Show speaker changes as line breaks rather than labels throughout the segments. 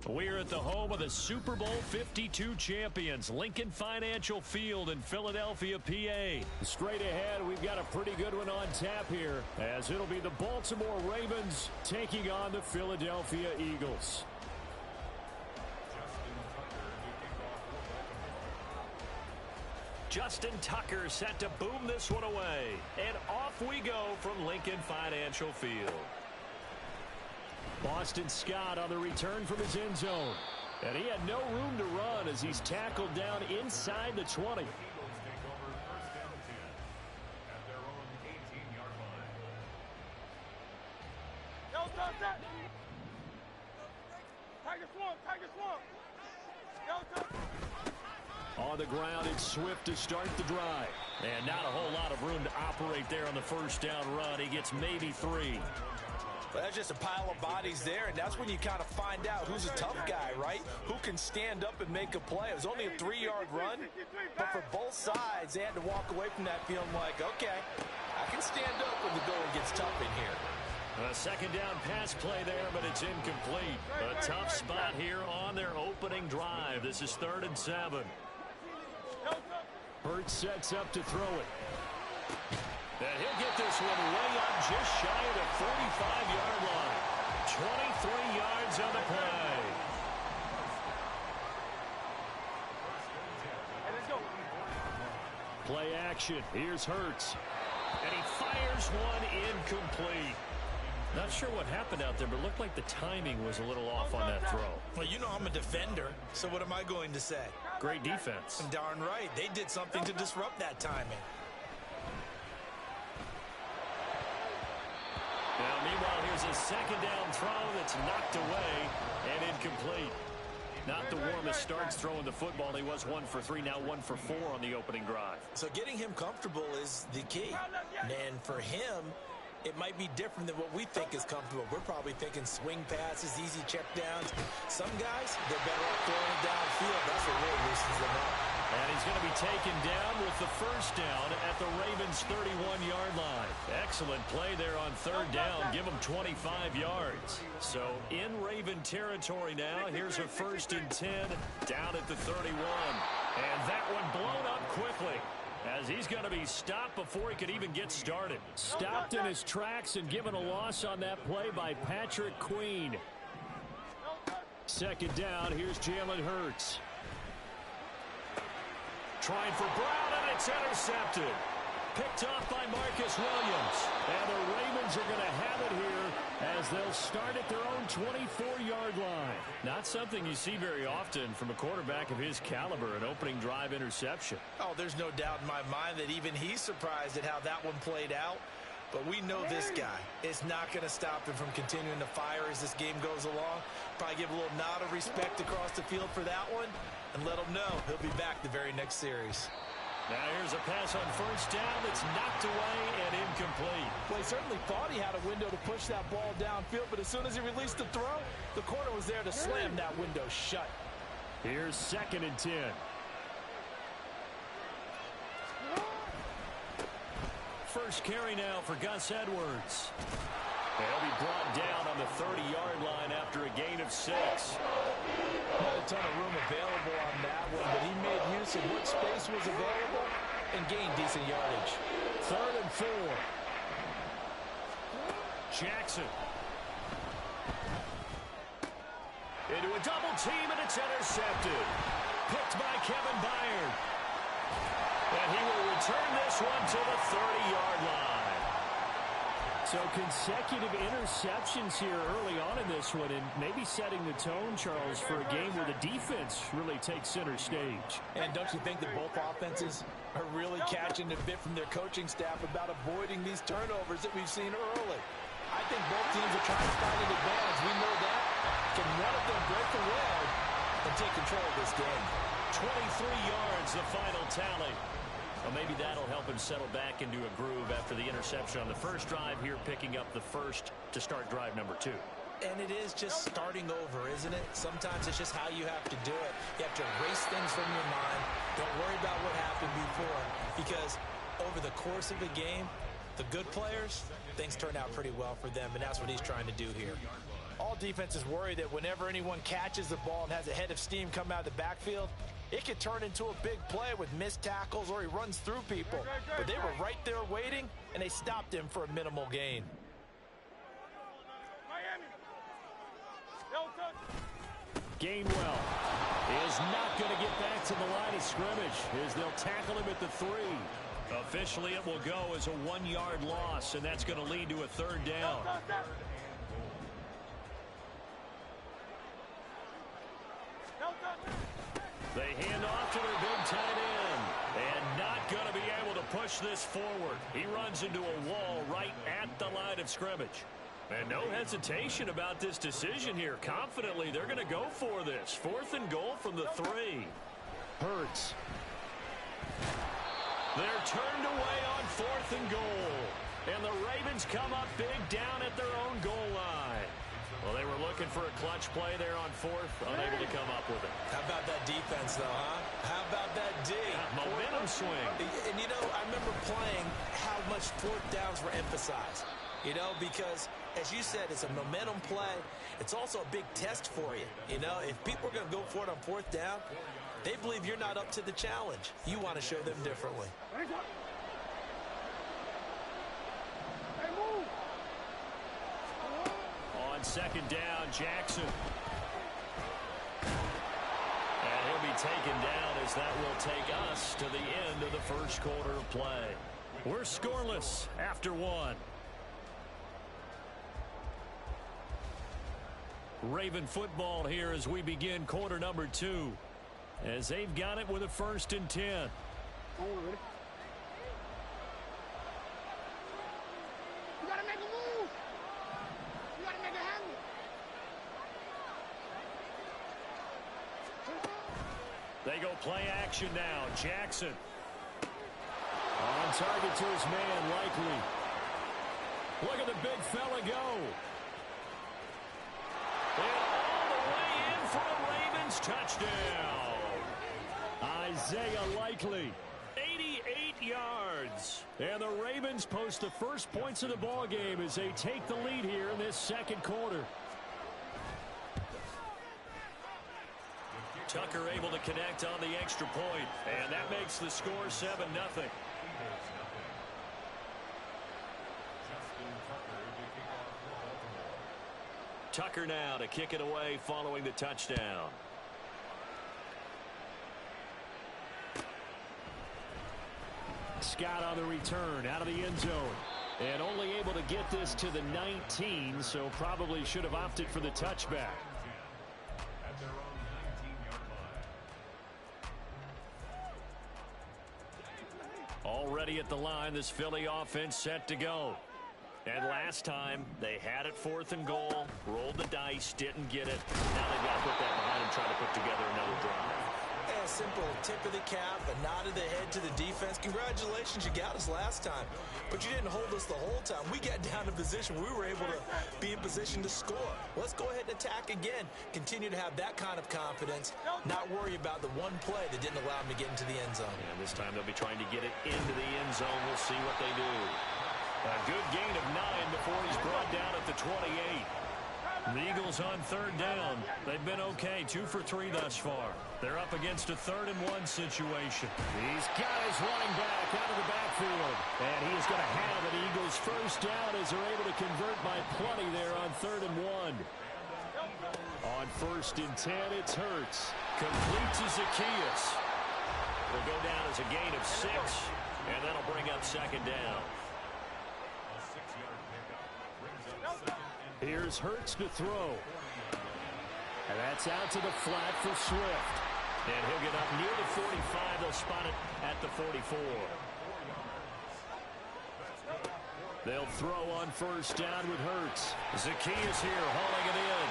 We're at the home of the Super Bowl 52 champions, Lincoln Financial Field in Philadelphia, PA. Straight ahead, we've got a pretty good one on tap here, as it'll be the Baltimore Ravens taking on the Philadelphia Eagles. Justin Tucker set to boom this one away. And off we go from Lincoln Financial Field. Boston Scott on the return from his end zone. And he had no room to run as he's tackled down inside the 20. On the ground, it's Swift to start the drive. And not a whole lot of room to operate there on the first down run. He gets maybe 3.
Well, that's just a pile of bodies there, and that's when you kind of find out who's a tough guy, right? Who can stand up and make a play. It was only a 3-yard run, but for both sides, they had to walk away from that feeling like, okay, I can stand up when the going gets tough in here.
A second down pass play there, but it's incomplete. A tough spot here on their opening drive. This is 3rd and 7. Hurts sets up to throw it. And he'll get this one way up just shy of the 45-yard line. 23 yards on the play. Play action. Here's Hurts. And he fires one incomplete. Not sure what happened out there, but it looked like the timing was a little off on that throw.
Well, you know I'm a defender, so what am I going to say?
Great defense.
Darn right. They did something to disrupt that timing.
Now, meanwhile, here's a second down throw that's knocked away and incomplete. Not the warmest starts throwing the football. He was 1 for 3, now 1 for 4 on the opening drive.
So getting him comfortable is the key. And for him, it might be different than what we think is comfortable. We're probably thinking swing passes, easy check downs. Some guys, they're better off throwing it downfield. That's what really loosens them up.
And he's going to be taken down with the first down at the Ravens' 31-yard line. Excellent play there on 3rd down. Give him 25 yards. So in Raven territory now. Here's a 1st and 10 down at the 31. And that one blown up quickly, as he's going to be stopped before he could even get started. Stopped in his tracks and given a loss on that play by Patrick Queen. 2nd down, here's Jalen Hurts. Trying for Brown, and it's intercepted. Picked off by Marcus Williams. And the Ravens are going to have it here as they'll start at their own 24-yard line. Not something you see very often from a quarterback of his caliber, an opening drive interception.
Oh, there's no doubt in my mind that even he's surprised at how that one played out. But we know this guy is not going to stop him from continuing to fire as this game goes along. Probably give a little nod of respect across the field for that one and let him know he'll be back the very next series.
Now here's a pass on 1st down that's knocked away and incomplete.
Well, he certainly thought he had a window to push that ball downfield, but as soon as he released the throw, the corner was there to slam that window shut.
Here's 2nd and 10. First carry now for Gus Edwards. He'll be brought down on the 30-yard line after a gain of 6.
Not a ton of room available on that one, but he made use of what space was available and gained decent yardage.
3rd and 4. Jackson. Into a double team, and it's intercepted. Picked by Kevin Byard. And he will return this one to the 30-yard line. So consecutive interceptions here early on in this one, and maybe setting the tone, Charles, for a game where the defense really takes center stage.
And don't you think that both offenses are really catching a bit from their coaching staff about avoiding these turnovers that we've seen early? I think both teams are trying to find an advantage. We know that. Can one of them break the wall and take control of this game?
23 yards, the final tally. Well, maybe that'll help him settle back into a groove after the interception on the first drive here, picking up the first to start drive number 2.
And it is just starting over, isn't it? Sometimes it's just how you have to do it. You have to erase things from your mind. Don't worry about what happened before, because over the course of a game, the good players, things turn out pretty well for them, and that's what he's trying to do here. All defenses worry that whenever anyone catches the ball and has a head of steam come out of the backfield, it could turn into a big play with missed tackles or he runs through people. But they were right there waiting, and they stopped him for a minimal gain.
Gainwell is not going to get back to the line of scrimmage as they'll tackle him at the 3. Officially, it will go as a 1-yard loss, and that's going to lead to a 3rd down. They hand off to their big tight end, and not going to be able to push this forward. He runs into a wall right at the line of scrimmage. And no hesitation about this decision here. Confidently, they're going to go for this. 4th and goal from the 3. Hurts. They're turned away on 4th and goal. And the Ravens come up big down at their own goal line. Well, they were looking for a clutch play there on 4th, unable to come up with it.
How about that defense, though, huh? How about that D?
Yeah, momentum swing.
And, you know, I remember playing how much 4th downs were emphasized. You know, because, as you said, it's a momentum play. It's also a big test for you. You know, if people are going to go for it on 4th down, they believe you're not up to the challenge. You want to show them differently.
On 2nd down, Jackson. And he'll be taken down as that will take us to the end of the 1st quarter of play. We're scoreless after 1. Raven football here as we begin quarter number 2. As they've got it with a 1st and 10.
You gotta make a move. You gotta make a handle.
They go play action now. Jackson. On target to his man, Likely. Look at the big fella go. And all the way in for a Ravens touchdown. Isaiah Likely, 88 yards. And the Ravens post the first points of the ball game as they take the lead here in this 2nd quarter. Tucker able to connect on the extra point, and that makes the score 7-0. Tucker now to kick it away following the touchdown. Scott on the return out of the end zone. And only able to get this to the 19, so probably should have opted for the touchback. Already at the line, this Philly offense set to go. And last time, they had it 4th and goal, rolled the dice, didn't get it. Now they've got to put that behind and try to put together another drive.
Yeah, a simple tip of the cap, a nod of the head to the defense. Congratulations, you got us last time. But you didn't hold us the whole time. We got down in position. We were able to be in position to score. Let's go ahead and attack again. Continue to have that kind of confidence, not worry about the one play that didn't allow them to get into the end zone.
And this time they'll be trying to get it into the end zone. We'll see what they do. A good gain of 9 before he's brought down at the 28. The Eagles on 3rd down. They've been okay, 2 for 3 thus far. They're up against a 3rd and 1 situation. He's got his running back out of the backfield. And he is going to have an Eagles first down as they're able to convert by plenty there on 3rd and 1. On 1st and 10, it's Hurts. Complete to Zacchaeus. Will go down as a gain of 6. And that'll bring up 2nd down. Here's Hurts to throw. And that's out to the flat for Swift. And he'll get up near the 45. They'll spot it at the 44. They'll throw on 1st down with Hurts. Zacchaeus here hauling it in.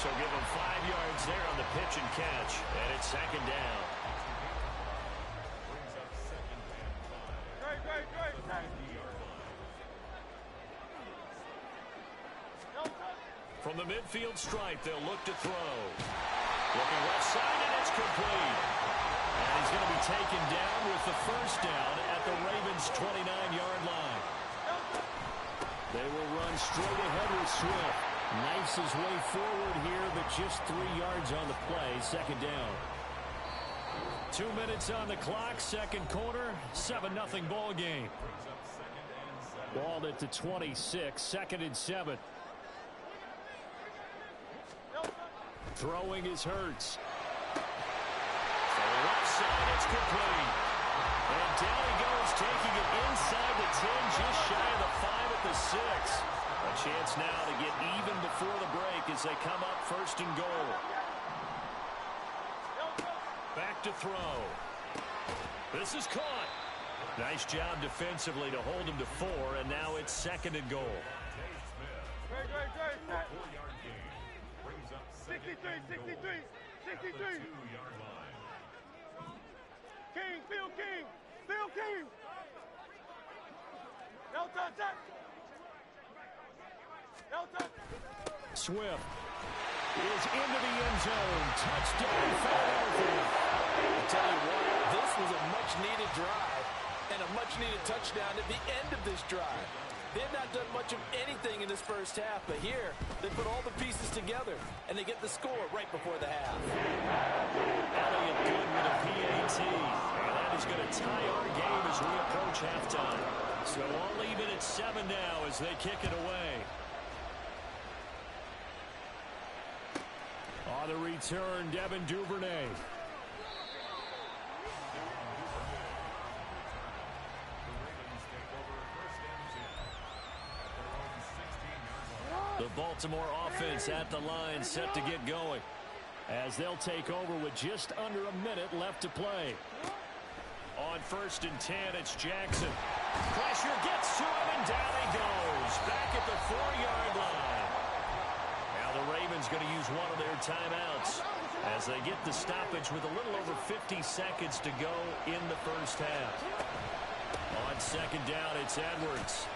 So give him 5 yards there on the pitch and catch. And it's 2nd down. From the midfield stripe, they'll look to throw. Looking left side, and it's complete. And he's going to be taken down with the first down at the Ravens' 29-yard line. They will run straight ahead with Swift. Knifes his way forward here, but just 3 yards on the play. Second down. 2 minutes on the clock. Second quarter. 7-0 ball game. Ball at the 26. Second and 7. Throwing is Hurts. For the left side, it's complete. And down he goes, taking it inside the 10, just shy of the 5 at the 6. A chance now to get even before the break as they come up first and goal. Back to throw. This is caught. Nice job defensively to hold him to 4, and now it's second and goal.
63. Phil King. No touch.
Swift is into the end zone. Touchdown, Philadelphia.
I tell you what, this was a much-needed drive and a much-needed touchdown at the end of this drive. They had not done much of anything in this first half, but here they put all the pieces together, and they get the score right before the half.
Elliott good with a PAT, and that is going to tie our game as we approach halftime. So all even at 7 now as they kick it away. On the return, Devin Duvernay. The Baltimore offense at the line, set to get going, as they'll take over with just under a minute left to play. On first and 10, it's Jackson. Pressure gets to him, and down he goes. Back at the 4-yard line. Now the Ravens going to use one of their timeouts as they get the stoppage with a little over 50 seconds to go in the first half. On second down, it's Edwards.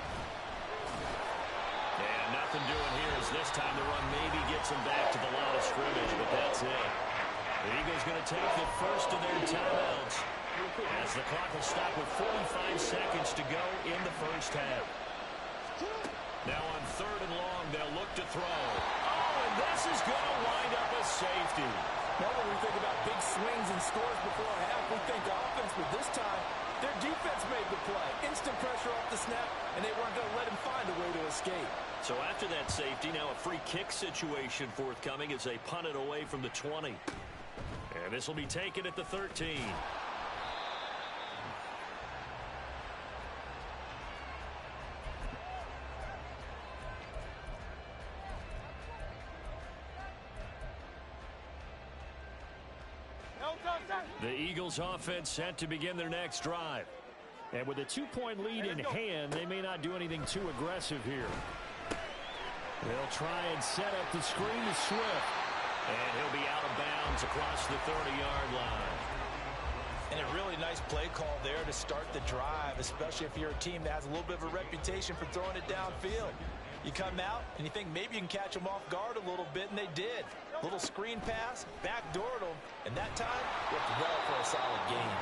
And nothing doing here as this time the run maybe gets them back to the line of scrimmage, but that's it. The Eagles going to take the first of their timeouts as the clock will stop with 45 seconds to go in the first half. Now on third and long, they'll look to throw. Oh, and this is going to wind up a safety.
Now when we think about big swings and scores before a half, we think offense, but this time their defense made the play. Instant pressure off the snap, and they weren't going to let him find a way to escape.
So after that safety, now a free kick situation forthcoming as they punt it away from the 20. And this will be taken at the 13. The Eagles offense set to begin their next drive. And with a 2-point lead in hand, they may not do anything too aggressive here. They'll try and set up the screen to Swift. And he'll be out of bounds across the 30-yard line.
And a really nice play call there to start the drive, especially if you're a team that has a little bit of a reputation for throwing it downfield. You come out and you think maybe you can catch them off guard a little bit, and they did. Little screen pass, backdoored them, and that time, worked well for a solid gain.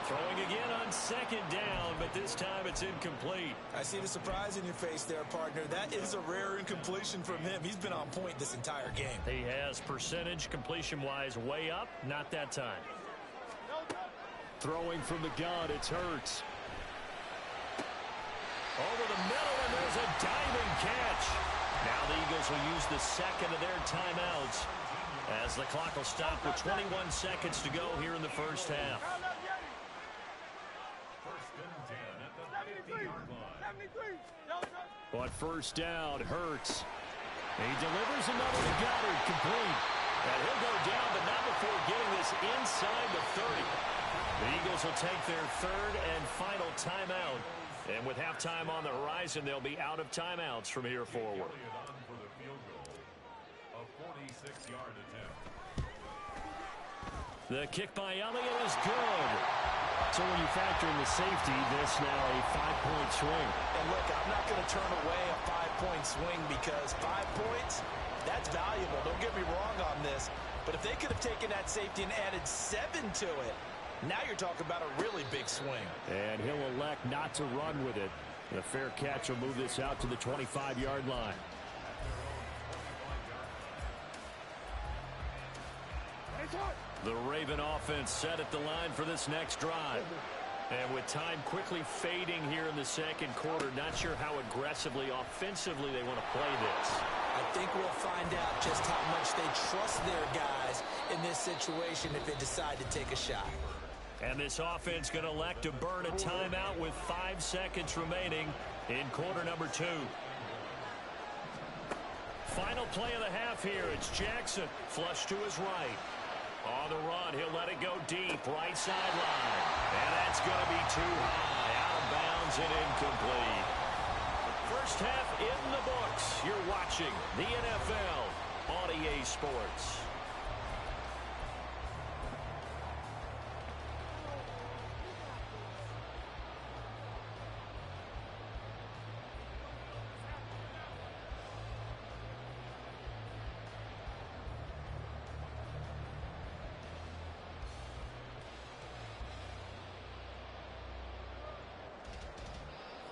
Throwing again on second down, but this time it's incomplete.
I see the surprise in your face there, partner. That is a rare incompletion from him. He's been on point this entire game.
He has percentage completion-wise way up, not that time. Throwing from the gun, it's Hurts. Over the middle, and there's a diving catch. Now the Eagles will use the second of their timeouts as the clock will stop with 21 seconds to go here in the first half. But first down, Hurts. He delivers another to Goddard, complete. And he'll go down, but not before getting this inside the 30. The Eagles will take their third and final timeout. And with halftime on the horizon, they'll be out of timeouts from here forward. The kick by Elliott is good. So when you factor in the safety, this now a 5-point swing.
And look, I'm not going to turn away a 5-point swing because 5 points, that's valuable. Don't get me wrong on this. But if they could have taken that safety and added 7 to it, now you're talking about a really big swing.
And he'll elect not to run with it. The fair catch will move this out to the 25-yard line. The Raven offense set at the line for this next drive. And with time quickly fading here in the second quarter, not sure how aggressively, offensively they want to play this.
I think we'll find out just how much they trust their guys in this situation if they decide to take a shot.
And this offense going to elect to burn a timeout with 5 seconds remaining in quarter number 2. Final play of the half here. It's Jackson, flush to his right. On the run, he'll let it go deep, right sideline. And that's going to be too high, out of bounds and incomplete. First half in the books. You're watching the NFL on EA Sports.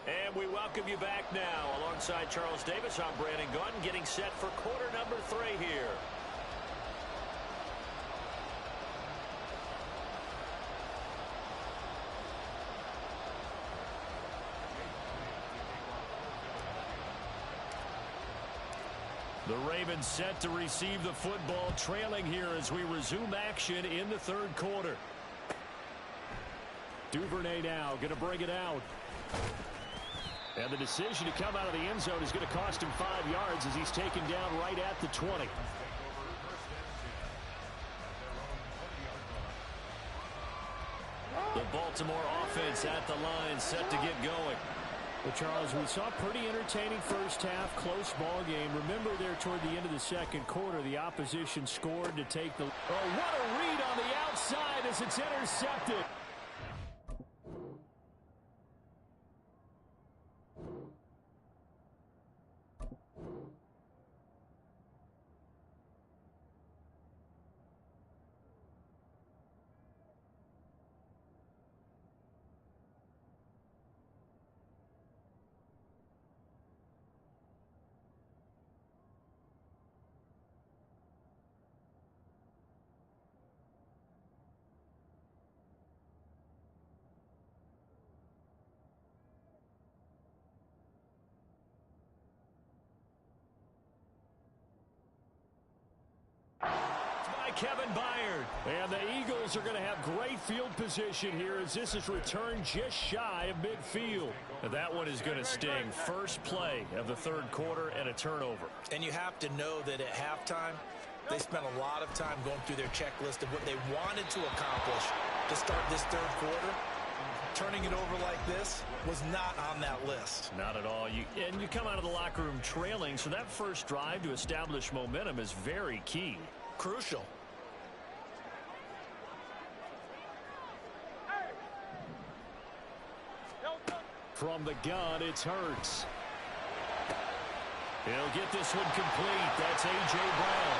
And we welcome you back now. Alongside Charles Davis, I'm Brandon Gunn, getting set for quarter number 3 here. The Ravens set to receive the football, trailing here as we resume action in the third quarter. Duvernay now going to bring it out. And the decision to come out of the end zone is going to cost him 5 yards as he's taken down right at the 20. The Baltimore offense at the line set to get going.
Well, Charles, we saw a pretty entertaining first half, close ball game. Remember there toward the end of the second quarter, the opposition scored to take the... Oh, what a read on the outside as it's intercepted.
Kevin Byard. And the Eagles are going to have great field position here as this is returned just shy of midfield. That one is going to sting. First play of the third quarter and a turnover.
And you have to know that at halftime, they spent a lot of time going through their checklist of what they wanted to accomplish to start this third quarter. Turning it over like this was not on that list.
Not at all. You come out of the locker room trailing, so that first drive to establish momentum is very key.
Crucial.
From the gun, it's Hurts. He'll get this one complete. That's A.J. Brown.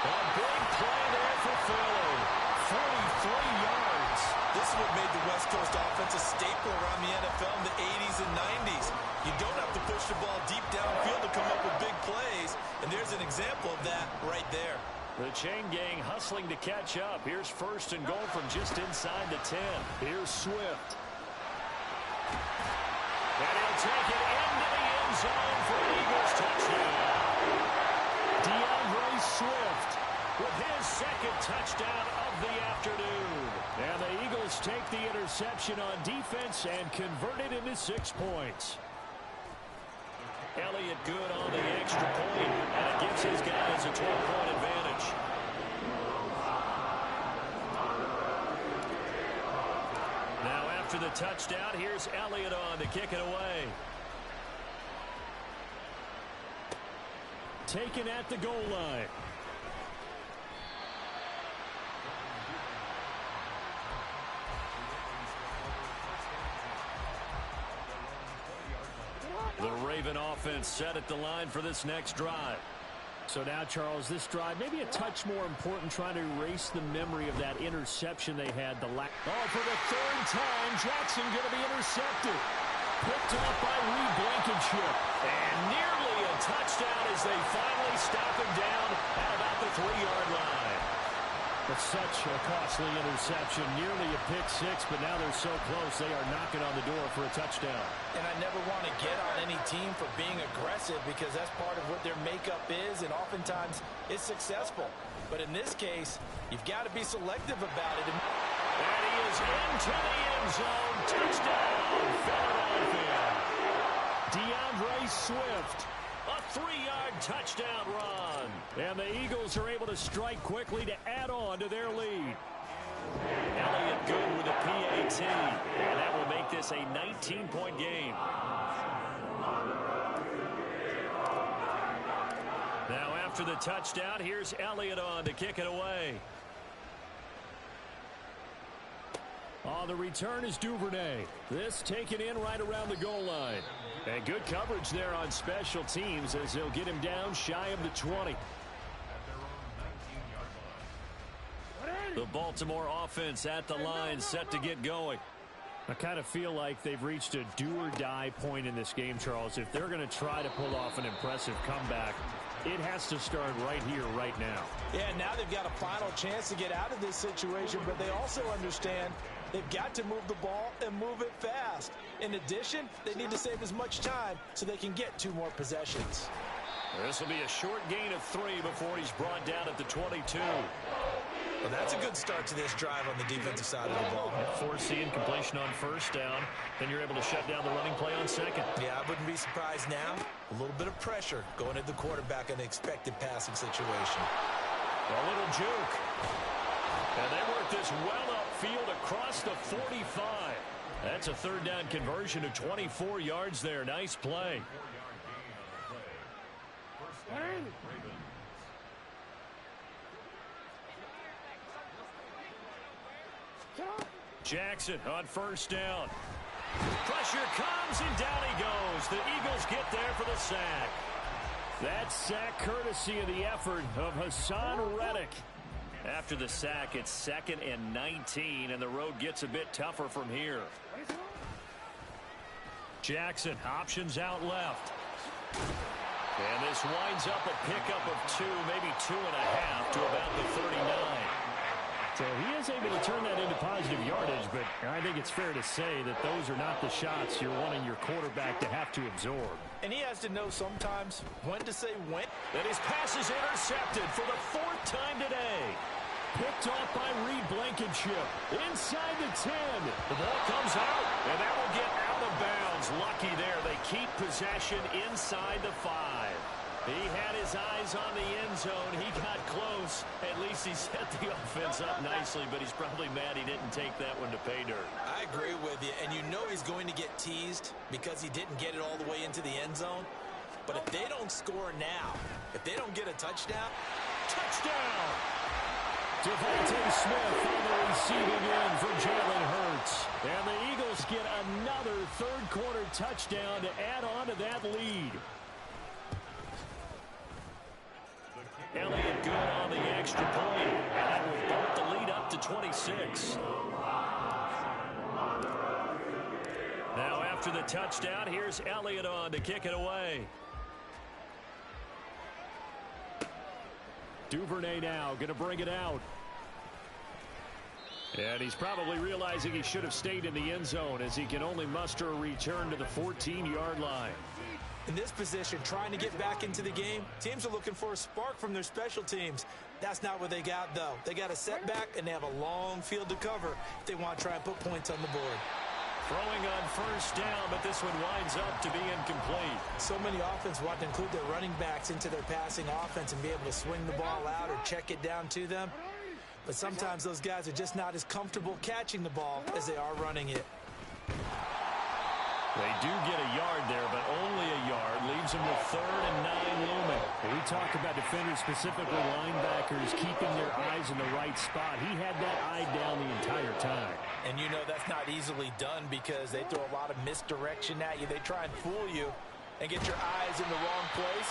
A big play there for Philly. 43 yards.
This is what made the West Coast offense a staple around the NFL in the 80s and 90s. You don't have to push the ball deep downfield to come up with big plays, and there's an example of that right there.
The chain gang hustling to catch up. Here's first and goal from just inside the 10. Here's Swift. And he'll take it into the end zone for an Eagles touchdown. DeAndre Swift with his second touchdown of the afternoon. And the Eagles take the interception on defense and convert it into 6 points. Elliott good on the extra point, and it gives his guys a 12-point advantage. Now after the touchdown, here's Elliott on to kick it away. Taken at the goal line. The Raven offense set at the line for this next drive.
So now, Charles, this drive maybe a touch more important, trying to erase the memory of that interception they had.
For the third time, Jackson going to be intercepted. Picked off by Reed Blankenship. And nearly a touchdown as they finally stop him down at about the 3-yard line.
It's such a costly interception, nearly a pick six, but now they're so close they are knocking on the door for a touchdown.
And I never want to get on any team for being aggressive because that's part of what their makeup is, and oftentimes it's successful. But in this case, you've got to be selective about it.
And he is into the end zone. Touchdown, Philadelphia. DeAndre Swift. A 3-yard touchdown run.
And the Eagles are able to strike quickly to add on to their lead.
Elliott good with a PAT. And that will make this a 19-point game. Now after the touchdown, here's Elliott on to kick it away.
On the return is Duvernay. This taken in right around the goal line. And good coverage there on special teams as they'll get him down shy of the 20.
The Baltimore offense at the line set to get going.
I kind of feel like they've reached a do-or-die point in this game, Charles. If they're going to try to pull off an impressive comeback, it has to start right here, right now.
Yeah, now they've got a final chance to get out of this situation, but they also understand they've got to move the ball and move it fast. In addition, they need to save as much time so they can get 2 more possessions.
This will be a short gain of 3 before he's brought down at the 22.
Well, that's a good start to this drive on the defensive side of the ball.
Forcing completion on first down. Then you're able to shut down the running play on second.
Yeah, I wouldn't be surprised now. A little bit of pressure going at the quarterback in an expected passing situation.
A little juke. And they work this well upfield across the 45. That's a 3rd down conversion to 24 yards there. Nice play. Jackson on first down. Pressure comes and down he goes. The Eagles get there for the sack.
That sack courtesy of the effort of Hassan Reddick.
After the sack, it's 2nd and 19, and the road gets a bit tougher from here. Jackson options out left. And this winds up a pickup of 2, maybe 2.5 to about the 39.
So he is able to turn that into positive yardage, but I think it's fair to say that those are not the shots you're wanting your quarterback to have to absorb.
And he has to know sometimes when to say when.
And his pass is intercepted for the 4th time today.
Picked off by Reed Blankenship. Inside the 10.
The ball comes out, and that will get out of bounds. Lucky there. They keep possession inside the 5. He had his eyes on the end zone. He got close. At least he set the offense up nicely, but he's probably mad he didn't take that one to pay dirt.
I agree with you, and you know he's going to get teased because he didn't get it all the way into the end zone. But if they don't score now, if they don't get a touchdown.
Touchdown!
Devontae Smith on the receiving end for Jalen Hurts. And the Eagles get another 3rd quarter touchdown to add on to that lead.
Elliott good on the extra point. And that will bump the lead up to 26. Now after the touchdown, here's Elliott on to kick it away.
Duvernay now going to bring it out. And he's probably realizing he should have stayed in the end zone as he can only muster a return to the 14-yard line.
In this position, trying to get back into the game, teams are looking for a spark from their special teams. That's not what they got, though. They got a setback, and they have a long field to cover if they want to try and put points on the board.
Throwing on first down, but this one winds up to be incomplete.
So many offenses want to include their running backs into their passing offense and be able to swing the ball out or check it down to them. But sometimes those guys are just not as comfortable catching the ball as they are running it.
They do get a yard there, but only a yard. Leaves them with 3rd and 9 looming.
We talk about defenders, specifically linebackers, keeping their eyes in the right spot. He had that eye down the entire time.
And you know that's not easily done because they throw a lot of misdirection at you. They try and fool you and get your eyes in the wrong place.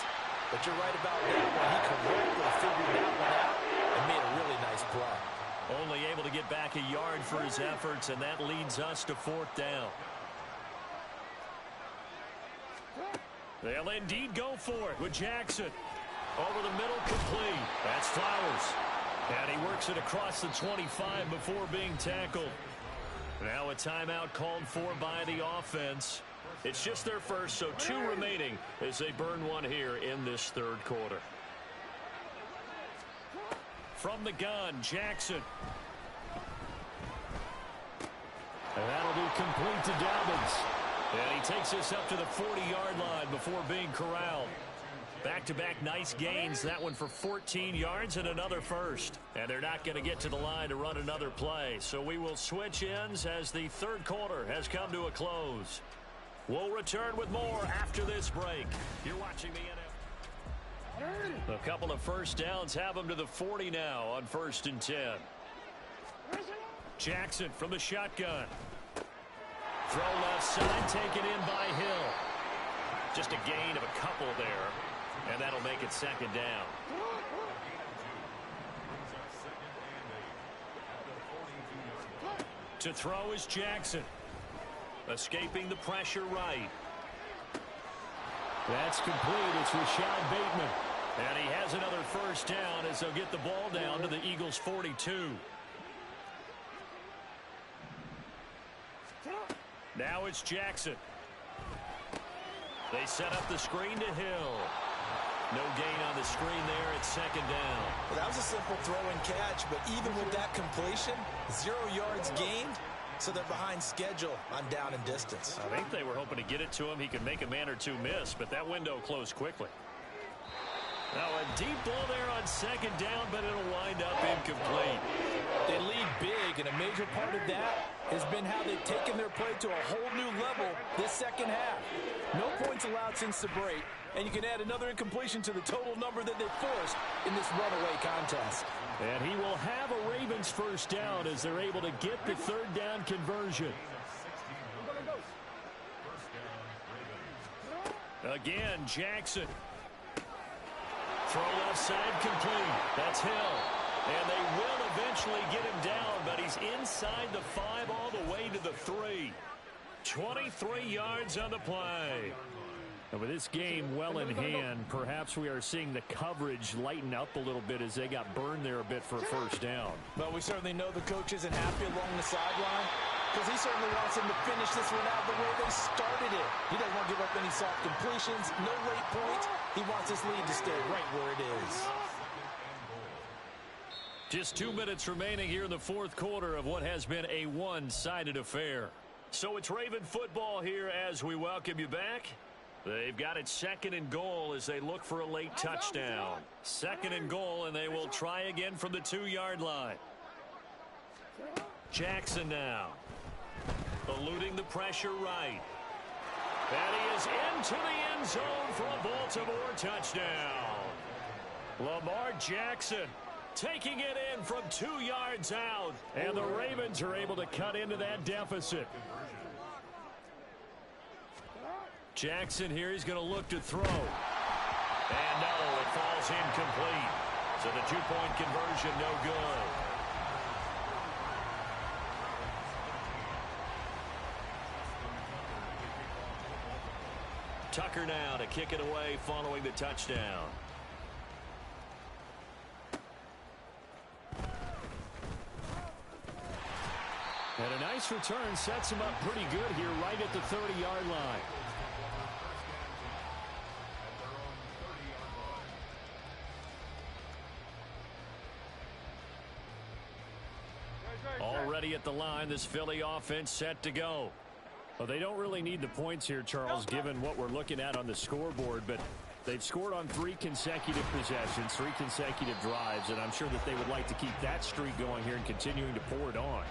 But you're right about that one. He correctly figured that one out and made a really nice play.
Only able to get back a yard for his efforts, and that leads us to 4th down. They'll indeed go for it with Jackson. Over the middle, complete. That's Flowers. And he works it across the 25 before being tackled. Now a timeout called for by the offense. It's just their first, so 2 remaining as they burn one here in this third quarter. From the gun, Jackson. And that'll be complete to Dobbins. And he takes us up to the 40-yard line before being corralled. Back-to-back nice gains. That one for 14 yards and another first. And they're not going to get to the line to run another play. So we will switch ends as the third quarter has come to a close. We'll return with more after this break. You're watching the NFL. A couple of first downs have them to the 40 now on 1st and 10. Jackson from the shotgun. Throw left side, taken in by Hill. Just a gain of a couple there, and that'll make it 2nd down. To throw is Jackson. Escaping the pressure right. That's complete. It's Rashad Bateman. And he has another first down as they'll get the ball down to the Eagles' 42. Now it's Jackson. They set up the screen to Hill. No gain on the screen there at 2nd down.
Well, that was a simple throw and catch, but even with that completion, 0 yards gained, so they're behind schedule on down and distance.
I think they were hoping to get it to him. He could make a man or two miss, but that window closed quickly. Now a deep ball there on 2nd down, but it'll wind up incomplete.
They lead big, and a major part of that has been how they've taken their play to a whole new level this second half. No points allowed since the break, and you can add another incompletion to the total number that they forced in this runaway contest.
And he will have a Ravens first down as they're able to get the 3rd down conversion.
Again, Jackson. Throw left side complete. That's Hill. And they will eventually get him down, but he's inside the 5 all the way to the 3. 23 yards on the play.
And with this game well in hand, perhaps we are seeing the coverage lighten up a little bit as they got burned there a bit for a first down.
But we certainly know the coach isn't happy along the sideline because he certainly wants them to finish this one out the way they started it. He doesn't want to give up any soft completions, no late points. He wants this lead to stay right where it is.
Just 2 minutes remaining here in the 4th quarter of what has been a one-sided affair. So it's Raven football here as we welcome you back. They've got it 2nd and goal as they look for a late touchdown. 2nd and goal, and they will try again from the 2-yard line. Jackson now. Eluding the pressure right. And he is into the end zone for a Baltimore touchdown. Lamar Jackson taking it in from 2 yards out. And the Ravens are able to cut into that deficit. Jackson here, he's going to look to throw. And no, it falls incomplete. So the 2-point conversion, no good. Tucker now to kick it away following the touchdown.
And a nice return sets him up pretty good here right at the 30-yard line.
Already at the line, this Philly offense set to go.
Well, they don't really need the points here, Charles, given what we're looking at on the scoreboard, but they've scored on 3 consecutive possessions, 3 consecutive drives, and I'm sure that they would like to keep that streak going here and continuing to pour it on.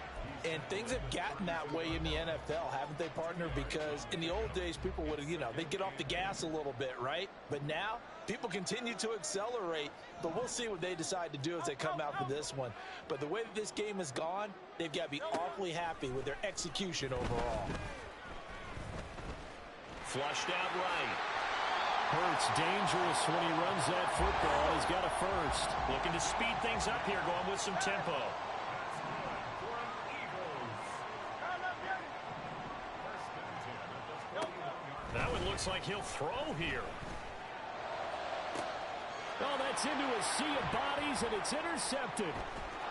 And things have gotten that way in the NFL, haven't they, partner? Because in the old days, people would, they'd get off the gas a little bit, right? But now, people continue to accelerate. But we'll see what they decide to do as they come out for this one. But the way that this game has gone, they've got to be awfully happy with their execution overall.
Flushed out right.
Hurts dangerous when he runs that football. He's got a first.
Looking to speed things up here, going with some tempo. That one looks like he'll throw here.
Oh, that's into a sea of bodies, and it's intercepted.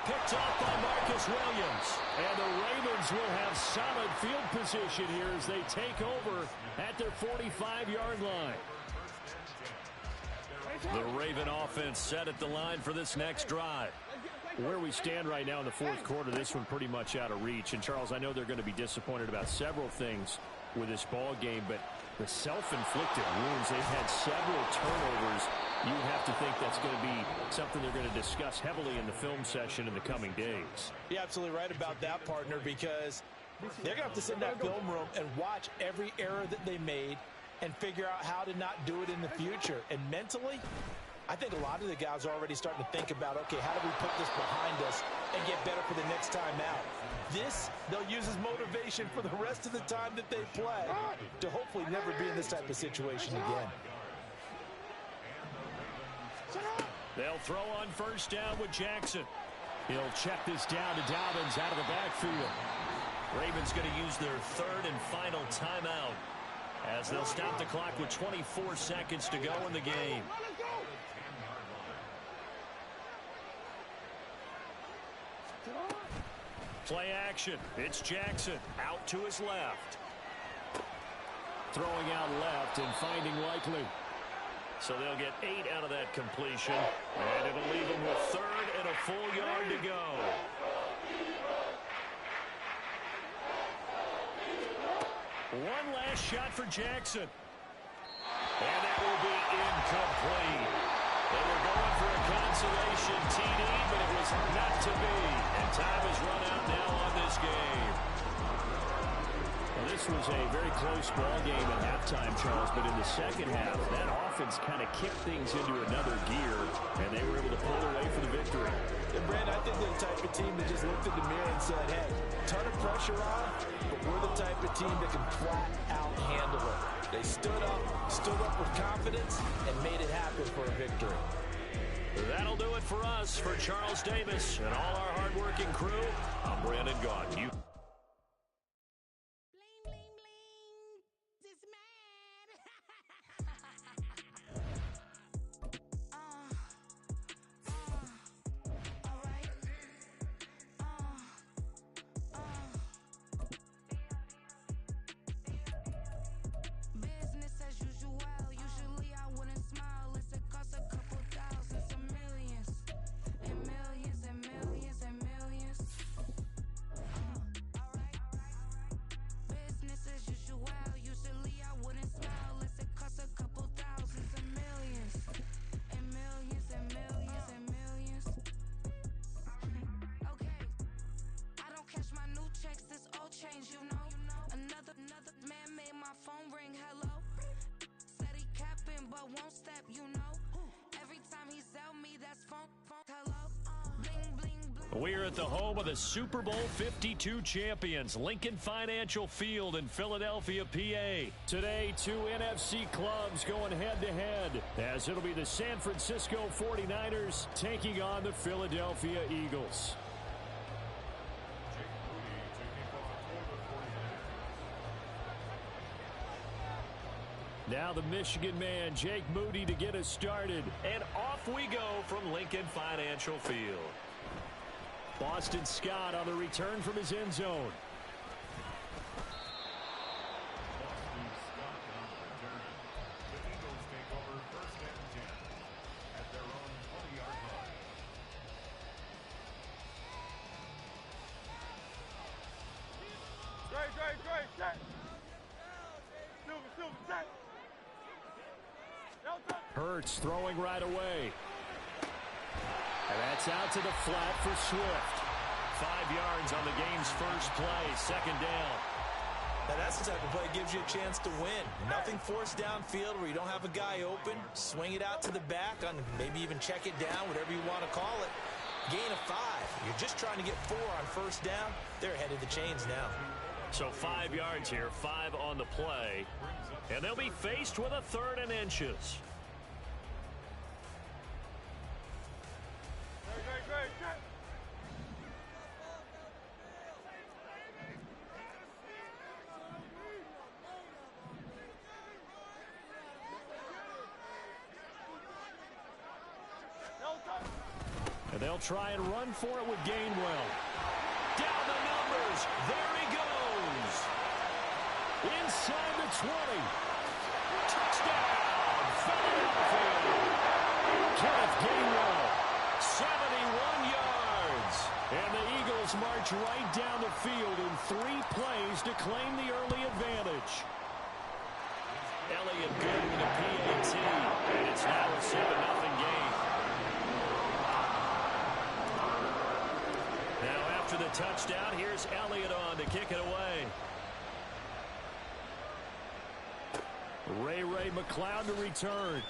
Picked off by Marcus Williams.
And the Ravens will have solid field position here as they take over at their 45-yard line.
The Raven offense set at the line for this next drive.
Where we stand right now in the fourth quarter, this one pretty much out of reach. And, Charles, I know they're going to be disappointed about several things with this ball game, but the self-inflicted wounds, they've had several turnovers. You have to think that's going to be something they're going to discuss heavily in the film session in the coming days.
You're absolutely right about that, partner, because they're going to have to sit in that film room and watch every error that they made and figure out how to not do it in the future. And mentally, I think a lot of the guys are already starting to think about, okay, how do we put this behind us and get better for the next time out? This, they'll use as motivation for the rest of the time that they play to hopefully never be in this type of situation again.
They'll throw on first down with Jackson.
He'll check this down to Dobbins out of the backfield.
Ravens going to use their third and final timeout as they'll stop the clock with 24 seconds to go in the game. Play action. It's Jackson out to his left.
Throwing out left and finding Likely.
So they'll get 8 out of that completion, and it'll leave them with third and a full yard to go. One last shot for Jackson. And that will be incomplete. They were going for a consolation TD, but it was not to be. And time has run out now on this game.
Well, this was a very close ball game at halftime, Charles, but in the second half, that offense kind of kicked things into another gear, and they were able to pull away for the victory.
And, Brand, I think they're the type of team that just looked in the mirror and said, hey, ton of pressure on, but we're the type of team that can flat out handle it. They stood up with confidence, and made it happen for a victory.
That'll do it for us. For Charles Davis and all our hardworking crew, I'm Brandon Gaudin. We're at the home of the Super Bowl 52 champions, Lincoln Financial Field in Philadelphia, PA.
Today, 2 NFC clubs going head-to-head, as it'll be the San Francisco 49ers taking on the Philadelphia Eagles. Now the Michigan man, Jake Moody, to get us started.
And off we go from Lincoln Financial Field.
Boston Scott on the return from his end zone. Hurts throwing right away. And that's out to the flat for Swift.
5 yards on the game's first play, second down.
Now that's the type of play that gives you a chance to win. Nothing forced downfield where you don't have a guy open. Swing it out to the back, on maybe even check it down, whatever you want to call it. Gain of 5. You're just trying to get 4 on first down. They're ahead of the chains now.
So 5 yards here, 5 on the play. And they'll be faced with a 3rd and inches.
They'll try and run for it with Gainwell. Down the numbers. There he goes. Inside the 20. Touchdown, Philadelphia. Kenneth Gainwell, 71 yards. And the Eagles march right down the field in 3 plays to claim the early advantage.
Elliott good with a PAT, and it's now a 7-0 game. Now after the touchdown, here's Elliott on to kick it away.
Ray McLeod to return.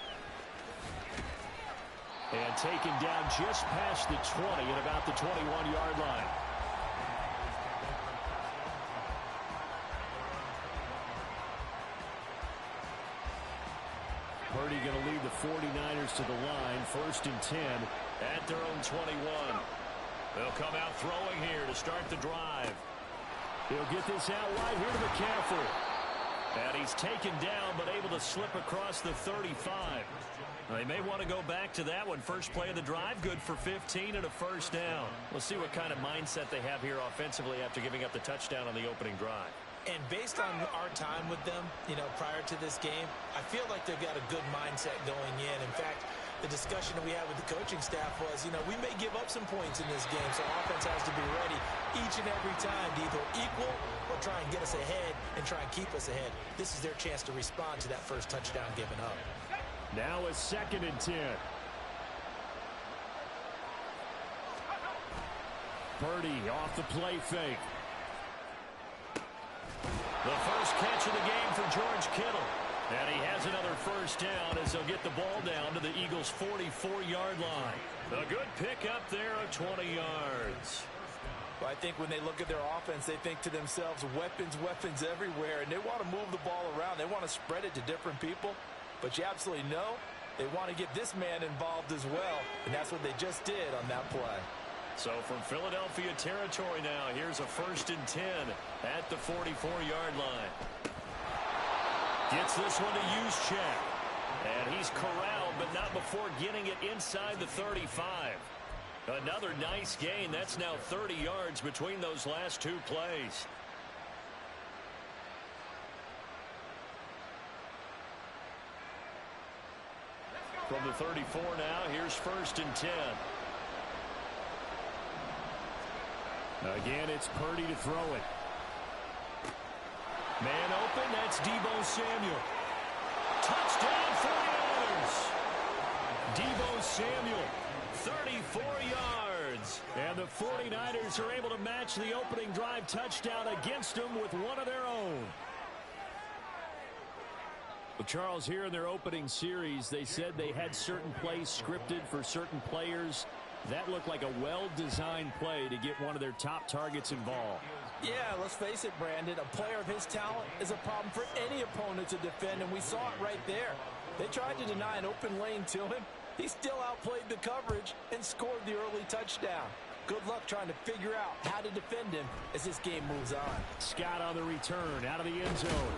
And taken down just past the 20 at about the 21-yard line. Purdy going to lead the 49ers to the line. 1st and 10
at their own 21. They'll come out throwing here to start the drive.
He'll get this out wide here to McCaffrey.
And he's taken down but able to slip across the 35. They may want to go back to that one. First play of the drive, good for 15 and a 1st down. We'll see what kind of mindset they have here offensively after giving up the touchdown on the opening drive.
And based on our time with them, prior to this game, I feel like they've got a good mindset going in. In fact, the discussion that we had with the coaching staff was, we may give up some points in this game, so offense has to be ready each and every time to either equal or try and get us ahead and try and keep us ahead. This is their chance to respond to that first touchdown given up.
Now a 2nd and 10. Purdy off the play fake.
The first catch of the game for George Kittle. And he has another 1st down as they'll get the ball down to the Eagles' 44-yard line. A good pickup there of 20 yards.
Well, I think when they look at their offense, they think to themselves, weapons everywhere, and they want to move the ball around. They want to spread it to different people. But you absolutely know they want to get this man involved as well, and that's what they just did on that play.
So from Philadelphia territory now, here's a 1st and 10 at the 44-yard line. Gets this one to Juszczyk. And he's corralled, but not before getting it inside the 35. Another nice gain. That's now 30 yards between those last 2 plays. From the 34 now, here's 1st and 10.
Again, it's Purdy to throw it. Man open, that's Deebo Samuel. Touchdown, 49ers. Deebo Samuel, 34 yards. And the 49ers are able to match the opening drive touchdown against them with one of their own. Well, Charles, here in their opening series, they said they had certain plays scripted for certain players. That looked like a well-designed play to get one of their top targets involved.
Yeah, let's face it, Brandon. A player of his talent is a problem for any opponent to defend, and we saw it right there. They tried to deny an open lane to him. He still outplayed the coverage and scored the early touchdown. Good luck trying to figure out how to defend him as this game moves on.
Scott on the return out of the end zone.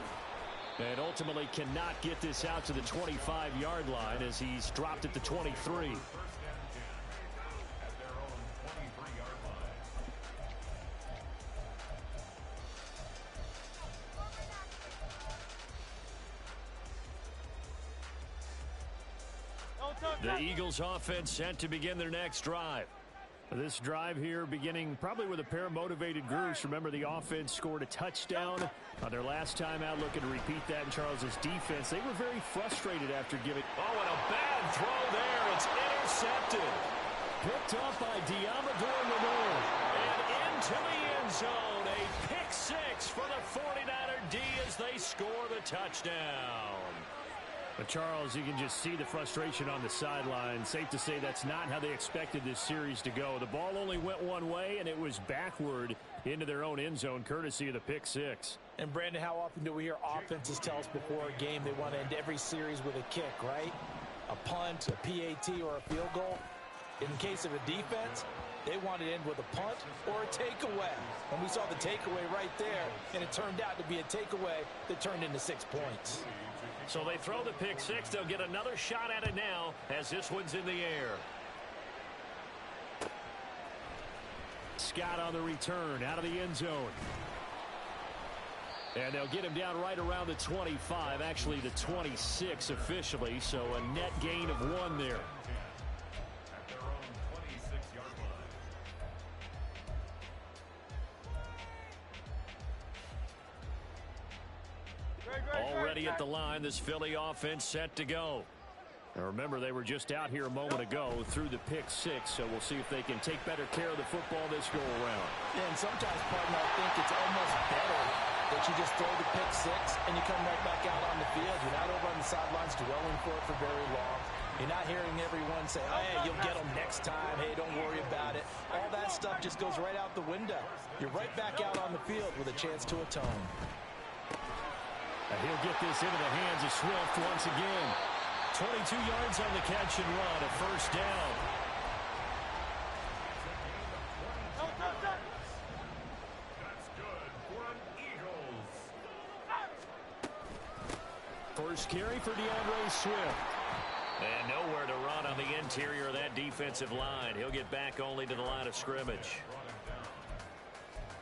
And ultimately cannot get this out to the 25-yard line as he's dropped at the 23. The Eagles offense set to begin their next drive. This drive here beginning probably with a pair of motivated groups. Remember, the offense scored a touchdown on their last time out. Looking to repeat that in Charles's defense. They were very frustrated after giving.
Oh, and a bad throw there. It's intercepted.
Picked up by Diamador Lenore.
And into the end zone. A pick 6 for the 49er D as they score the touchdown.
But, Charles, you can just see the frustration on the sideline. Safe to say that's not how they expected this series to go. The ball only went one way, and it was backward into their own end zone, courtesy of the pick 6.
And, Brandon, how often do we hear offenses tell us before a game they want to end every series with a kick, right? A punt, a PAT, or a field goal. In case of a defense, they want to end with a punt or a takeaway. And we saw the takeaway right there, and it turned out to be a takeaway that turned into 6 points.
So they throw the pick 6. They'll get another shot at it now as this one's in the air.
Scott on the return out of the end zone. And they'll get him down right around the 25, actually the 26 officially, so a net gain of 1 there. Already at the line, this Philly offense set to go. Now remember, they were just out here a moment ago through the pick 6, so we'll see if they can take better care of the football this go around.
Yeah, and sometimes, partner, I think it's almost better that you just throw the pick 6 and you come right back out on the field. You're not over on the sidelines dwelling for it for very long. You're not hearing everyone say, hey, you'll get them next time. Hey, don't worry about it. All that stuff just goes right out the window. You're right back out on the field with a chance to atone.
And he'll get this into the hands of Swift once again. 22 yards on the catch and run, a first down.
That's good for an Eagles.
First carry for DeAndre Swift.
And nowhere to run on the interior of that defensive line. He'll get back only to the line of scrimmage.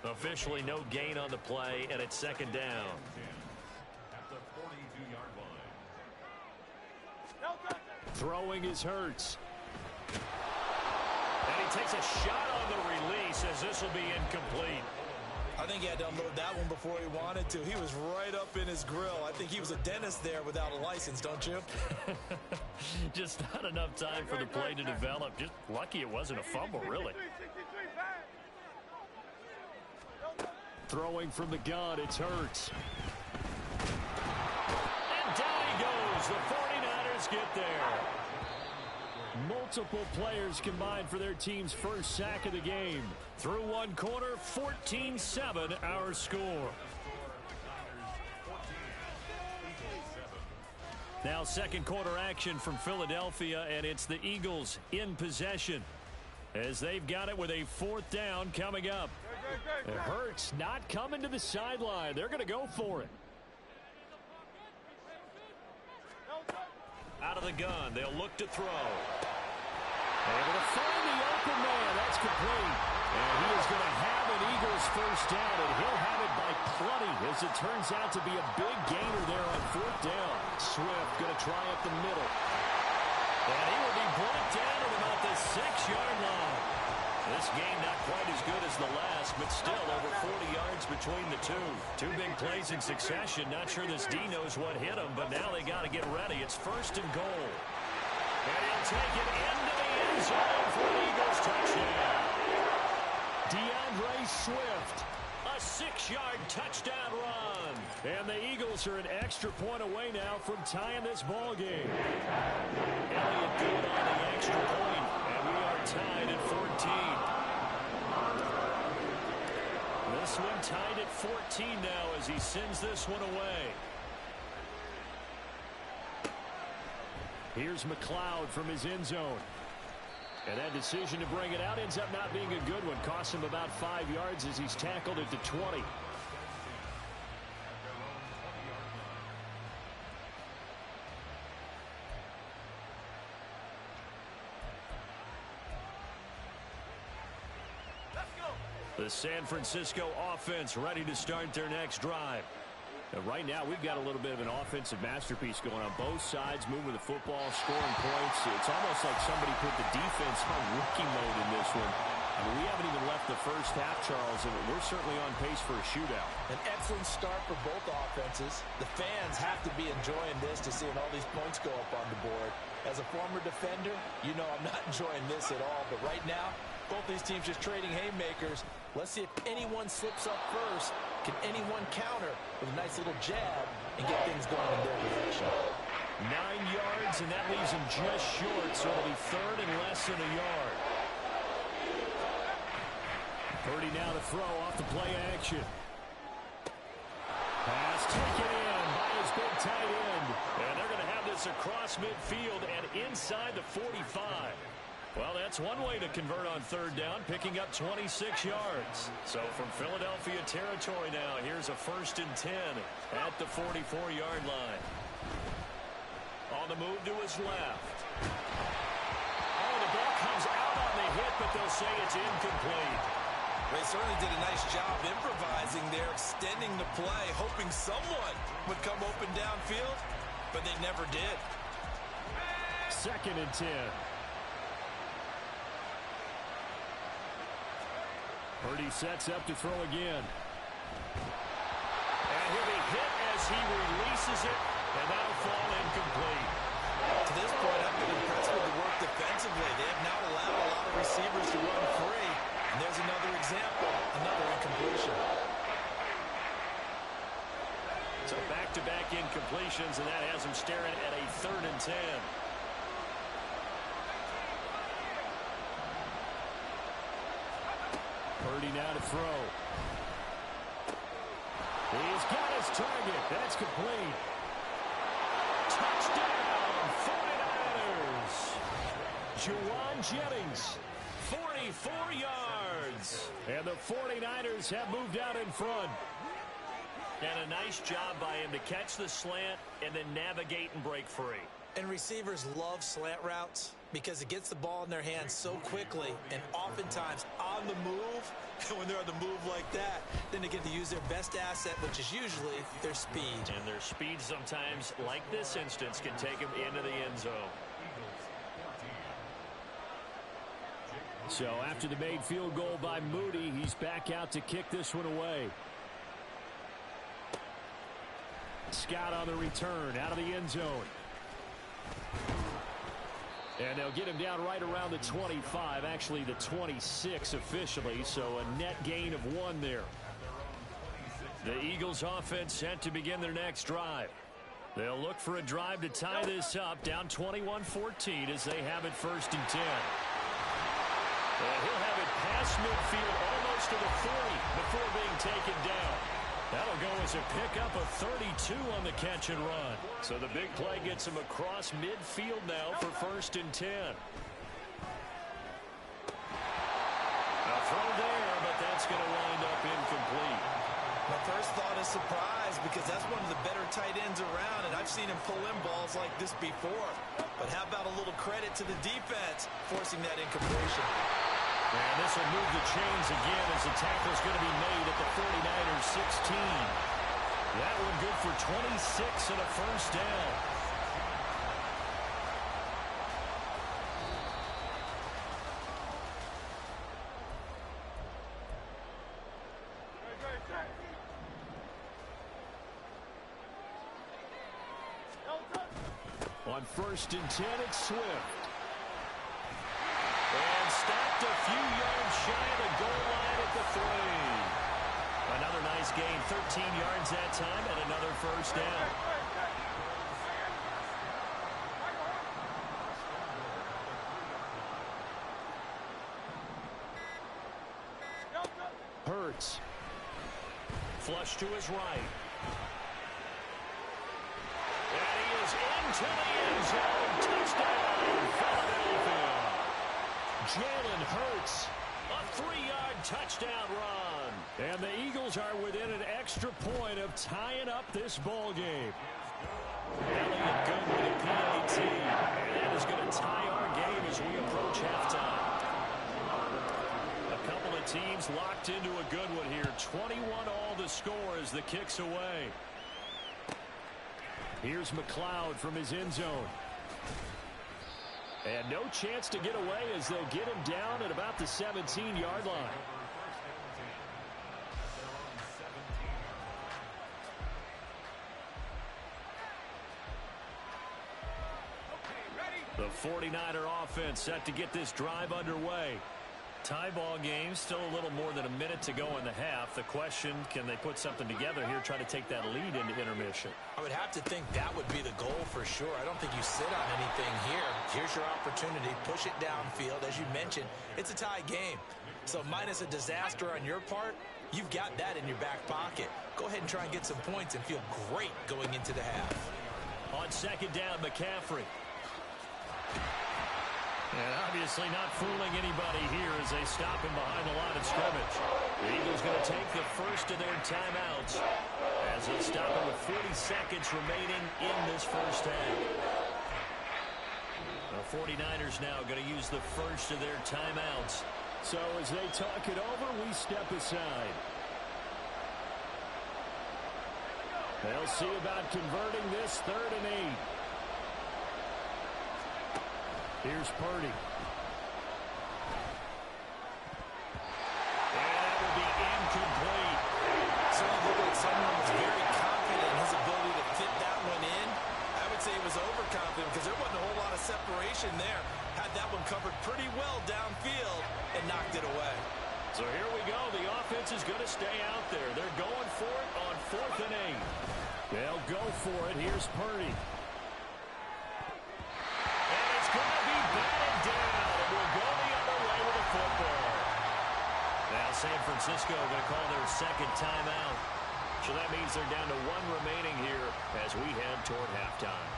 Officially no gain on the play, and it's second down.
Throwing is Hurts.
And he takes a shot on the release as this will be incomplete.
I think he had to unload that one before he wanted to. He was right up in his grill. I think he was a dentist there without a license, don't you?
Just not enough time for the play to develop. Just lucky it wasn't a fumble, really.
Throwing from the gun, it's Hurts.
And down he goes. The 49ers get there.
Multiple players combined for their team's first sack of the game.
Through one quarter, 14-7 our score. Now second quarter action from Philadelphia, and it's the Eagles in possession as they've got it with a fourth down coming up.
It Hurts not coming to the sideline. They're going to go for it.
Out of the gun, they'll look to throw.
Able to find the open man. That's complete. And he is going to have an Eagles first down, and he'll have it by plenty as it turns out to be a big gainer there on fourth down. Swift going to try up the middle.
And he will be brought down at about the 6-yard line. This game not quite as good as the last, but still over 40 yards between the two. Two big plays in succession. Not sure this D knows what hit him, but now they got to get ready. It's first and goal. And he'll take it into the end zone for an Eagles touchdown.
DeAndre Swift.
A 6-yard touchdown run.
And the Eagles are an extra point away now from tying this ball game.
Elliott good on the extra point, and we are tied at 14. This one tied at 14 now as he sends this one away.
Here's McLeod from his end zone. And that decision to bring it out ends up not being a good one. Costs him about 5 yards as he's tackled at the 20.
The San Francisco offense ready to start their next drive.
And right now, we've got a little bit of an offensive masterpiece going on both sides, moving the football, scoring points. It's almost like somebody put the defense on rookie mode in this one. I mean, we haven't even left the first half, Charles, and we're certainly on pace for a shootout.
An excellent start for both offenses. The fans have to be enjoying this to seeing all these points go up on the board. As a former defender, you know I'm not enjoying this at all. But right now, both these teams just trading haymakers. Let's see if anyone slips up first. Can anyone counter with a nice little jab and get things going in their direction?
9 yards, and that leaves him just short, so it'll be third and less than a yard.
Purdy now to throw off the play action. Pass taken in by his big tight end.
And they're going to have this across midfield and inside the 45. Well, that's one way to convert on third down, picking up 26 yards. So from Philadelphia territory now, here's a 1st and 10 at the 44-yard line. On the move to his left. Oh, the ball comes out on the hit, but they'll say it's incomplete.
They certainly did a nice job improvising there, extending the play, hoping someone would come open downfield, but they never did.
2nd and 10. Purdy sets up to throw again.
And he'll be hit as he releases it, and that'll fall incomplete.
To this point, I've been impressed with the work defensively. They have now allowed a lot of receivers to run free. And there's another example, another incompletion.
So back-to-back incompletions, and that has him staring at a 3rd and 10.
Purdy now to throw. He's got his target. That's complete. Touchdown, 49ers. Juwan Jennings, 44 yards. And the 49ers have moved out in front.
And a nice job by him to catch the slant and then navigate and break free.
And receivers love slant routes because it gets the ball in their hands so quickly and oftentimes on the move. And when they're on the move like that, then they get to use their best asset, which is usually their speed.
And their speed sometimes, like this instance, can take them into the end zone.
So after the made field goal by Moody, he's back out to kick this one away. Scott on the return out of the end zone. And they'll get him down right around the 25, actually the 26 officially, so a net gain of 1 there. The Eagles offense set to begin their next drive. They'll look for a drive to tie this up, down 21-14 as they have it 1st and 10. And he'll have it past midfield almost to the 40 before being taken down. That'll go as a pickup of 32 on the catch and run. So the big play gets him across midfield now for 1st and 10. A throw there, but that's going to wind up incomplete.
My first thought is surprise because that's one of the better tight ends around, and I've seen him pull in balls like this before. But how about a little credit to the defense forcing that incompletion?
And this will move the chains again as the tackle's going to be made at the 49ers 16. That one good for 26 and a 1st down. On 1st and 10, it's Swift. And stopped a few yards shy of the goal line at the 3. Another nice gain, 13 yards that time, and another 1st down. Hurts. Flush to his right. And he is into the end zone. Touchdown, Philadelphia. Jalen Hurts, a 3-yard touchdown run. And the Eagles are within an extra point of tying up this ball game. Elliott good with a PAT. And that is going to tie our game as we approach halftime. A couple of teams locked into a good one here. 21 all the score as the kick's away. Here's McLeod from his end zone. And no chance to get away as they'll get him down at about the 17-yard line. The 49er offense set to get this drive underway. Tie ball game, still a little more than a minute to go in the half. The question, can they put something together here, try to take that lead into intermission?
I would have to think that would be the goal for sure. I don't think you sit on anything here. Here's your opportunity. Push it downfield. As you mentioned, it's a tie game. So minus a disaster on your part, you've got that in your back pocket. Go ahead and try and get some points and feel great going into the half.
On 2nd down, McCaffrey. And obviously not fooling anybody here as they stop him behind the line of scrimmage. The Eagles going to take the first of their timeouts as they stop him with 40 seconds remaining in this first half. The 49ers now going to use the first of their timeouts
So as they talk it over, we step aside. They'll see about converting this 3rd and 8. Here's Purdy. And that will be incomplete.
So it looked like someone was very confident in his ability to fit that one in. I would say he was overconfident because there wasn't a whole lot of separation there. Had that one covered pretty well downfield and knocked it away.
So here we go. The offense is going to stay out there. They're going for it on 4th and 8.
They'll go for it. Here's Purdy.
And it's going to be batted down. And we'll go the other way with the football. Now San Francisco going to call their 2nd timeout. So that means they're down to 1 remaining here as we head toward halftime.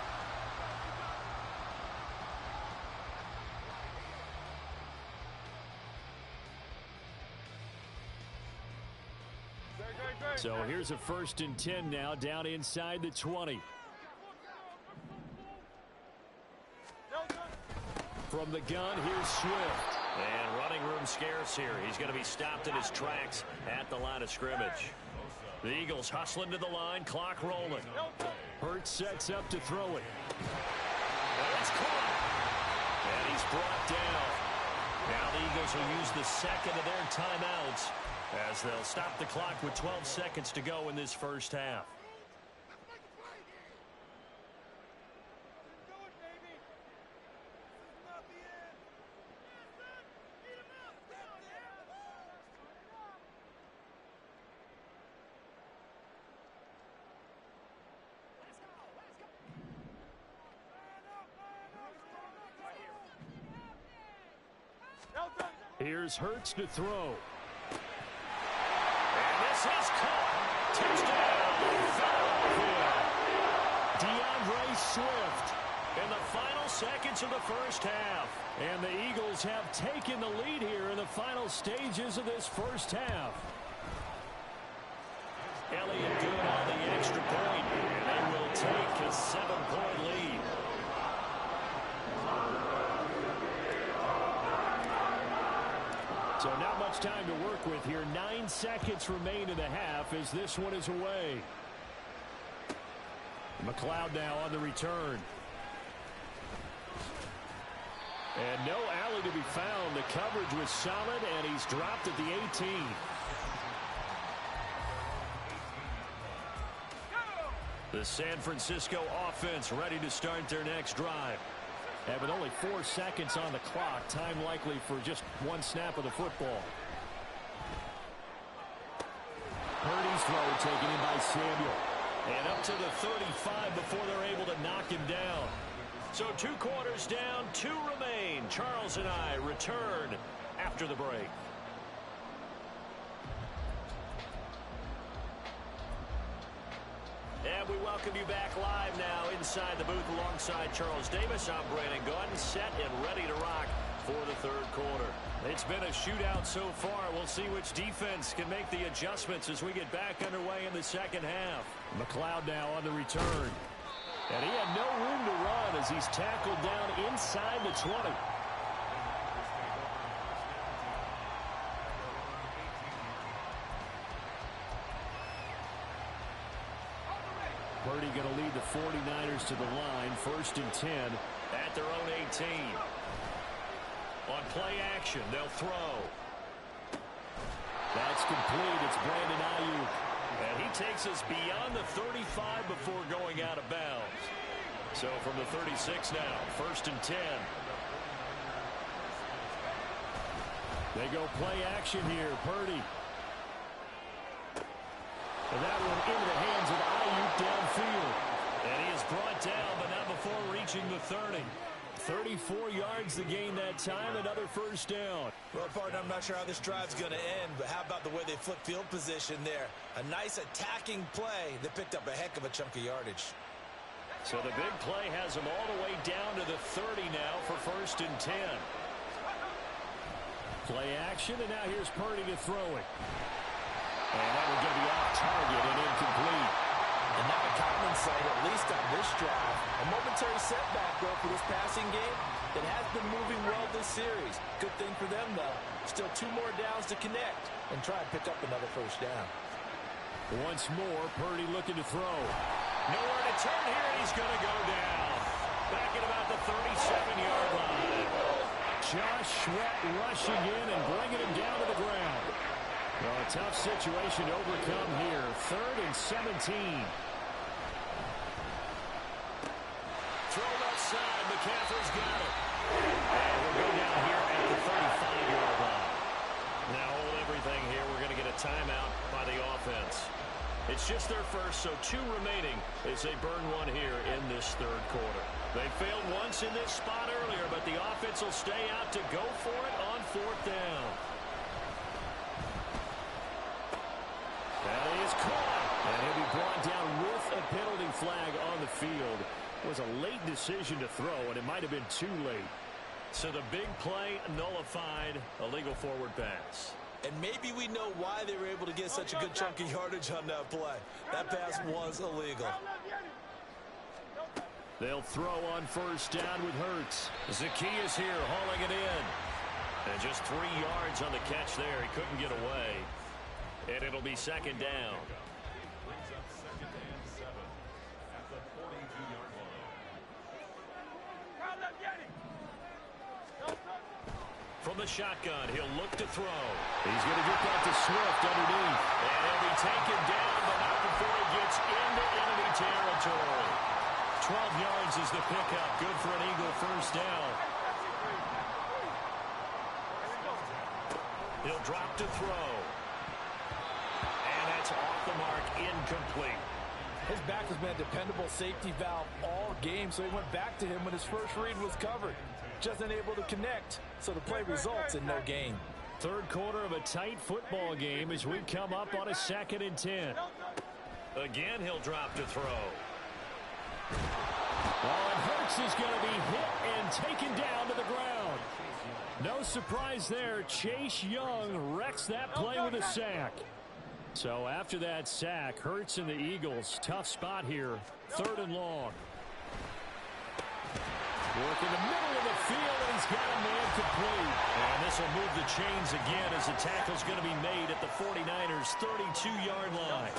So here's a 1st and 10 now, down inside the 20. From the gun, here's Swift.
And running room scarce here. He's going to be stopped in his tracks at the line of scrimmage. The Eagles hustling to the line, clock rolling.
Hurts sets up to throw it.
And it's caught. And he's brought down. Now the Eagles will use the 2nd of their timeouts as they'll stop the clock with 12 seconds to go in this 1st half.
Here's Hurts to throw.
And this is caught. Touchdown.
DeAndre Swift in the final seconds of the 1st half. And the Eagles have taken the lead here in the final stages of this 1st half.
Elliott doing all the extra point. And they will take a 7-point lead.
So not much time to work with here. 9 seconds remain in the half as this one is away. McLeod now on the return. And no alley to be found. The coverage was solid, and he's dropped at the 18.
The San Francisco offense ready to start their next drive.
And with only 4 seconds on the clock, time likely for just 1 snap of the football. Purdy's throw taken in by Samuel.
And up to the 35 before they're able to knock him down. So 2 quarters down, 2 remain. Charles and I return after the break. And we welcome you back live now inside the booth alongside Charles Davis. I'm Brandon Gaudin, set and ready to rock for the 3rd quarter. It's been a shootout so far. We'll see which defense can make the adjustments as we get back underway in the 2nd half.
McLeod now on the return. And he had no room to run as he's tackled down inside the 20. Purdy going to lead the 49ers to the line. 1st and 10
at their own 18. On play action, they'll throw.
That's complete. It's Brandon Ayuk.
And he takes us beyond the 35 before going out of bounds. So from the 36 now, 1st and 10.
They go play action here. Purdy. And that one into the hands of Ayuk downfield.
And he is brought down, but not before reaching the 30.
34 yards to gain that time. Another 1st down.
Well, partner, I'm not sure how this drive's going to end, but how about the way they flip field position there? A nice attacking play that picked up a heck of a chunk of yardage.
So the big play has them all the way down to the 30 now for 1st and 10.
Play action, and now here's Purdy to throw it. And that will get the off target and incomplete.
And not a common sight, at least on this drive. A momentary setback, though, for this passing game. It has been moving well this series. Good thing for them, though. Still 2 more downs to connect and try and pick up another first down.
Once more, Purdy looking to throw.
Nowhere to turn here, and he's going to go down. Back at about the 37-yard line.
Josh Sweat rushing in and bringing him down to the ground. Well, a tough situation to overcome here. 3rd and 17.
Throw left side. McCaffrey's got it. And we'll go down here at the 35-yard line. Now hold everything here. We're going to get a timeout by the offense. It's just their first, so 2 remaining as they burn 1 here in this 3rd quarter. They failed once in this spot earlier, but the offense will stay out to go for it on 4th down. That is caught. And he'll be brought down with a penalty flag on the field. It was a late decision to throw, and it might have been too late. So the big play nullified, a legal forward pass.
And maybe we know why they were able to get such a good chunk of yardage on that play. That pass was illegal.
They'll throw on 1st down with Hurts.
Zacchaeus here hauling it in. And just 3 yards on the catch there. He couldn't get away. And it'll be 2nd down. From the shotgun, he'll look to throw.
He's going to get that to Swift underneath.
And he'll be taken down, but not before he gets into enemy territory. 12 yards is the pickup. Good for an Eagle first down. He'll drop to throw. And that's off the mark, incomplete.
His back has been a dependable safety valve all game, so he went back to him when his first read was covered. Just unable to connect, so the play results in no gain.
3rd quarter of a tight football game as we come up on a 2nd and 10.
Again, he'll drop to throw.
Oh, and Hurts is going to be hit and taken down to the ground. No surprise there. Chase Young wrecks that play with a sack. So after that sack, Hurts and the Eagles, tough spot here. 3rd and long. Work in the middle of the field, and he's got a man complete.
And this will move the chains again as the tackle's going to be made at the 49ers' 32-yard line.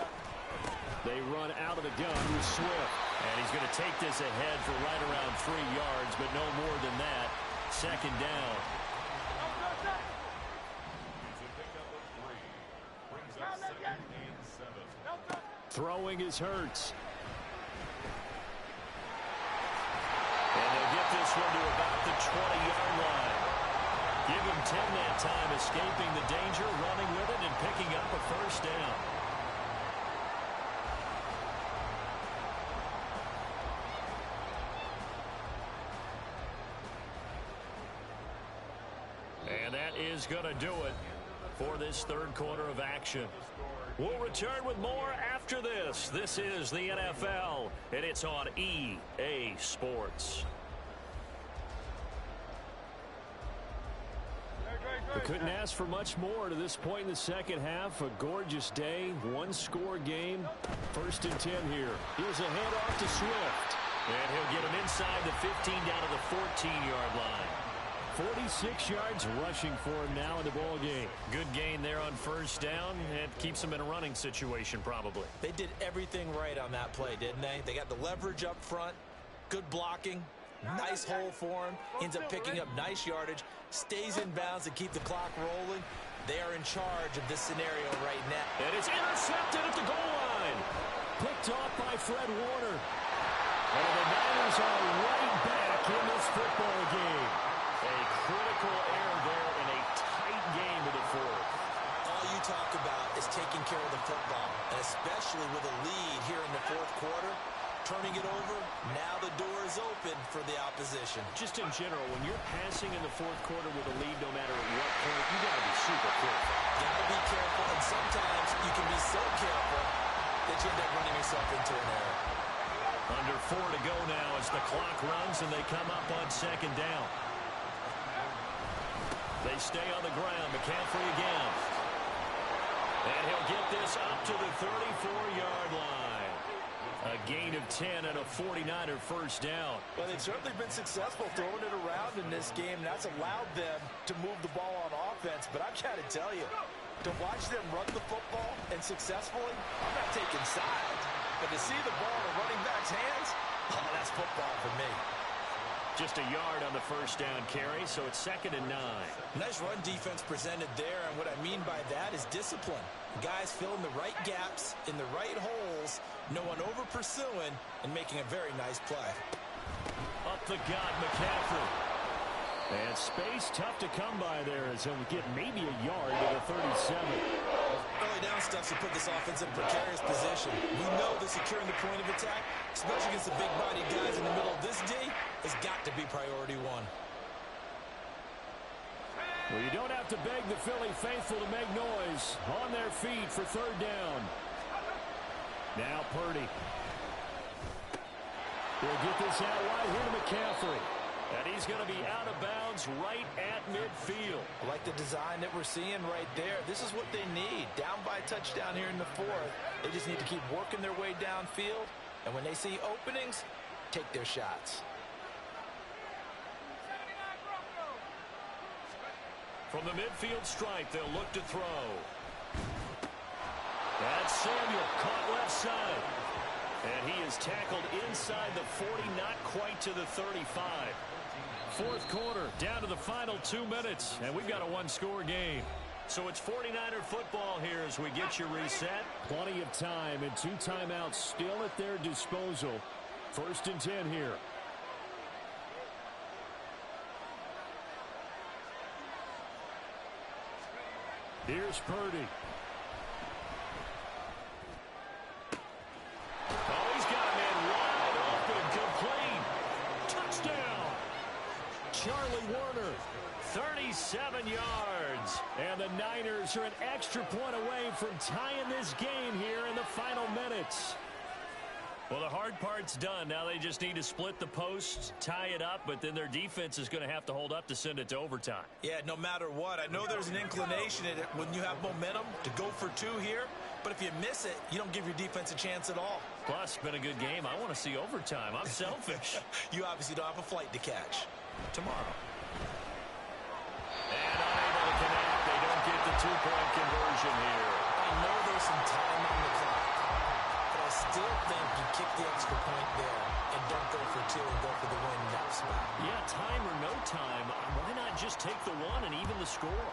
They run out of the gun with Swift.
And he's going to take this ahead for right around 3 yards, but no more than that. 2nd down.
Throwing is Hurts.
And they'll get this one to about the 20-yard line. Give him 10 that time, escaping the danger, running with it, and picking up a first down. And that is going to do it for this 3rd quarter of action. We'll return with more after this. This is the NFL, and it's on EA Sports.
We couldn't ask for much more to this point in the 2nd half. A gorgeous day, 1-score game. 1st and 10 here. Here's a handoff to Swift.
And he'll get him inside the 15 down to the 14-yard line.
46 yards rushing for him now in the ball game.
Good gain there on 1st down, and keeps him in a running situation probably.
They did everything right on that play, didn't they? They got the leverage up front, good blocking, nice hole for him, ends up picking up nice yardage, stays in bounds to keep the clock rolling. They are in charge of this scenario right now.
And it's intercepted at the goal line.
Picked off by Fred Warner. And the Niners are right back in this football game.
A critical error there in a tight game of the 4th.
All you talk about is taking care of the football, and especially with a lead here in the 4th quarter, turning it over, now the door is open for the opposition.
Just in general, when you're passing in the 4th quarter with a lead, no matter at what point, you got to be super careful.
Got to be careful, and sometimes you can be so careful that you end up running yourself into an error.
Under 4 to go now as the clock runs and they come up on 2nd down. They stay on the ground. McCaffrey again. And he'll get this up to the 34-yard line. A gain of 10 and a 49er first down.
Well, they've certainly been successful throwing it around in this game, and that's allowed them to move the ball on offense. But I've got to tell you, to watch them run the football and successfully, I'm not taking sides. But to see the ball in the running back's hands, oh, that's football for me.
Just a yard on the first down carry, so it's 2nd and 9.
Nice run defense presented there, and what I mean by that is discipline. Guys filling the right gaps in the right holes, no one over-pursuing, and making a very nice play.
Up the gut, McCaffrey.
And space tough to come by there as he'll get maybe a yard to the 37.
Early down stuff to put this offense in a precarious position. We know that securing the point of attack, especially against the big-bodied guys in the middle of this D, has got to be priority one.
Well, you don't have to beg the Philly faithful to make noise. On their feet for 3rd down. Now Purdy. He'll get this out wide here to McCaffrey.
And he's going to be out of bounds right at midfield.
I like the design that we're seeing right there. This is what they need. Down by a touchdown here in the 4th. They just need to keep working their way downfield. And when they see openings, take their shots.
From the midfield stripe, they'll look to throw. That's Samuel, caught left side. And he is tackled inside the 40, not quite to the 35. 4th quarter, down to the final 2 minutes, and we've got a one-score game. So it's 49er football here as we get you reset.
Plenty of time and 2 timeouts still at their disposal. 1st and 10 here. Here's Purdy.
Oh, he's got a man wide open, complete. Touchdown.
Charlie Warner.
37 yards.
And the Niners are an extra point away from tying this game here in the final minutes.
Well, the hard part's done. Now they just need to split the posts, tie it up, but then their defense is going to have to hold up to send it to overtime.
Yeah, no matter what. I know there's an inclination in it when you have momentum to go for 2 here, but if you miss it, you don't give your defense a chance at all.
Plus, been a good game. I want to see overtime. I'm selfish.
You obviously don't have a flight to catch.
Tomorrow. And unable to connect. They don't get the 2-point conversion here.
I know there's some time on the clock, but I still think you kick the extra point there and don't go for 2 and go for the win in that spot.
Yeah, time or no time, why not just take the 1 and even the score?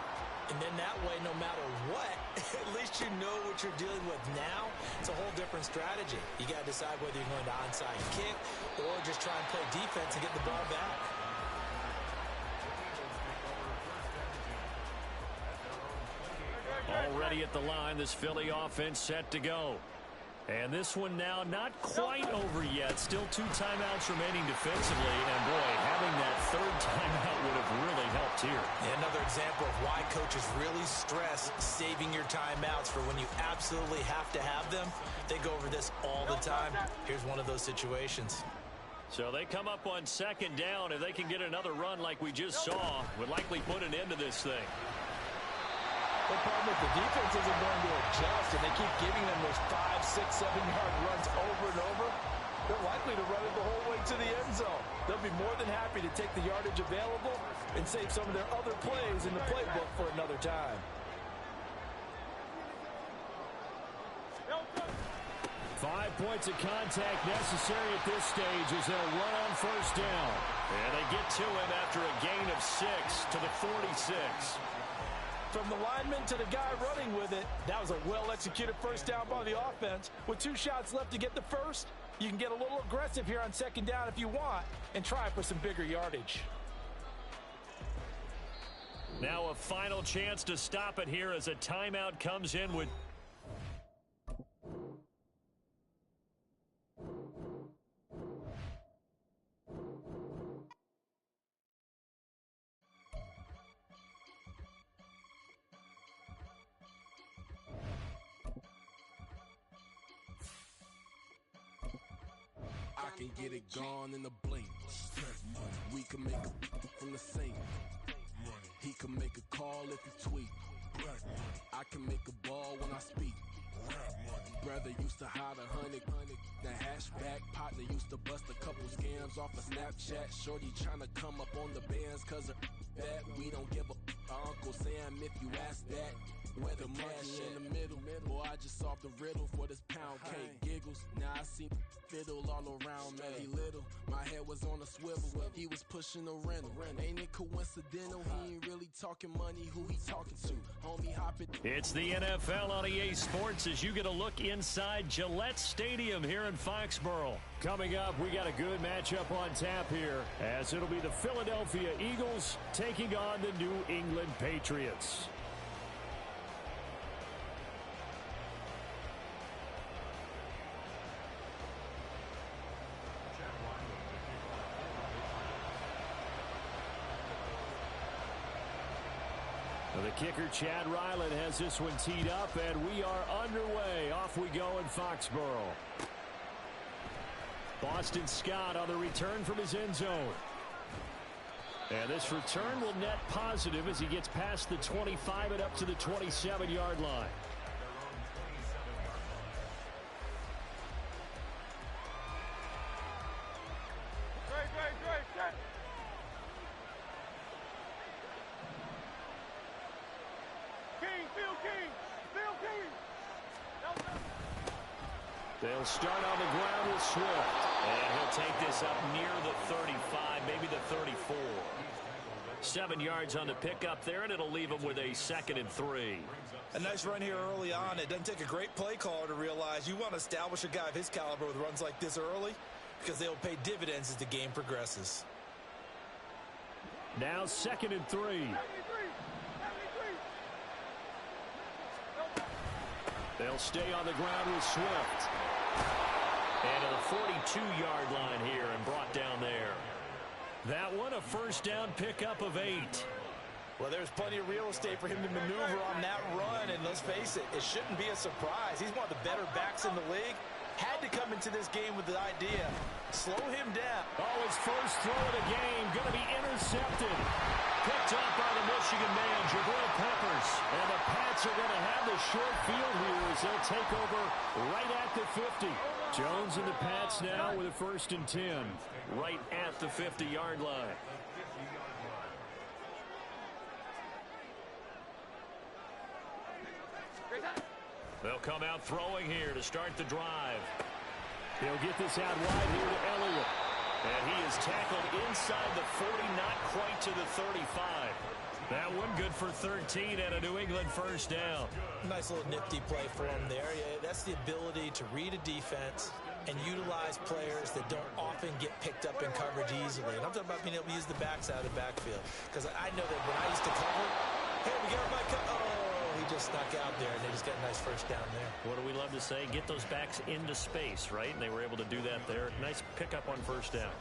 And then that way, no matter what, at least you know what you're dealing with now. It's a whole different strategy. You got to decide whether you're going to onside kick or just try and play defense and get the ball back.
Already at the line, this Philly offense set to go. And this one now not quite over yet. Still 2 timeouts remaining defensively. And, boy, having that 3rd timeout would have really helped here.
Yeah, another example of why coaches really stress saving your timeouts for when you absolutely have to have them. They go over this all the time. Here's one of those situations.
So they come up on 2nd down. If they can get another run like we just saw, would likely put an end to this thing.
The problem is the defense isn't going to adjust, and they keep giving them those 5, 6, 7-yard runs over and over. They're likely to run it the whole way to the end zone. They'll be more than happy to take the yardage available and save some of their other plays in the playbook for another time.
Five points of contact necessary at this stage as they'll run on 1st down.
And they get to him after a gain of 6 to the 46.
From the lineman to the guy running with it, that was a well-executed 1st down by the offense. With 2 shots left to get the 1st, you can get a little aggressive here on 2nd down if you want and try for some bigger yardage.
Now a final chance to stop it here as a timeout comes in with...
I can get it gone in a blink. We can make a from the sink. He can make a call if he tweet. I can make a ball when I speak. Brother used to hide 100, the hatchback partner used to bust a couple scams off of Snapchat. Shorty tryna come up on the bands cause of that. We don't give a Uncle Sam if you ask that. Where the monkey in the middle, boy, I just solved the riddle for this pound cake. Giggles, now I see fiddle all around me. Little, my head was on a swivel. He was pushing a rental. Ain't it coincidental? He ain't really talking money. Who he talking to? Homie hopping.
It's the NFL on EA Sports as you get a look inside Gillette Stadium here in Foxborough.
Coming up, we got a good matchup on tap here, as it'll be the Philadelphia Eagles taking on the New England Patriots. The kicker, Chad Ryland, has this one teed up, and we are underway. Off we go in Foxborough. Boston Scott on the return from his end zone. And this return will net positive as he gets past the 25 and up to the 27-yard line. They'll start on the ground with Swift.
And he'll take this up near the 35, maybe the 34. 7 yards on the pickup there, and it'll leave him with a 2nd and 3.
A nice run here early on. It doesn't take a great play caller to realize you want to establish a guy of his caliber with runs like this early because they'll pay dividends as the game progresses.
Now 2nd and 3. They'll stay on the ground with Swift.
And to the 42-yard line here and brought down there. That one, a first down pickup of 8.
Well, there's plenty of real estate for him to maneuver on that run, and let's face it, it shouldn't be a surprise. He's one of the better backs in the league. Had to come into this game with the idea, slow him down.
Oh, his first throw of the game, going to be intercepted. Picked up by the Michigan man, Jabril Peppers. And the Pats are going to have the short field here as they'll take over right at the 50. Jones and the Pats now with a 1st and 10.
Right at the 50-yard line. They'll come out throwing here to start the drive.
They'll get this out wide here to Elliott.
And he is tackled inside the 40, not quite to the 35. That one good for 13 and a New England first down.
Nice little nifty play for him there. Yeah, that's the ability to read a defense and utilize players that don't often get picked up in coverage easily. And I'm talking about being able to use the backs out of the backfield. Because I know that when I used to cover, hey, we got my cut. Oh, he just snuck out there, and they just got a nice first down there.
What do we love to say? Get those backs into space, right? And they were able to do that there. Nice pickup on first down.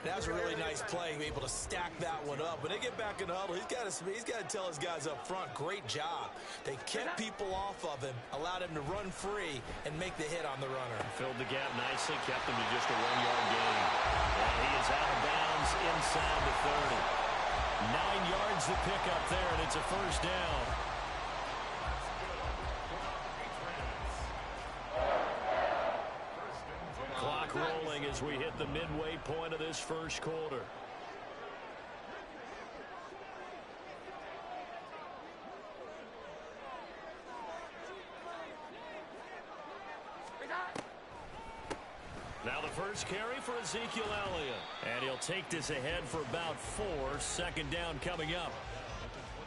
That was a really nice play, able to stack that one up. When they get back in the huddle, he's got to tell his guys up front, great job. They kept people off of him, allowed him to run free, and make the hit on the runner.
Filled the gap nicely, kept him to just a 1-yard gain. And he is out of bounds inside the 30. 9 yards to pick up there, and it's a first down. Clock rolling as we hit the midway point of this first quarter. Now the first carry for Ezekiel Elliott. And he'll take this ahead for about 4. 2nd down coming up.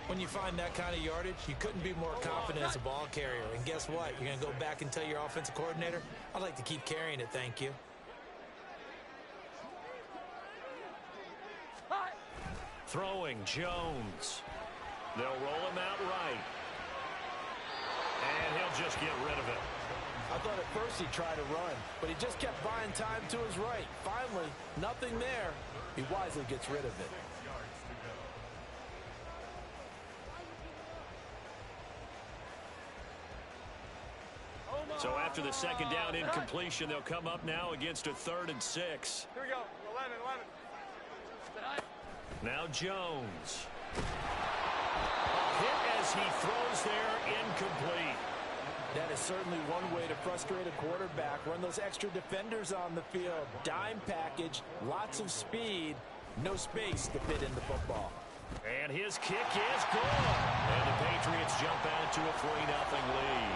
When you find that kind of yardage, you couldn't be more confident as a ball carrier. And guess what? You're going to go back and tell your offensive coordinator, I'd like to keep carrying it, thank you.
Throwing, Jones. They'll roll him out right. And he'll just get rid of it.
I thought at first he tried to run, but he just kept buying time to his right. Finally, nothing there. He wisely gets rid of it.
So after the 2nd down incompletion, they'll come up now against a 3rd and 6.
Here we go. 11.
Now Jones. A hit as he throws there, incomplete.
That is certainly one way to frustrate a quarterback. Run those extra defenders on the field. Dime package, lots of speed, no space to fit in the football.
And his kick is good. And the Patriots jump out to a 3-0 lead.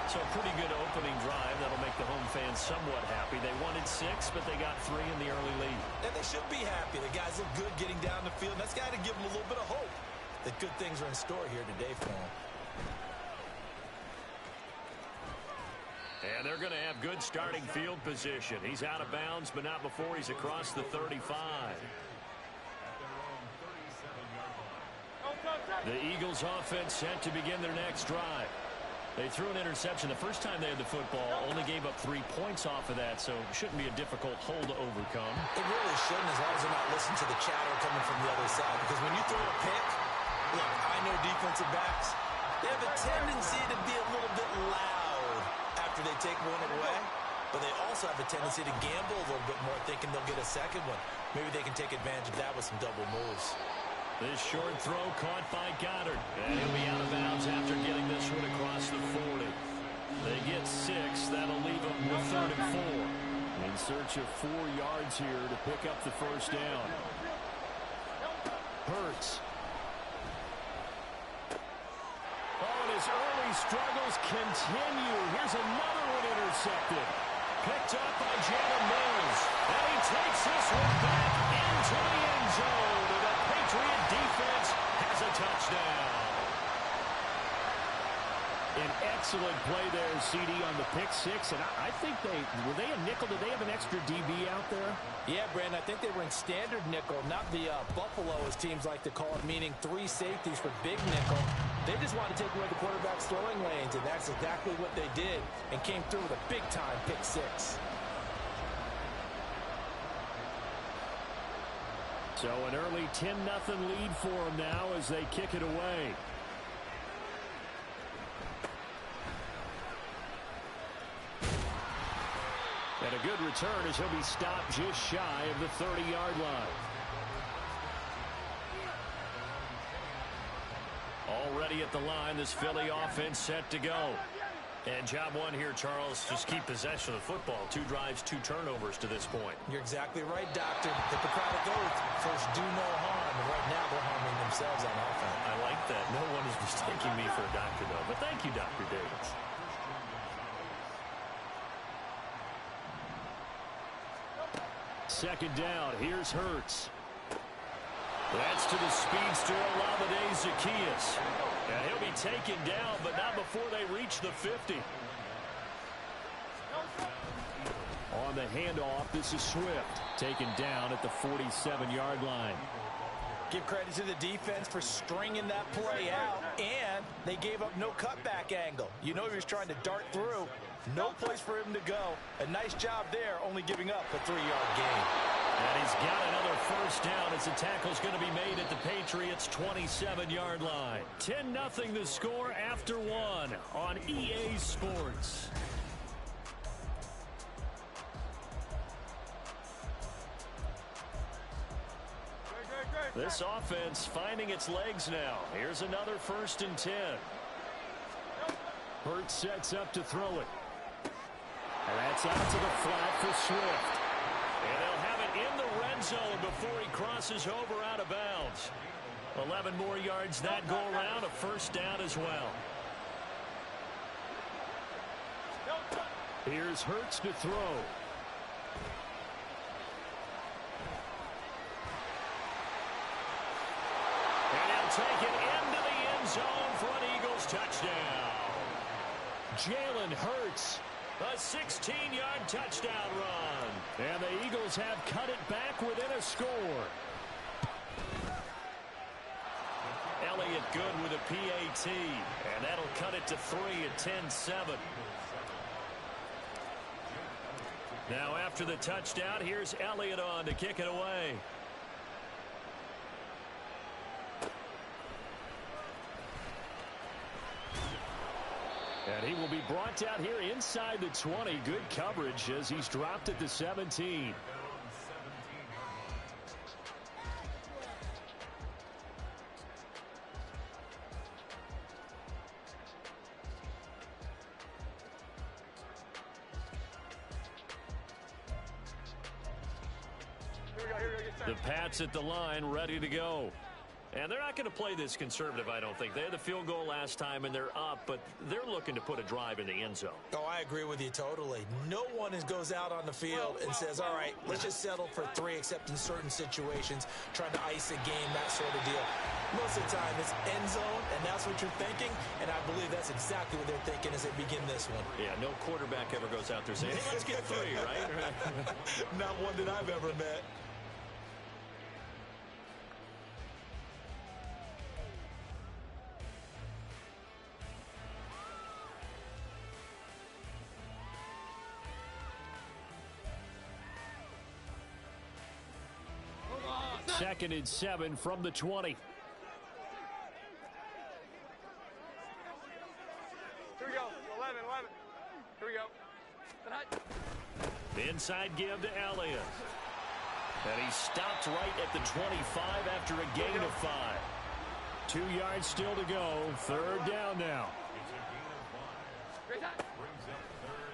So a pretty good opening drive. That'll make the home fans somewhat happy. They wanted 6, but they got 3 in the early lead.
And they should be happy. The guys look good getting down the field. That's got to give them a little bit of hope that good things are in store here today for them.
And they're going to have good starting field position. He's out of bounds, but not before he's across the 35. The Eagles offense set to begin their next drive. They threw an interception the first time they had the football, only gave up 3 points off of that, so it shouldn't be a difficult hole to overcome.
It really shouldn't, as long as they're not listening to the chatter coming from the other side. Because when you throw a pick, look, I know defensive backs, they have a tendency to be a little bit loud after they take one away, but they also have a tendency to gamble a little bit more, thinking they'll get a second one. Maybe they can take advantage of that with some double moves.
This short throw caught by Goddard. And he'll be out of bounds after getting this one across the 40. They get 6. That'll leave them with 3rd and 4.
In search of 4 yards here to pick up the first down. Hurts. Oh, and his early struggles continue. Here's another one intercepted. Picked up by Jalen Mills. And he takes this one back into the end zone. And the Patriot defense has a touchdown. An excellent play there, CD, on the pick 6. And I think were they a nickel? Did they have an extra DB out there?
Yeah, Brandon, I think they were in standard nickel, not the Buffalo, as teams like to call it, meaning 3 safeties for big nickel. They just wanted to take away the quarterback's throwing lanes, and that's exactly what they did, and came through with a big-time pick 6.
So an early 10-0 lead for them now as they kick it away. And a good return as he'll be stopped just shy of the 30-yard line. Already at the line, this Philly offense set to go. And job one here, Charles, just keep possession of the football. 2 drives, 2 turnovers to this point.
You're exactly right, Doctor. Hippocratic oath. First, do no harm. And right now, they're harming themselves on offense.
I like that. No one is mistaking me for a doctor, though. But thank you, Dr. Davis.
Second down. Here's Hurts. That's to the speedster, Olamide Zaccheaus. And he'll be taken down, but not before they reach the 50. On the handoff, this is Swift. Taken down at the 47-yard line.
Give credit to the defense for stringing that play out, and they gave up no cutback angle. You know he was trying to dart through. No place for him to go. A nice job there, only giving up a 3-yard gain.
And he's got another first down as the tackle's going to be made at the Patriots' 27-yard line. 10-0 the score after 1 on EA Sports. This offense finding its legs now. Here's another 1st and 10.
Hurts sets up to throw it. And that's out to the flat for Swift.
And they'll have it in the red zone before he crosses over out of bounds. 11 more yards that go around, a first down as well.
Here's Hurts to throw.
And he'll take it into the end zone for an Eagles touchdown.
Jalen Hurts.
A 16-yard touchdown run.
And the Eagles have cut it back within a score.
Elliott good with a PAT. And that'll cut it to 3 at 10-7. Now after the touchdown, here's Elliott on to kick it away.
And he will be brought down here inside the 20. Good coverage as he's dropped at the 17.
The Pats at the line, ready to go. And they're not going to play this conservative, I don't think. They had the field goal last time, and they're up, but they're looking to put a drive in the end zone.
Oh, I agree with you totally. No one goes out on the field and says, all right, let's just settle for 3, except in certain situations, trying to ice a game, that sort of deal. Most of the time, it's end zone, and that's what you're thinking, and I believe that's exactly what they're thinking as they begin this one.
Yeah, no quarterback ever goes out there saying, hey, let's get 3, right?
Not one that I've ever met.
Second and 7 from the 20.
Here we go. 11. Here we go.
Inside give to Elliott. And he stopped right at the 25 after a gain of 5.
2 yards still to go. Third down now.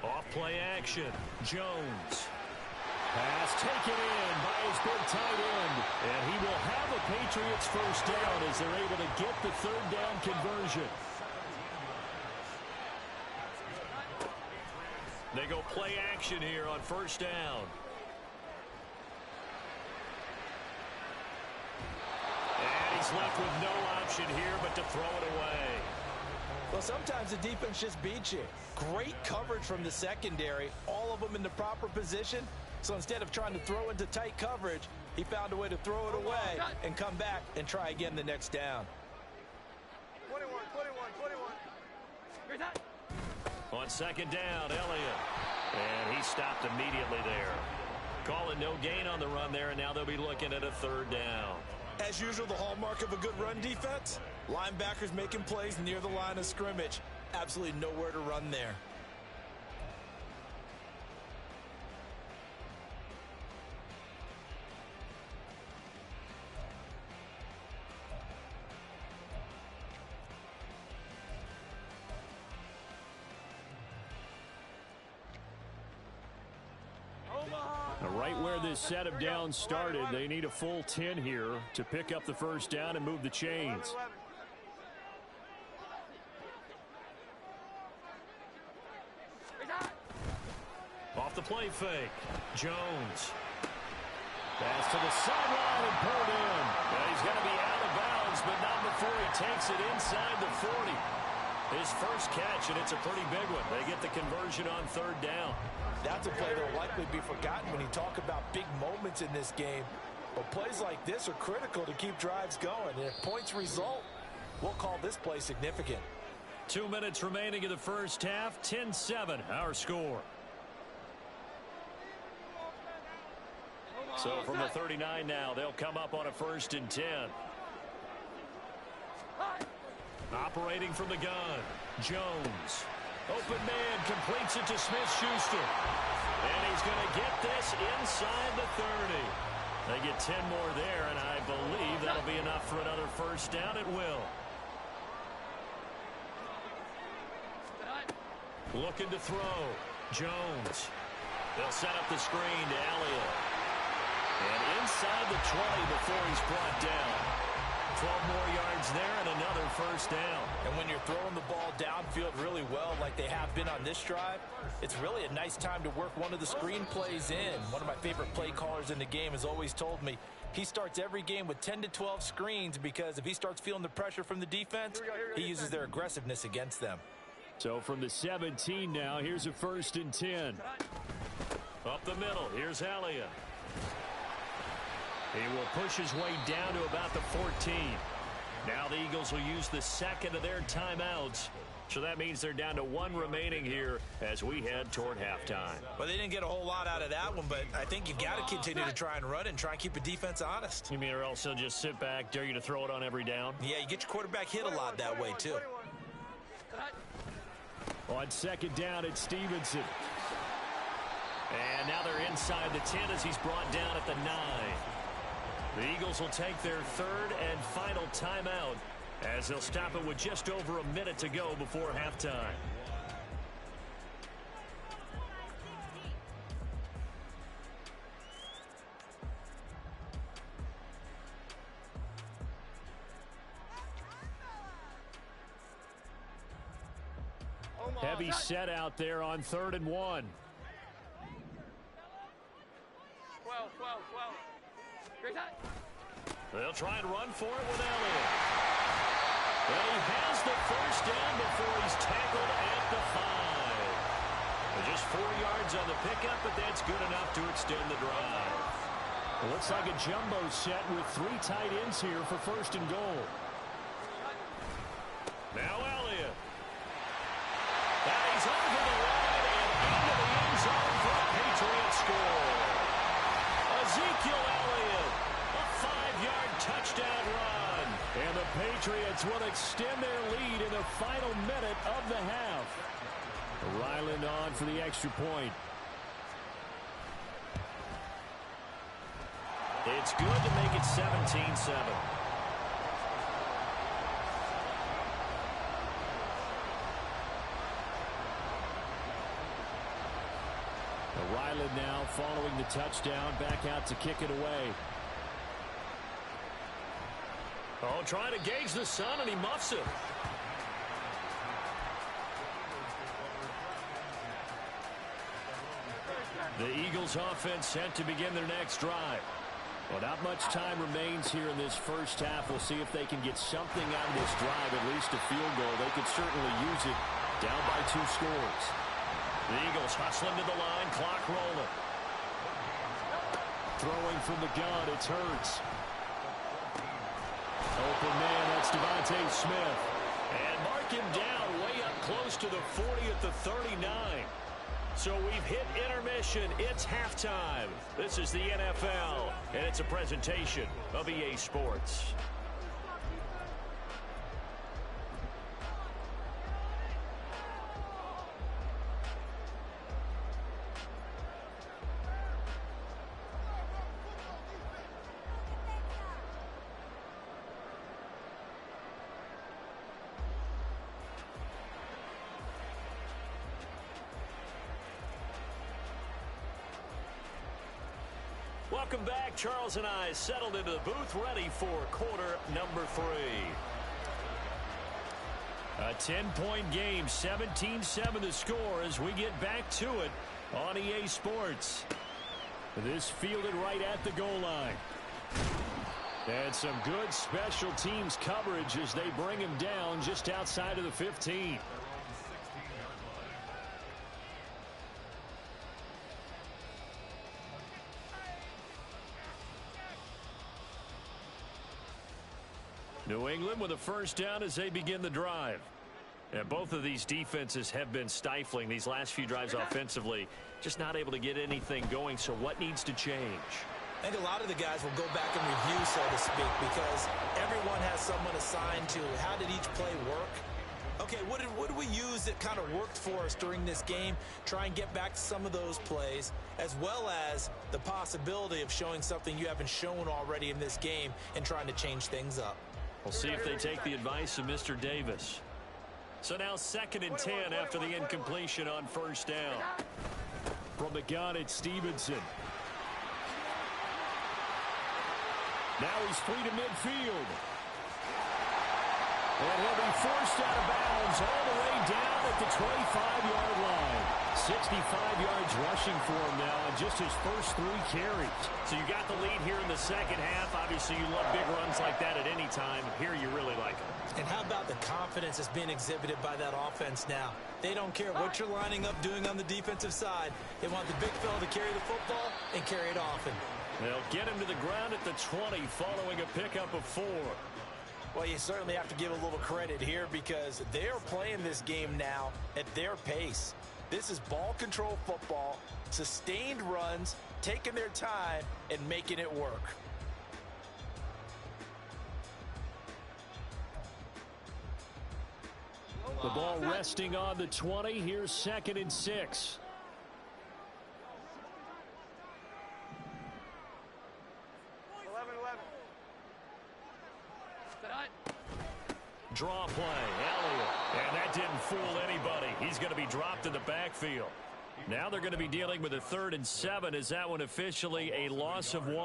Off play action. Jones.
Pass taken in by his big tight end. And he will have the Patriots first down as they're able to get the third down conversion.
They go play action here on first down. And he's left with no option here but to throw it away.
Well, sometimes the defense just beats you. Great coverage from the secondary, all of them in the proper position. So instead of trying to throw into tight coverage, he found a way to throw it away and come back and try again the next down.
21.
On second down, Elliott. And he stopped immediately there. Calling no gain on the run there, and now they'll be looking at a third down.
As usual, the hallmark of a good run defense, linebackers making plays near the line of scrimmage. Absolutely nowhere to run there.
Right where this set of downs started, they need a full 10 here to pick up the first down and move the chains.
Off the play fake. Jones.
Pass to the sideline and pulled in.
Well, he's going to be out of bounds, but not before he takes it inside the 40. His first catch, and it's a pretty big one. They get the conversion on third down.
That's a play that will likely be forgotten when you talk about big moments in this game. But plays like this are critical to keep drives going. And if points result, we'll call this play significant.
2 minutes remaining in the first half. 10-7, our score. So from the 39 now, they'll come up on a 1st and 10. Operating from the gun, Jones. Open man completes it to Smith-Schuster. And he's going to get this inside the 30. They get 10 more there, and I believe that'll be enough for another first down. It will. Looking to throw. Jones. They'll set up the screen to Elliott. And inside the 20 before he's brought down. 12 more yards there and another first down.
And when you're throwing the ball downfield really well like they have been on this drive, it's really a nice time to work one of the screen plays in. One of my favorite play callers in the game has always told me he starts every game with 10 to 12 screens because if he starts feeling the pressure from the defense, he uses their aggressiveness against them.
So from the 17 now, here's a 1st and 10.
Up the middle, here's Elliott. He will push his way down to about the 14. Now the Eagles will use the second of their timeouts. So that means they're down to 1 remaining here as we head toward halftime.
Well, they didn't get a whole lot out of that one, but I think you've got to continue to try and run and try and keep the defense honest.
You mean or else they'll just sit back, dare you to throw it on every down?
Yeah, you get your quarterback hit a lot that way, too.
On second down, it's Stevenson.
And now they're inside the 10 as he's brought down at the 9. The Eagles will take their 3rd and final timeout as they'll stop it with just over a minute to go before halftime.
Heavy set out there on 3rd and 1.
12. Great time.
They'll try and run for it with Elliott. And he has the first down before he's tackled at the 5. Just 4 yards on the pickup, but that's good enough to extend the drive.
It looks like a jumbo set with 3 tight ends here for 1st and goal.
Now Elliott. And he's over the line and into the end zone for a Patriot score. Ezekiel Elliott, a 5-yard touchdown run.
And the Patriots will extend their lead in the final minute of the half. Ryland on for the extra point.
It's good to make it 17-7.
Ryland now following the touchdown, back out to kick it away.
Oh, trying to gauge the sun, and he muffs it. The Eagles offense set to begin their next drive.
Well, not much time remains here in this first half. We'll see if they can get something out of this drive, at least a field goal. They could certainly use it down by 2 scores.
The Eagles hustling to the line, clock rolling.
Throwing from the gun, it's Hurts. Open man, that's Devontae Smith.
And mark him down way up close to the 40 at the 39. So we've hit intermission. It's halftime. This is the NFL, and it's a presentation of EA Sports. Welcome back. Charles and I settled into the booth, ready for quarter number 3. A 10-point game, 17-7 the score as we get back to it on EA Sports.
This fielded right at the goal line. And some good special teams coverage as they bring him down just outside of the 15.
New England with a first down as they begin the drive. And both of these defenses have been stifling these last few drives offensively. Just not able to get anything going, so what needs to change?
I think a lot of the guys will go back and review, so to speak, because everyone has someone assigned to how did each play work. Okay, what did we use that kind of worked for us during this game? Try and get back to some of those plays, as well as the possibility of showing something you haven't shown already in this game and trying to change things up.
We'll see if they take the advice of Mr. Davis. So now 2nd and 10 after the incompletion on first down.
From the gun, it's Stevenson. Now he's free to midfield. And he'll be forced out of bounds all the way down at the 25-yard line. 65 yards rushing for him now on just his first 3 carries.
So you got the lead here in the second half. Obviously, you love big runs like that at any time. Here you really like them.
And how about the confidence that's being exhibited by that offense now? They don't care what you're lining up doing on the defensive side. They want the big fella to carry the football and carry it often.
They'll get him to the ground at the 20 following a pickup of 4.
Well, you certainly have to give a little credit here because they're playing this game now at their pace. This is ball control football, sustained runs, taking their time, and making it work.
The ball resting on the 20. Here's 2nd and 6.
Draw play, Elliott. And that didn't fool anybody. He's going to be dropped in the backfield. Now they're going to be dealing with a 3rd and 7. Is that one officially a loss of 1?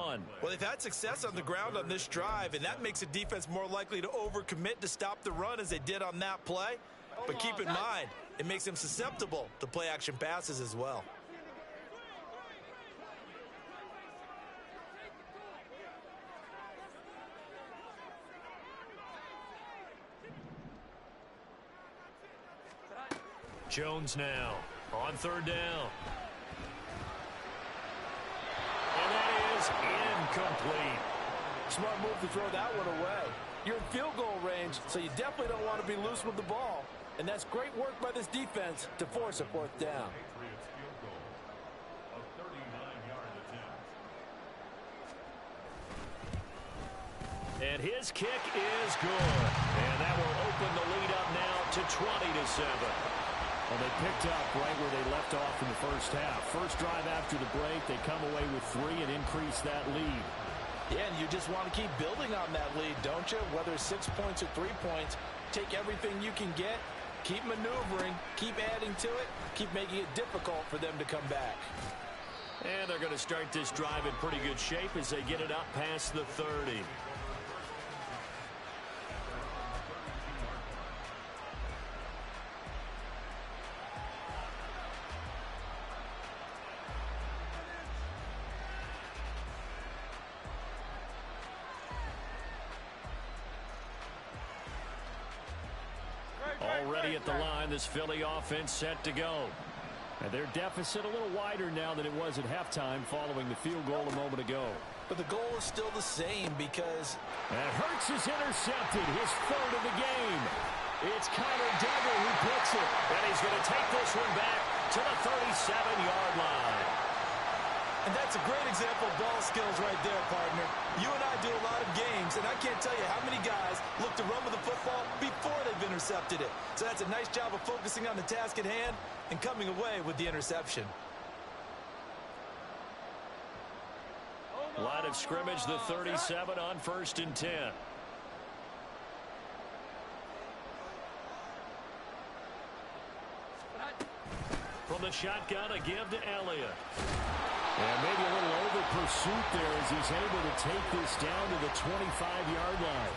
Well, they've had success on the ground on this drive, and that makes a defense more likely to overcommit to stop the run as they did on that play. But keep in mind, it makes him susceptible to play-action passes as well.
Jones now on third down. And that is incomplete.
Smart move to throw that one away. You're in field goal range, so you definitely don't want to be loose with the ball. And that's great work by this defense to force a fourth down.
And his kick is good. And that will open the lead up now to 20-7.
Well, they picked up right where they left off in the first half. First drive after the break, they come away with 3 and increase that lead.
Yeah, and you just want to keep building on that lead, don't you? Whether it's 6 points or 3 points, take everything you can get, keep maneuvering, keep adding to it, keep making it difficult for them to come back.
And they're going to start this drive in pretty good shape as they get it up past the 30. Already at the line, this Philly offense set to go.
And their deficit a little wider now than it was at halftime following the field goal a moment ago.
But the goal is still the same because...
And Hurts is intercepted, his 3rd of the game. It's Connor Duggar who puts it.
And he's going to take this one back to the 37-yard line.
And that's a great example of ball skills right there, partner. You and I do a lot of games, and I can't tell you how many guys look to run with the football before they've intercepted it. So that's a nice job of focusing on the task at hand and coming away with the interception.
Line of scrimmage, the 37 on 1st and 10. From the shotgun, a give to Elliott.
And maybe a little over pursuit there as he's able to take this down to the 25-yard line.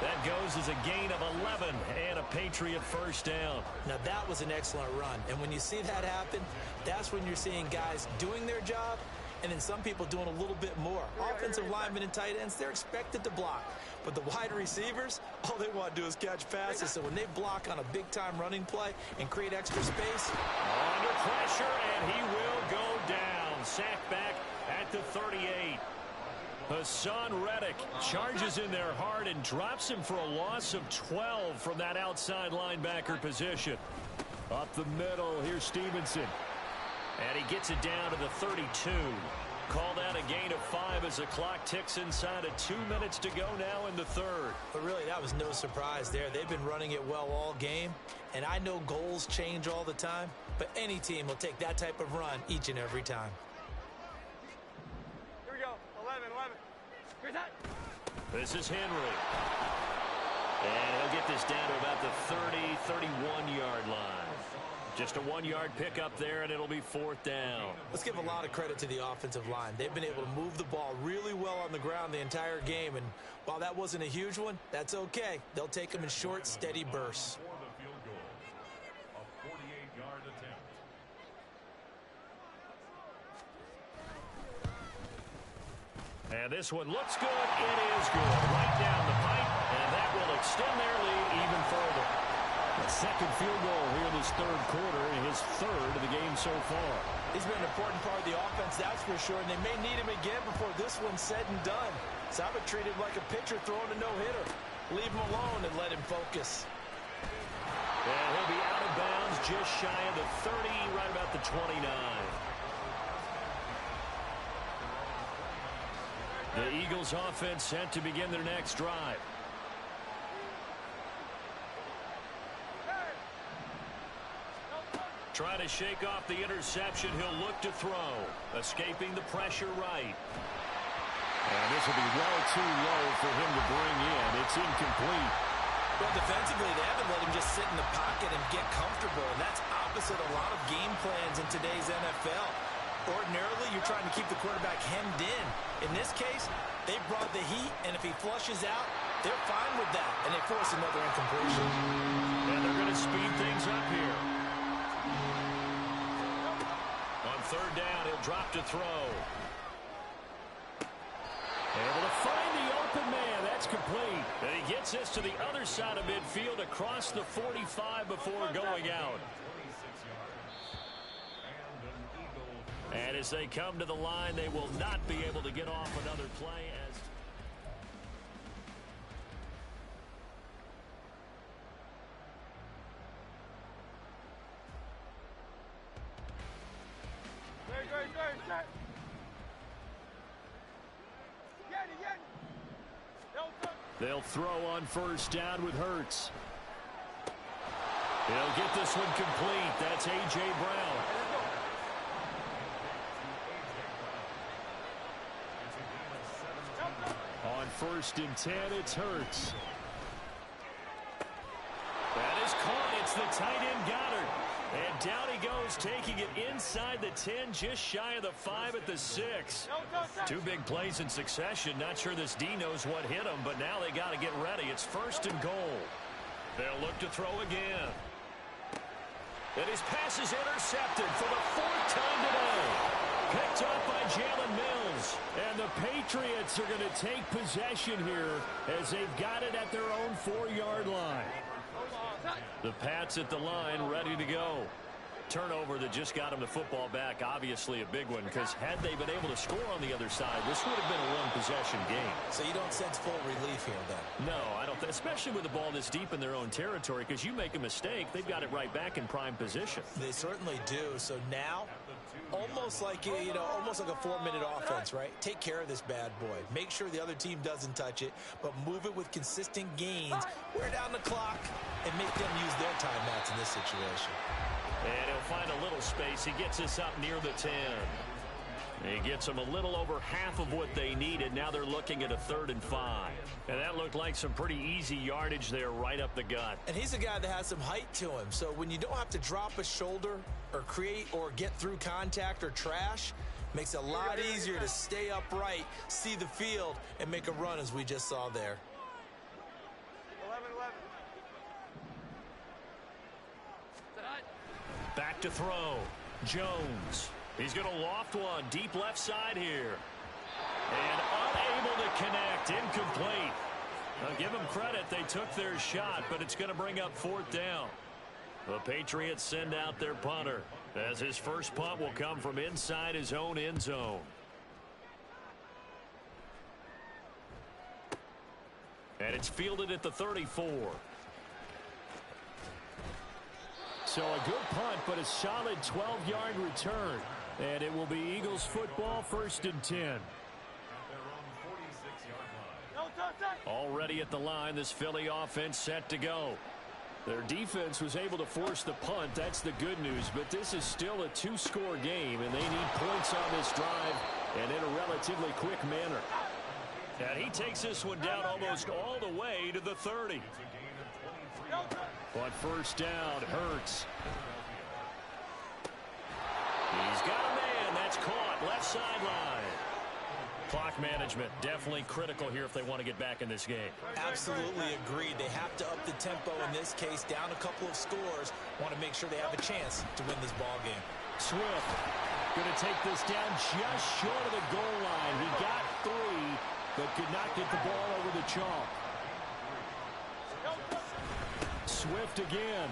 That goes as a gain of 11 and a Patriot first down.
Now that was an excellent run. And when you see that happen, that's when you're seeing guys doing their job and then some people doing a little bit more. Offensive linemen and tight ends, they're expected to block. But the wide receivers, all they want to do is catch passes. So when they block on a big-time running play and create extra space.
Under pressure, and he will go down. Sacked back at the 38. Hassan Reddick charges in there hard and drops him for a loss of 12 from that outside linebacker position. Up the middle, here's Stevenson. And he gets it down to the 32. Called out a gain of 5 as the clock ticks inside of 2 minutes to go now in the 3rd.
But really, that was no surprise there. They've been running it well all game. And I know goals change all the time, but any team will take that type of run each and every time.
Here we go. 11. Here's that.
This is Henry. And he'll get this down to about the 30, 31-yard line. Just a 1-yard pickup there, and it'll be 4th down.
Let's give a lot of credit to the offensive line. They've been able to move the ball really well on the ground the entire game, and while that wasn't a huge one, that's okay. They'll take them in short, steady bursts.
And this one looks good. It is good. Right down the pipe, and that will extend their lead even further.
A second field goal here in this 3rd quarter, and his 3rd of the game so far.
He's been an important part of the offense, that's for sure, and they may need him again before this one's said and done. So I would treat him like a pitcher throwing a no-hitter. Leave him alone and let him focus.
And he'll be out of bounds just shy of the 30, right about the 29. The Eagles offense set to begin their next drive. Trying to shake off the interception, he'll look to throw. Escaping the pressure right.
And this will be well too low for him to bring in. It's incomplete.
Well, defensively, they haven't let him just sit in the pocket and get comfortable, and that's opposite a lot of game plans in today's NFL. Ordinarily, you're trying to keep the quarterback hemmed in. In this case, they brought the heat, and if he flushes out, they're fine with that, and they force another incompletion.
And they're going to speed things up here. On third down, he'll drop to throw. Able to find the open man. That's complete. And he gets this to the other side of midfield across the 45 before going out. And as they come to the line, they will not be able to get off another play as... They'll throw on first down with Hurts. He'll get this one complete. That's A.J. Brown. On first and 10, it's Hurts. That is caught. It's the tight end Goddard. And down he goes, taking it inside the 10, just shy of the 5 at the 6. Two big plays in succession. Not sure this D knows what hit him, but now they got to get ready. It's first and goal. They'll look to throw again. And his pass is intercepted for the 4th time today. Picked up by Jalen Mills. And the Patriots are going to take possession here as they've got it at their own 4-yard line. The Pats at the line, ready to go. Turnover that just got him the football back, obviously a big one, because had they been able to score on the other side, this would have been a one-possession game.
So you don't sense full relief here, then?
No, I don't. Especially with the ball this deep in their own territory, because you make a mistake, they've got it right back in prime position.
They certainly do. So now, almost like almost like a 4-minute offense, right? Take care of this bad boy. Make sure the other team doesn't touch it, but move it with consistent gains. Wear down the clock and make them use their timeouts in this situation.
And he'll find a little space. He gets us up near the 10. He gets them a little over half of what they needed. Now they're looking at a 3rd and 5. And that looked like some pretty easy yardage there right up the gut.
And he's a guy that has some height to him. So when you don't have to drop a shoulder or create or get through contact or trash, makes it a lot easier to stay upright, see the field, and make a run as we just saw there.
11-11.
Back to throw. Jones. He's going to loft one deep left side here. And unable to connect. Incomplete. I'll give them credit. They took their shot, but it's going to bring up 4th down. The Patriots send out their punter, as his first punt will come from inside his own end zone. And it's fielded at the 34. So a good punt, but a solid 12-yard return. And it will be Eagles football, 1st and 10. Already at the line, this Philly offense set to go. Their defense was able to force the punt. That's the good news. But this is still a 2-score game, and they need points on this drive and in a relatively quick manner. And he takes this one down almost all the way to the 30. On first down, Hurts. He's got a man. That's caught. Left sideline. Clock management definitely critical here if they want to get back in this game.
Absolutely agreed. They have to up the tempo in this case, down a couple of scores. Want to make sure they have a chance to win this ball game.
Swift going to take this down just short of the goal line. He got 3, but could not get the ball over the chalk. Swift again.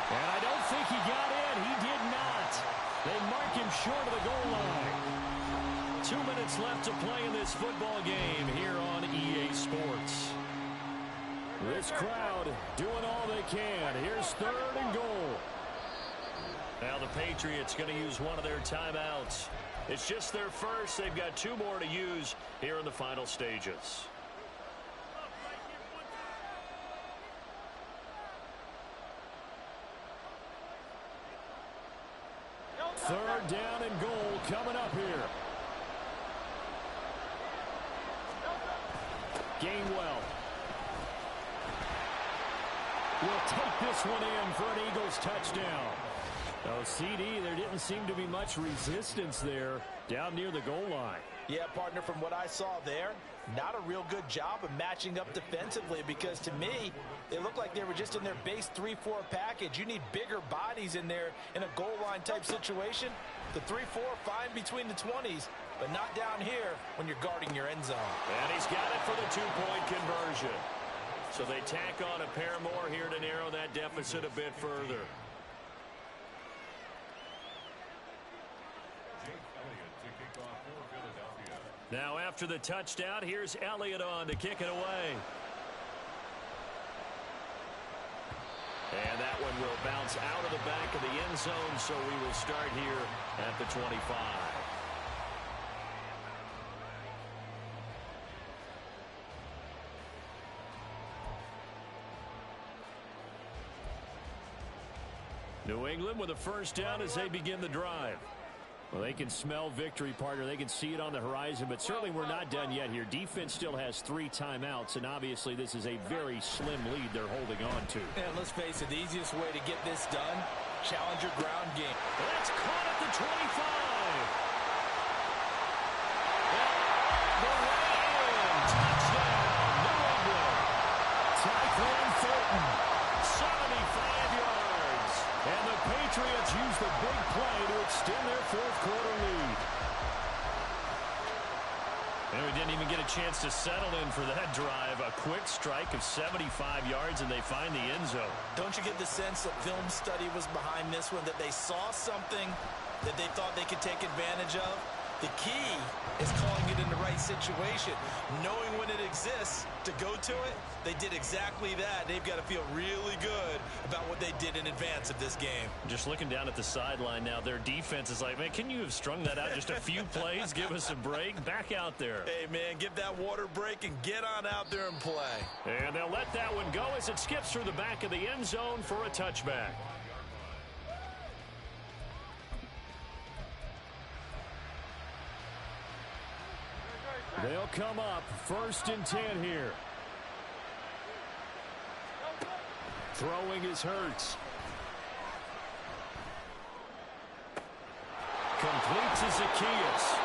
And I don't think he got in. He did not. They mark him short of the goal line. 2 minutes left to play in this football game here on EA Sports. This crowd doing all they can. Here's 3rd and goal. Now the Patriots going to use one of their timeouts. It's just their first. They've got 2 more to use here in the final stages. Third down and goal coming up here. Gainwell will take this one in for an Eagles touchdown. Oh, CD, there didn't seem to be much resistance there down near the goal line.
Yeah, partner, from what I saw there, not a real good job of matching up defensively, because to me, they looked like they were just in their base 3-4 package. You need bigger bodies in there in a goal line type situation. The 3-4, fine between the 20s, but not down here when you're guarding your end zone.
And he's got it for the two-point conversion. So they tack on a pair more here to narrow that deficit a bit further. Now after the touchdown, here's Elliott on to kick it away. And that one will bounce out of the back of the end zone, so we will start here at the 25. New England with a first down as they begin the drive. Well, they can smell victory, partner. They can see it on the horizon, but certainly we're not done yet here. Defense still has 3 timeouts, and obviously this is a very slim lead they're holding on to.
And let's face it, the easiest way to get this done, challenge your ground game.
That's caught at the 25. The way in. Touchdown, New England.
Tyquan Thornton.
75 yards.
And the Patriots use the big play to extend their fourth-quarter lead.
And we didn't even get a chance to settle in for that drive. A quick strike of 75 yards, and they find the end zone.
Don't you get the sense that film study was behind this one, that they saw something that they thought they could take advantage of? The key is calling it in the right situation. Knowing when it exists to go to it, they did exactly that. They've got to feel really good about what they did in advance of this game.
Just looking down at the sideline now, their defense is like, man, can you have strung that out just a few plays? Give us a break. Back out there.
Hey, man, give that water break and get on out there and play.
And they'll let that one go as it skips through the back of the end zone for a touchback.
They'll come up 1st and 10 here. Throwing is Hurts. Complete to Zacchaeus.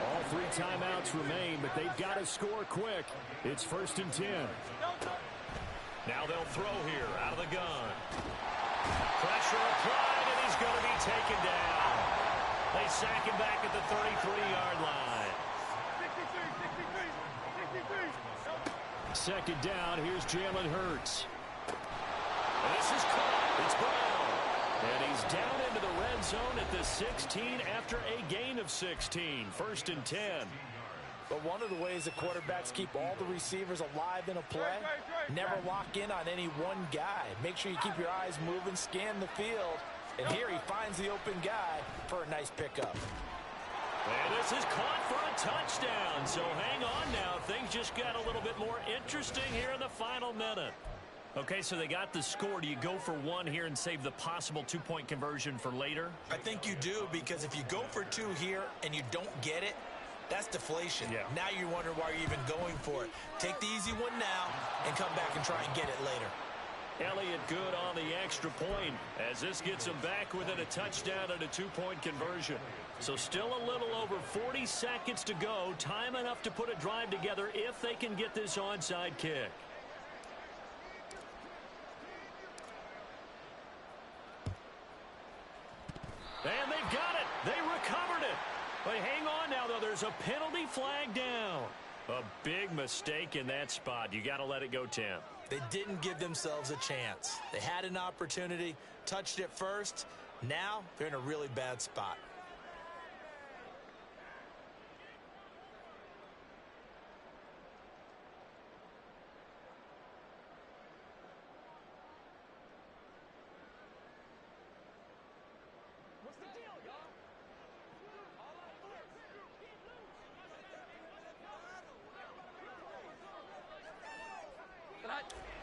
All 3 timeouts remain, but they've got to score quick. It's 1st and 10.
Now they'll throw here out of the gun. Pressure applied, and he's going to be taken down. They sack him back at the 33-yard line.
2nd down, here's Jalen Hurts.
This is caught. It's Brown. And he's down into the red zone at the 16 after a gain of 16. 1st and 10.
But one of the ways the quarterbacks keep all the receivers alive in a play, never lock in on any one guy. Make sure you keep your eyes moving, scan the field. And here he finds the open guy for a nice pickup.
And this is caught for a touchdown. So hang on now. Things just got a little bit more interesting here in the final minute. Okay, so they got the score. Do you go for 1 here and save the possible 2-point conversion for later?
I think you do, because if you go for 2 here and you don't get it, that's deflation.
Yeah.
Now you wonder why you're even going for it. Take the easy one now and come back and try and get it later.
Elliott good on the extra point as this gets him back within a touchdown and a 2-point conversion. So still a little over 40 seconds to go. Time enough to put a drive together if they can get this onside kick. And they've got it. They recovered it. But hang on now, though. There's a penalty flag down. A big mistake in that spot. You got to let it go, Tim.
They didn't give themselves a chance. They had an opportunity, touched it first. Now they're in a really bad spot.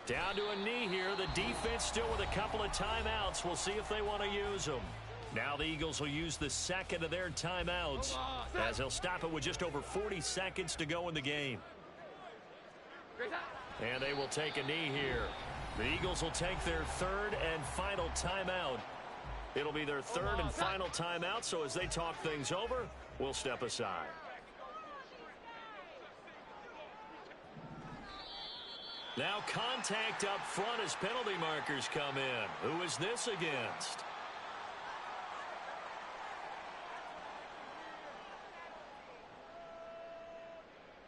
Down to a knee here. The defense still with a couple of timeouts. We'll see if they want to use them. Now the Eagles will use the second of their timeouts as they'll stop it with just over 40 seconds to go in the game. And they will take a knee here. The Eagles will take their third and final timeout. It'll be their third and final timeout, so as they talk things over, we'll step aside. Now contact up front as penalty markers come in. Who is this against?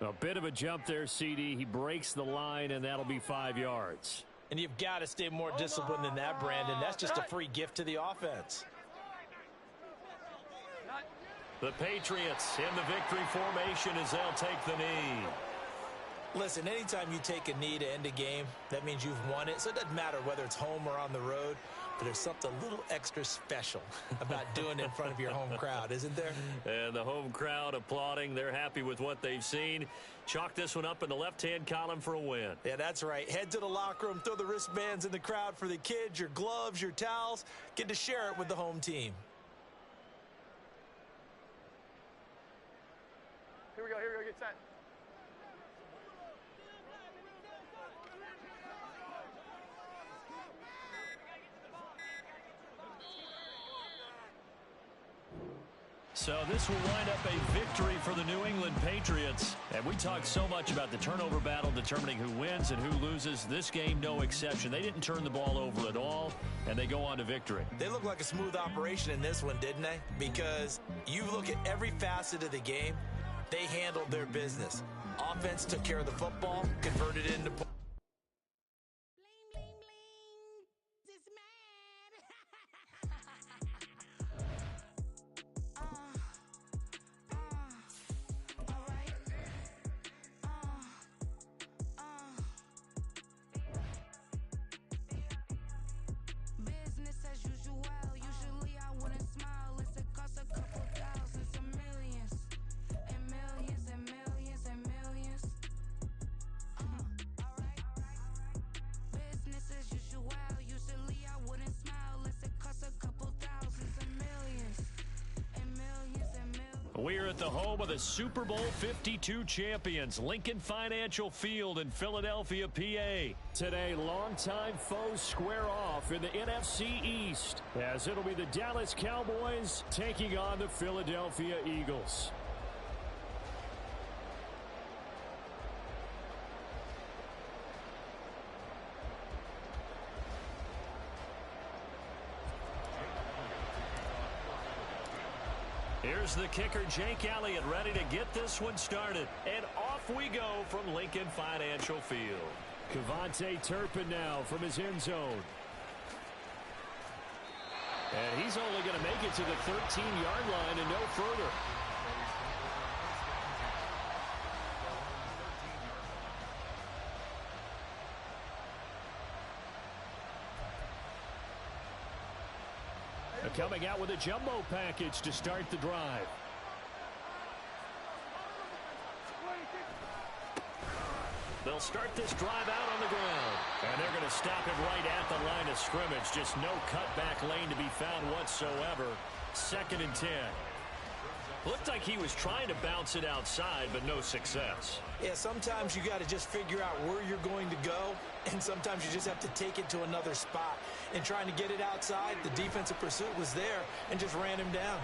A bit of a jump there, CD. He breaks the line, and that'll be 5 yards.
And you've got to stay more disciplined than that, Brandon. That's just a free gift to the offense.
The Patriots in the victory formation as they'll take the knee.
Listen, anytime you take a knee to end a game, that means you've won it. So it doesn't matter whether it's home or on the road, but there's something a little extra special about doing it in front of your home crowd, isn't there?
And the home crowd applauding. They're happy with what they've seen. Chalk this one up in the left-hand column for a win.
Yeah, that's right. Head to the locker room, throw the wristbands in the crowd for the kids, your gloves, your towels. Get to share it with the home team.
Here we go, get set.
So this will wind up a victory for the New England Patriots. And we talked so much about the turnover battle determining who wins and who loses. This game, no exception. They didn't turn the ball over at all, and they go on to victory.
They look like a smooth operation in this one, didn't they? Because you look at every facet of the game, they handled their business. Offense took care of the football, converted it into points.
We're at the home of the Super Bowl 52 champions, Lincoln Financial Field in Philadelphia, PA.
Today, longtime foes square off in the NFC East, as it'll be the Dallas Cowboys taking on the Philadelphia Eagles.
Here's the kicker, Jake Elliott, ready to get this one started. And off we go from Lincoln Financial Field.
Kevontae Turpin now from his end zone.
And he's only going to make it to the 13-yard line and no further.
Coming out with a jumbo package to start the drive.
They'll start this drive out on the ground. And they're going to stop him right at the line of scrimmage. Just no cutback lane to be found whatsoever. 2nd and 10. Looked like he was trying to bounce it outside, but no success.
Yeah, sometimes you got to just figure out where you're going to go, and sometimes you just have to take it to another spot. And trying to get it outside, the defensive pursuit was there and just ran him down.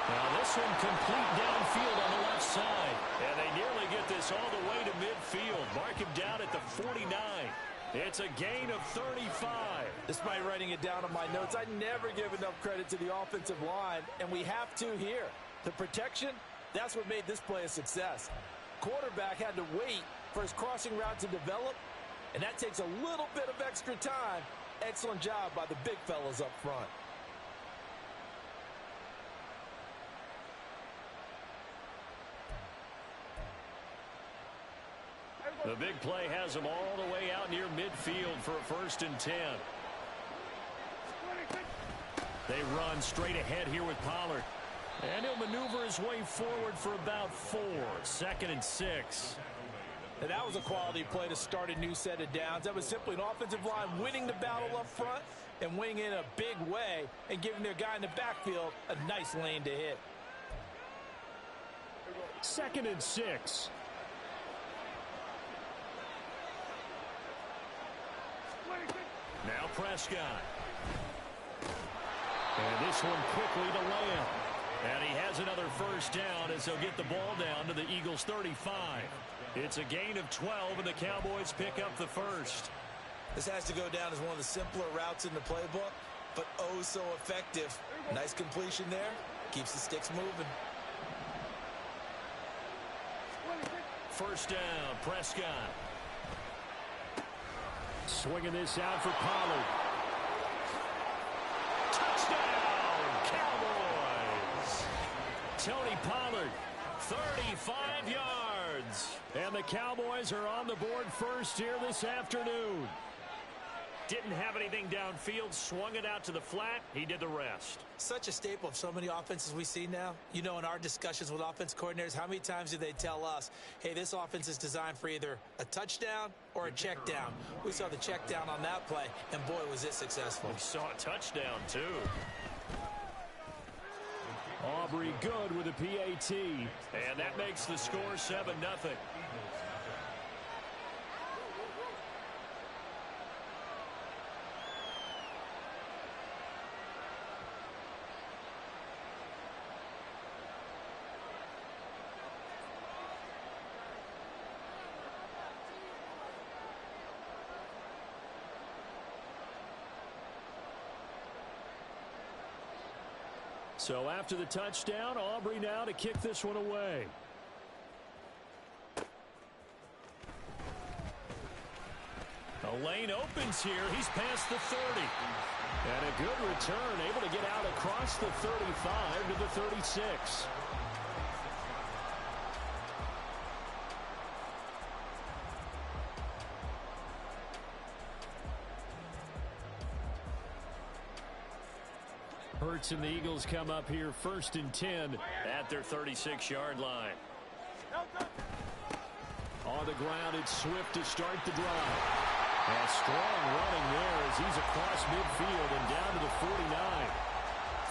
Now this one complete downfield on the left side. And they nearly get this all the way to midfield. Mark him down at the 49. It's a gain of 35.
Despite writing it down on my notes, I never give enough credit to the offensive line, and we have to here. The protection, that's what made this play a success. Quarterback had to wait for his crossing route to develop, and that takes a little bit of extra time. Excellent job by the big fellas up front.
The big play has him all the way out near midfield for a 1st and 10. They run straight ahead here with Pollard. And he'll maneuver his way forward for about 4. 2nd and 6.
And that was a quality play to start a new set of downs. That was simply an offensive line winning the battle up front and winning in a big way and giving their guy in the backfield a nice lane to hit.
2nd and 6.
Now Prescott. And this one quickly to Lamb. And he has another first down as they'll get the ball down to the Eagles' 35. It's a gain of 12, and the Cowboys pick up the first.
This has to go down as one of the simpler routes in the playbook, but oh so effective. Nice completion there. Keeps the sticks moving.
First down, Prescott.
Swinging this out for Pollard.
Touchdown, Cowboys! Tony Pollard, 35 yards. And the Cowboys are on the board first here this afternoon. Didn't have anything downfield, swung it out to the flat. He did the rest.
Such a staple of so many offenses we see now. You know, in our discussions with offense coordinators, how many times do they tell us, hey, this offense is designed for either a touchdown or a check down. We saw the check down on that play, and boy, was it successful.
We saw a touchdown, too.
Aubrey good with a PAT.
And that makes the score 7-0.
So after the touchdown, Aubrey now to kick this one away.
A lane opens here. He's past the 30.
And a good return, able to get out across the 35 to the 36. Hurts and the Eagles come up here first and 10
at their 36-yard line.
On the ground, it's Swift to start the drive. A strong running there as he's across midfield and down to the 49.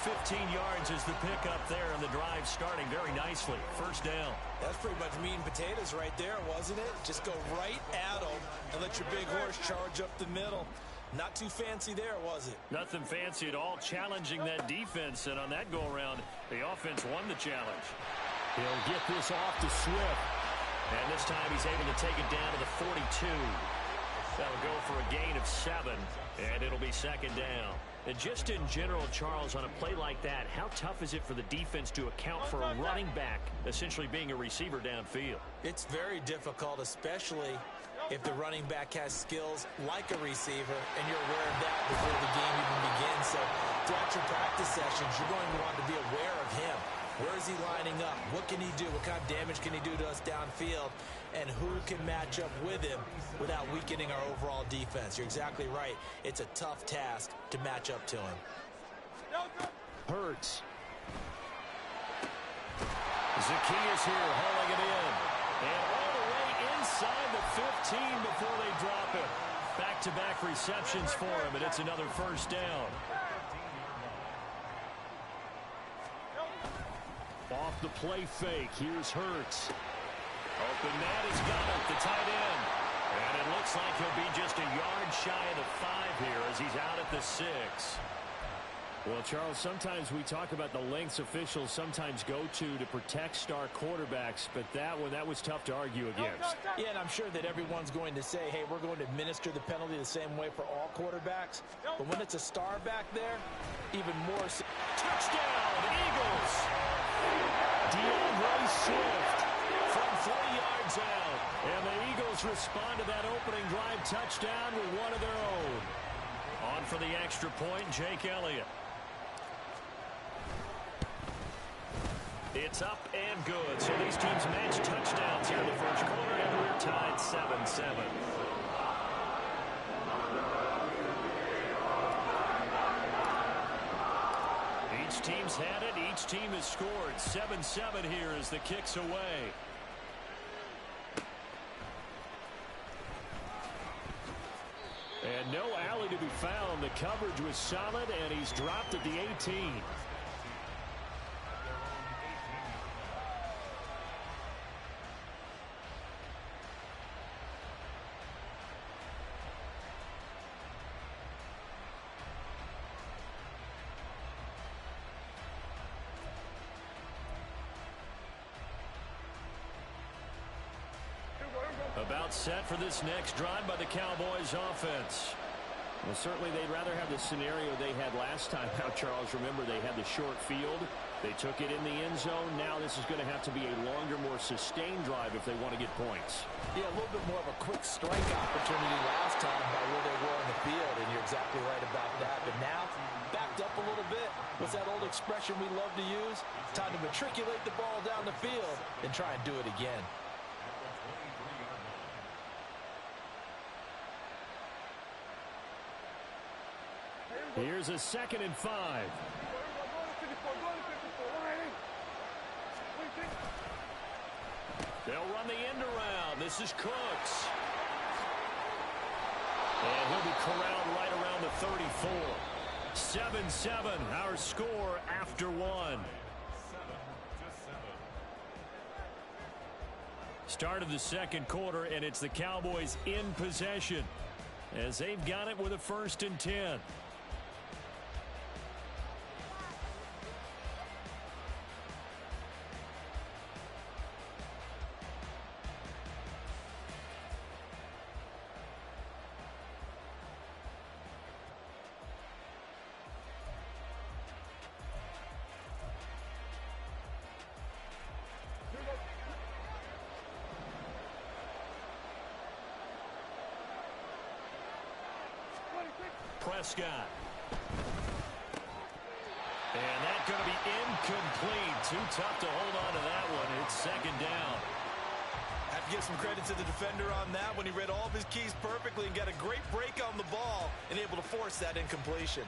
15 yards is the pickup there, and the drive starting very nicely. First down.
That's pretty much meat and potatoes right there, wasn't it? Just go right at them and let your big horse charge up the middle. Not too fancy there, was it?
Nothing fancy at all, challenging that defense, and on that go-around, the offense won the challenge.
He'll get this off to Swift.
And this time he's able to take it down to the 42. That'll go for a gain of 7, and it'll be second down. And just in general, Charles, on a play like that, how tough is it for the defense to account for a running back essentially being a receiver downfield?
It's very difficult, especially if the running back has skills like a receiver, and you're aware of that before the game even begins. So throughout your practice sessions, you're going to want to be aware of him. Where is he lining up? What can he do? What kind of damage can he do to us downfield? And who can match up with him without weakening our overall defense? You're exactly right. It's a tough task to match up to him.
Hurts.
Zacchaeus here hauling it in. And all the way inside the 15 before they drop it. Back-to-back receptions for him, and it's another first down.
Off the play fake, here's Hurts.
Open man has got it, the tight end. And it looks like he'll be just a yard shy of the 5 here as he's out at the 6.
Well, Charles, sometimes we talk about the lengths officials sometimes go to protect star quarterbacks, but that was tough to argue against.
Yeah, and I'm sure that everyone's going to say, hey, we're going to administer the penalty the same way for all quarterbacks. But when it's a star back there, even more.
Touchdown, Eagles!
DeAndre Swift
from 3 yards out.
And the Eagles respond to that opening drive touchdown with one of their own.
On for the extra point, Jake Elliott. It's up and good. So these teams match touchdowns here in the first quarter, and we're tied 7-7. Each team's had it. Each team has scored. 7-7 here as the kick's away.
And no alley to be found. The coverage was solid, and he's dropped at the 18.
About set for this next drive by the Cowboys offense.
Well, certainly they'd rather have the scenario they had last time out, Charles. Remember, they had the short field. They took it in the end zone. Now this is going to have to be a longer, more sustained drive if they want to get points.
Yeah, a little bit more of a quick strike opportunity last time by where they were on the field, and you're exactly right about that. But now, backed up a little bit. What's that old expression we love to use? Time to matriculate the ball down the field and try and do it again.
Here's a 2nd and 5.
They'll run the end around. This is Cooks. And he'll be corralled right around the 34. 7-7, our score after one. Start of the second quarter, and it's the Cowboys in possession as they've got it with a 1st and 10. Prescott. And that's going to be incomplete. Too tough to hold on to that one. It's 2nd down.
Have to give some credit to the defender on that when he read all of his keys perfectly and got a great break on the ball and able to force that incompletion.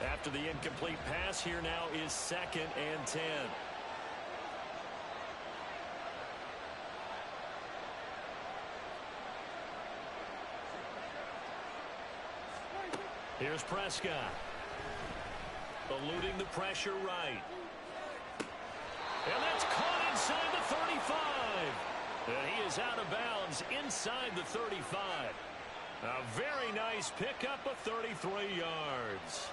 After the incomplete pass, here now is 2nd and 10. Here's Prescott. Eluding the pressure right. And that's caught inside the 35. And he is out of bounds inside the 35. A very nice pickup of 33 yards.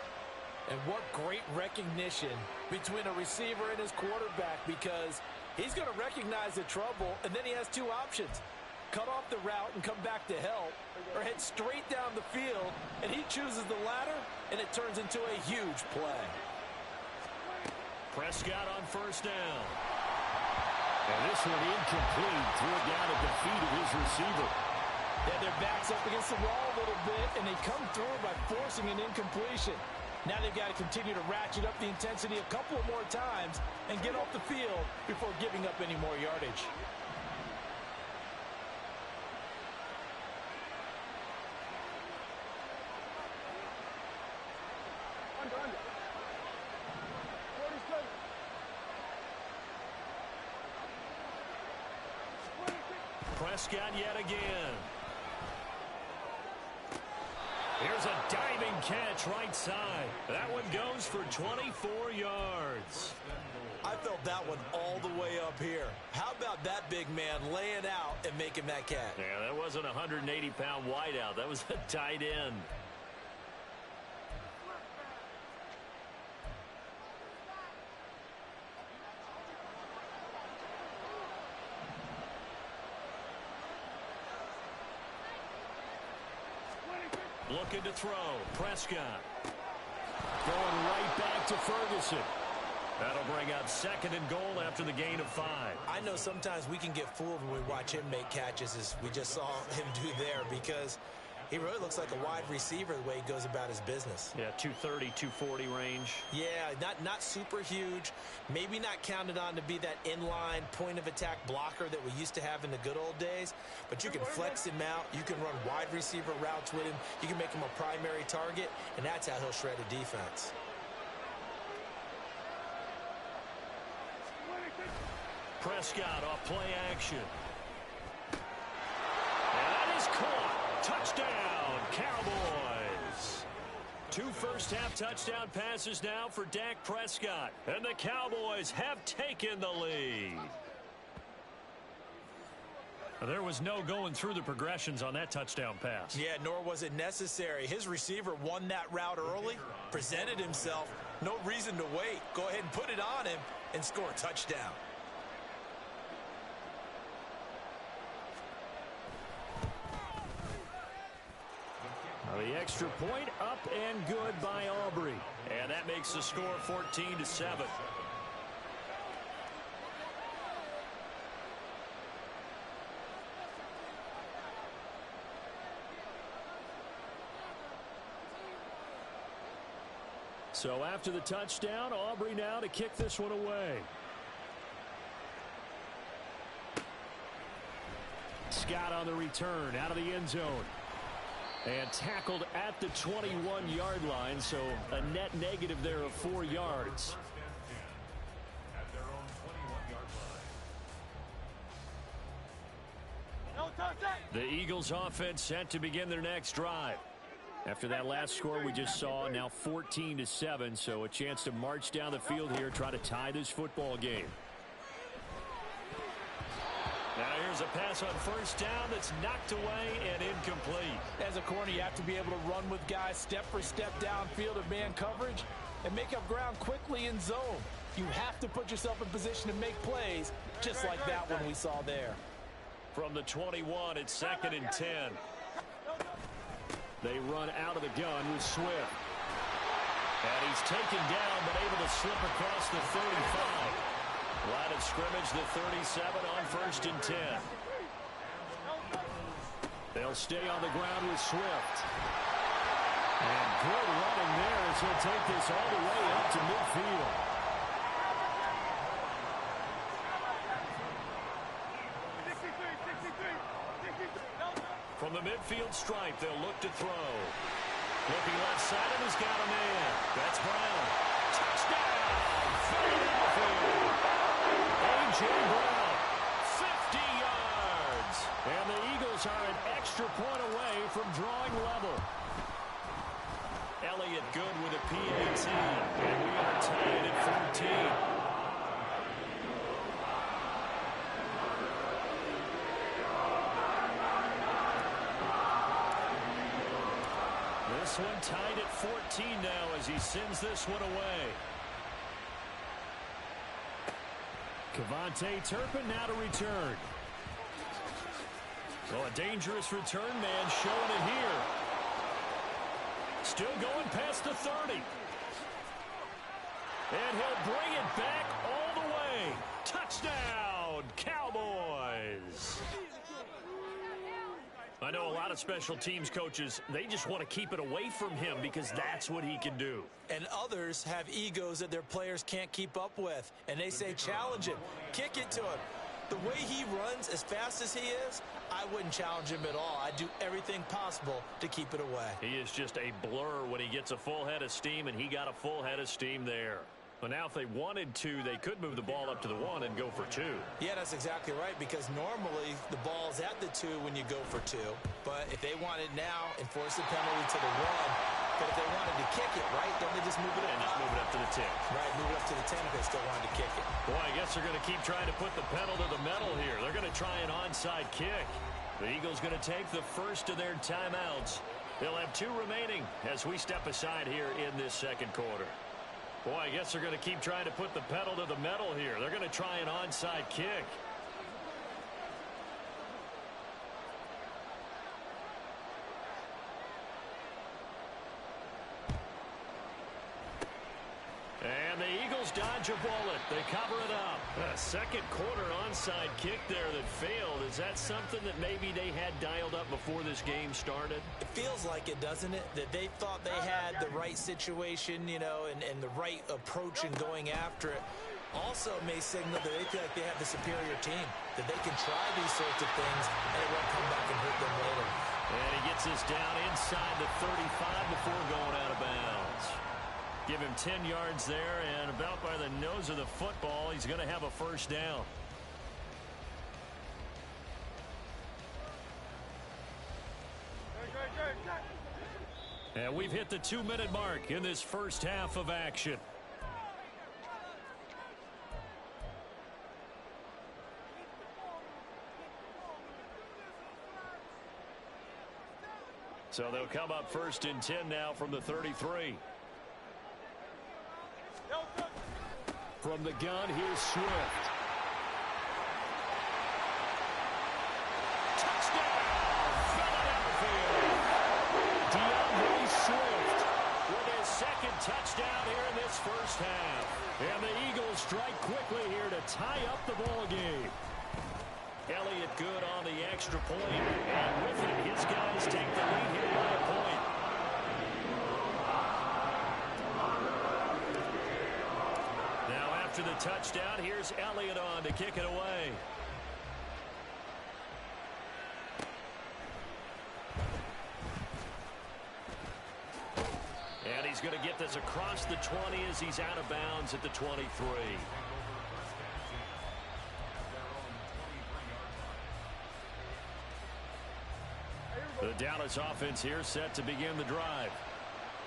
And what great recognition between a receiver and his quarterback, because he's going to recognize the trouble, and then he has two options. Cut off the route and come back to help, or head straight down the field, and he chooses the latter, and it turns into a huge play.
Prescott on 1st down.
And this one incomplete. Threw it down at the feet of his receiver.
Yeah, their back's up against the wall a little bit, and they come through by forcing an incompletion. Now they've got to continue to ratchet up the intensity a couple more times and get off the field before giving up any more yardage.
Prescott yet again. Here's a diving catch right side. That one goes for 24 yards.
I felt that one all the way up here. How about that big man laying out and making that catch?
Yeah, that wasn't a 180-pound wideout. That was a tight end. Looking to throw. Prescott. Going right back to Ferguson. That'll bring up 2nd and goal after the gain of 5.
I know sometimes we can get fooled when we watch him make catches, as we just saw him do there, because he really looks like a wide receiver the way he goes about his business.
Yeah, 230, 240 range.
Yeah, not super huge. Maybe not counted on to be that inline point-of-attack blocker that we used to have in the good old days. But you can flex him out. You can run wide receiver routes with him. You can make him a primary target, and that's how he'll shred a defense.
Prescott off play action. And that is caught. Touchdown, Cowboys. 2 first-half touchdown passes now for Dak Prescott. And the Cowboys have taken the lead. There was no going through the progressions on that touchdown pass.
Yeah, nor was it necessary. His receiver won that route early, presented himself. No reason to wait. Go ahead and put it on him and score a touchdown.
The extra point up and good by Aubrey.
And that makes the score 14-7.
So after the touchdown, Aubrey now to kick this one away. Scott on the return out of the end zone. And tackled at the 21-yard line, so a net negative there of 4 yards. The Eagles offense set to begin their next drive. After that last score we just saw, now 14-7, so a chance to march down the field here, try to tie this football game.
Now here's a pass on first down that's knocked away and incomplete.
As a corner, you have to be able to run with guys step for step downfield of man coverage and make up ground quickly in zone. You have to put yourself in position to make plays, just like that one we saw there.
From the 21, it's 2nd and 10.
They run out of the gun with Swift.
And he's taken down, but able to slip across the 35. Line of scrimmage, the 37 on 1st and 10.
They'll stay on the ground with Swift. And good running there as he'll take this all the way up to midfield.
From the midfield stripe, they'll look to throw. Looking left side, and he's got a man. That's Brown. Touchdown! Philadelphia! A.J. Brown, 50 yards.
And the Eagles are an extra point away from drawing level.
Elliott good with a PAT. And we are tied at 14. This one tied at 14 now as he sends this one away.
Kevontae Turpin now to return.
Oh, a dangerous return man showing it here. Still going past the 30. And he'll bring it back all the way. Touchdown, Cowboys. I know a lot of special teams coaches, they just want to keep it away from him because that's what he can do.
And others have egos that their players can't keep up with. And they say, challenge him, kick it to him. The way he runs as fast as he is, I wouldn't challenge him at all. I'd do everything possible to keep it away.
He is just a blur when he gets a full head of steam, and he got a full head of steam there. But now if they wanted to, they could move the ball up to the 1 and go for 2.
Yeah, that's exactly right, because normally the ball's at the 2 when you go for 2. But if they want it now, enforce the penalty to the 1. But if they wanted to kick it, right, then they just move it up.
And just move it up to the 10.
Right, move it up to the 10 if they still wanted to kick it.
Boy, I guess they're going to keep trying to put the pedal to the metal here. They're going to try an onside kick. The Eagles going to take the first of their timeouts. They'll have 2 remaining as we step aside here in this second quarter. Boy, I guess they're going to keep trying to put the pedal to the metal here. They're going to try an onside kick. And the Eagles dodge a bullet. They cover it up. A second quarter onside kick there that failed. Is that something that maybe they had dialed up before this game started?
It feels like it, doesn't it? That they thought they had the right situation, you know, and the right approach in going after it. Also may signal that they feel like they have the superior team, that they can try these sorts of things and it won't come back and hurt them later.
And he gets this down inside the 35 before going out of bounds. Give him 10 yards there, and about by the nose of the football, he's going to have a first down. And we've hit the 2-minute mark in this first half of action. So they'll come up first and 10 now from the 33.
From the gun, here's Swift.
Touchdown, Philadelphia. DeAndre Swift with his second touchdown here in this first half. And the Eagles strike quickly here to tie up the ball game. Elliott good on the extra point. And with it, his guys take the lead here by a point. Now after the touchdown, here's Elliott on to kick it away. And he's going to get this across the 20 as he's out of bounds at the 23. The Dallas offense here set to begin the drive.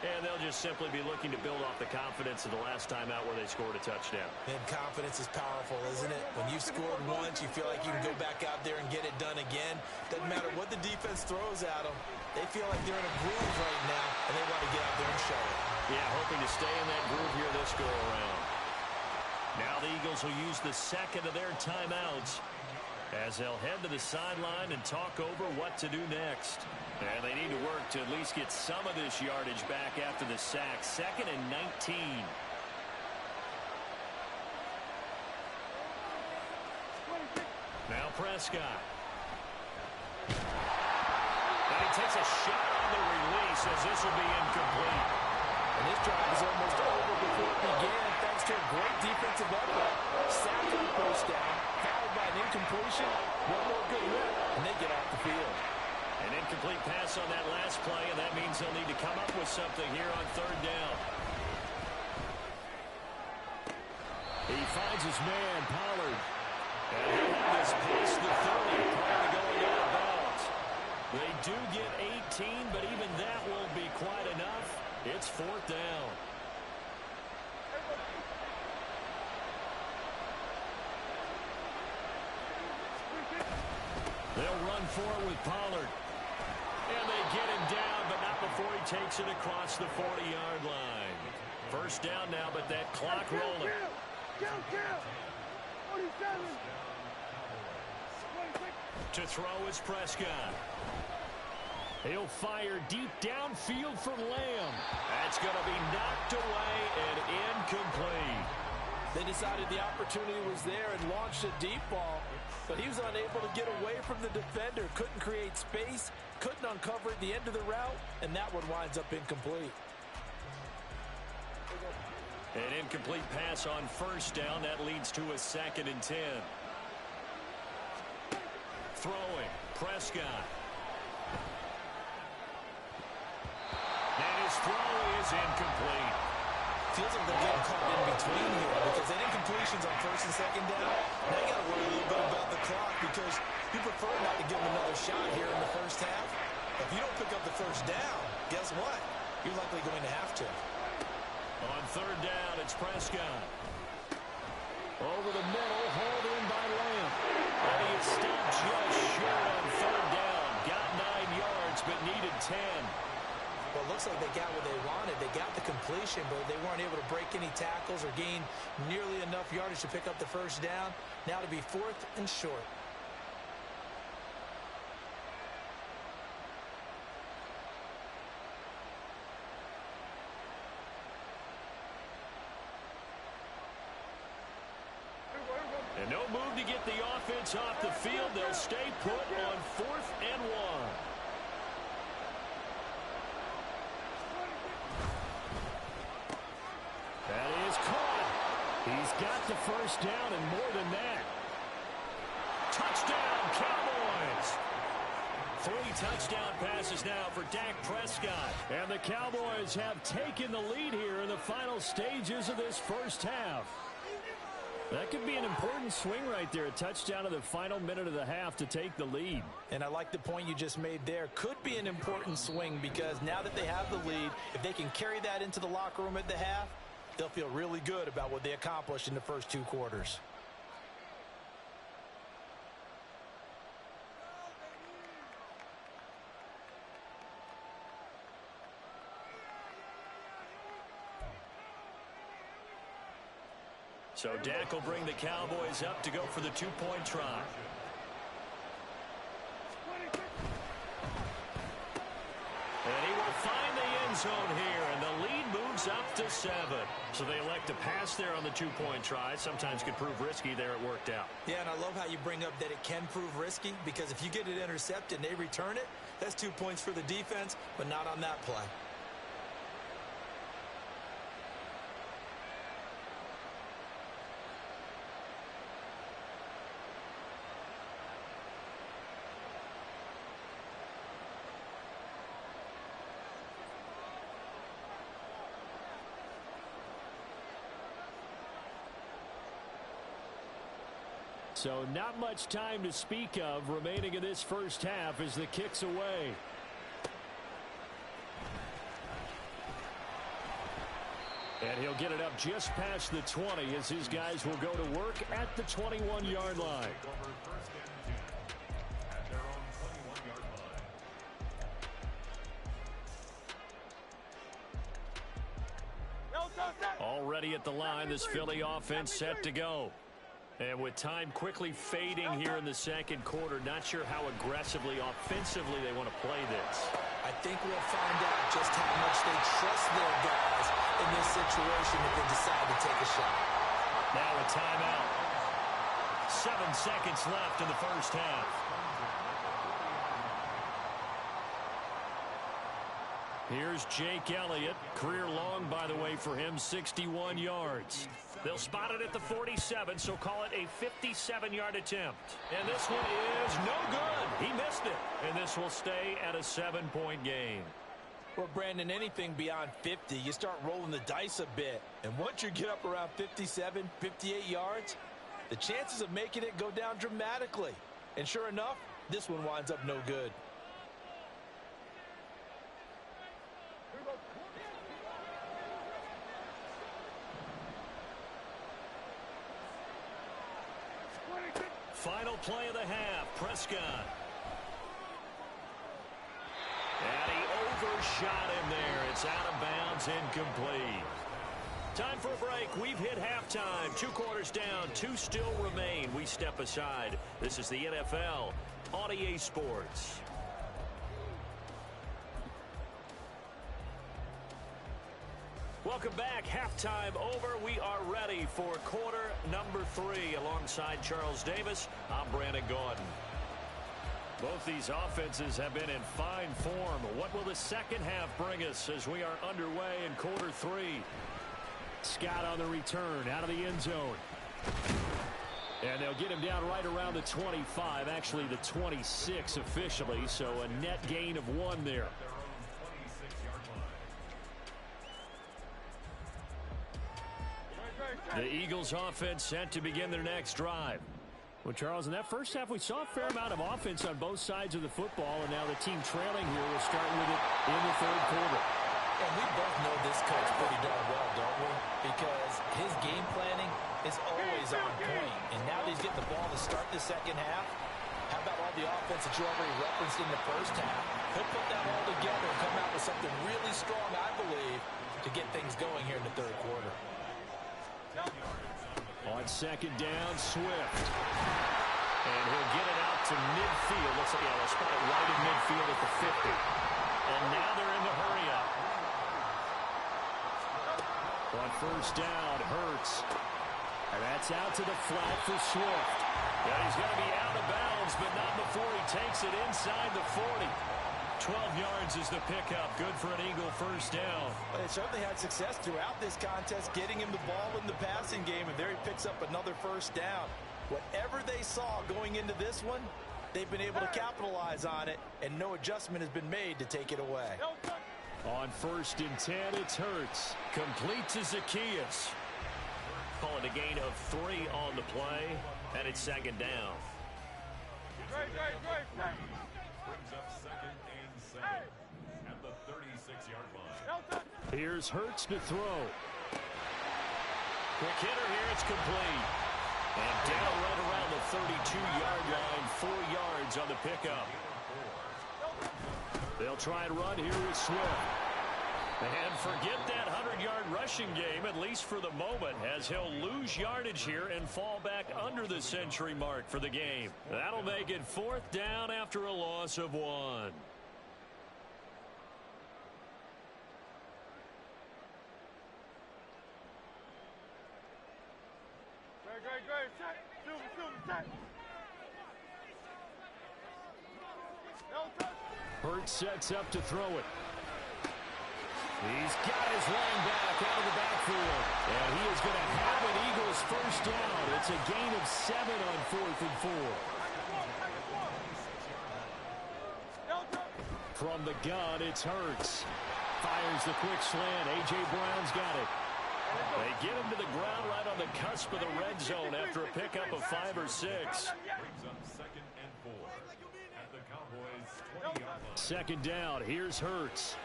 And they'll just simply be looking to build off the confidence of the last time out where they scored a touchdown.
And confidence is powerful, isn't it? When you've scored once, you feel like you can go back out there and get it done again. Doesn't matter what the defense throws at them. They feel like they're in a groove right now, and they want to get out there and show it.
Yeah, hoping to stay in that groove here this go-around. Now the Eagles will use the second of their timeouts as they'll head to the sideline and talk over what to do next. And they need to work to at least get some of this yardage back after the sack. 2nd and 19. Now Prescott. And he takes a shot on the release as this will be incomplete.
And this drive is almost over before it began thanks to a great defensive effort. Sacked on first down, followed by an incompletion. One more good rip, and they get off the field.
An incomplete pass on that last play, and that means they'll need to come up with something here on 3rd down.
He finds his man, Pollard.
And he'll have this past the 30 prior to going out of bounds. They do get 18, but even that won't be quite enough. It's 4th down. They'll run forward with Pollard. And they get him down, but not before he takes it across the 40-yard line. First down now, but that clock rolling.
Kill. 47.
To throw is Prescott. He'll fire deep downfield for Lamb. That's going to be knocked away and incomplete.
They decided the opportunity was there and launched a deep ball, but he was unable to get away from the defender. Couldn't create space, couldn't uncover at the end of the route, and that one winds up incomplete.
An incomplete pass on first down. That leads to a 2nd and 10. Throwing, Prescott. And his throw is incomplete.
Feels like they're getting caught in between here because that incompletion's on 1st and 2nd down. Now you got to worry a little bit about the clock because you prefer not to give them another shot here in the first half. If you don't pick up the first down, guess what? You're likely going to have to.
On 3rd down, it's Prescott. Over the middle, hauled in by Lamb. And he is stopped just short on 3rd down. Got 9 yards, but needed 10.
Well, it looks like they got what they wanted. They got the completion, but they weren't able to break any tackles or gain nearly enough yardage to pick up the first down. Now to be 4th and short.
And no move to get the offense off the field. They'll stay put on 4th and 1.
That is caught. He's got the first down and more than that.
Touchdown, Cowboys. 3 touchdown passes now for Dak Prescott.
And the Cowboys have taken the lead here in the final stages of this first half. That could be an important swing right there. A touchdown in the final minute of the half to take the lead.
And I like the point you just made there. Could be an important swing because now that they have the lead, if they can carry that into the locker room at the half, they'll feel really good about what they accomplished in the first 2 quarters.
So Dak will bring the Cowboys up to go for the two-point try. And he will find the end zone here, and the lead moves up to 7. So they elect to pass there on the two-point try. Sometimes could prove risky there. It worked out.
Yeah, and I love how you bring up that it can prove risky, because if you get it intercepted and they return it, that's 2 points for the defense, but not on that play.
So not much time to speak of remaining in this first half as the kick's away. And he'll get it up just past the 20 as his guys will go to work at the 21-yard line. Already at the line, this Philly offense set to go. And with time quickly fading here in the second quarter, not sure how aggressively, offensively they want to play this.
I think we'll find out just how much they trust their guys in this situation if they decide to take a shot.
Now a timeout. 7 seconds left in the first half. Here's Jake Elliott. Career long, by the way, for him, 61 yards. They'll spot it at the 47, so call it a 57-yard attempt. And this one is no good. He missed it. And this will stay at a 7-point game.
Well, Brandon, anything beyond 50, you start rolling the dice a bit. And once you get up around 57, 58 yards, the chances of making it go down dramatically. And sure enough, this one winds up no good.
Final play of the half, Prescott. And he overshot him there. It's out of bounds, incomplete. Time for a break. We've hit halftime. 2 quarters down, 2 still remain. We step aside. This is the NFL on EA Sports. Welcome back. Halftime over. We are ready for quarter number 3. Alongside Charles Davis, I'm Brandon Gaudin. Both these offenses have been in fine form. What will the second half bring us as we are underway in quarter 3? Scott on the return out of the end zone. And they'll get him down right around the 25, actually the 26 officially, so a net gain of 1 there. The Eagles offense set to begin their next drive. Well, Charles, in that first half, we saw a fair amount of offense on both sides of the football, and now the team trailing here will start with it in the third quarter.
And we both know this coach pretty darn well, don't we? Because his game planning is always on point. And now that he's getting the ball to start the second half, how about all the offense that you already referenced in the first half? He'll put that all together and come out with something really strong, I believe, to get things going here in the third quarter.
On second down, Swift. And he'll get it out to midfield. Looks like they'll spot it right in midfield at the 50. And now they're in the hurry up. On first down, Hurts. And that's out to the flat for Swift. Yeah, he's going to be out of bounds, but not before he takes it inside the 40. 12 yards is the pickup. Good for an Eagle first down.
Well, they certainly had success throughout this contest, getting him the ball in the passing game, and there he picks up another first down. Whatever they saw going into this one, they've been able to capitalize on it, and no adjustment has been made to take it away.
On first and 10, it's Hurts.
Complete to Zacchaeus. Call it a gain of 3 on the play, and it's second down.
Brings up second and 7 at the 36-yard line.
Here's Hurts to throw.
Quick hitter here, it's complete. And down right around the 32-yard line, 4 yards on the pickup.
They'll try and run here with Swift.
And forget that 100-yard rushing game, at least for the moment, as he'll lose yardage here and fall back under the century mark for the game. That'll make it 4th down after a loss of 1.
Great. Set.
Hurts sets up to throw it. He's got his line back out of the backfield. And he is going to have an Eagles first down. It's a gain of 7 on 4th and 4. From the gun, it's Hurts. Fires the quick slant. A.J. Brown's got it.
They get him to the ground right on the cusp of the red zone after a pickup of 5 or 6.
Brings up 2nd and 4 at the Cowboys' 20-yard line.
2nd down. Here's Hurts.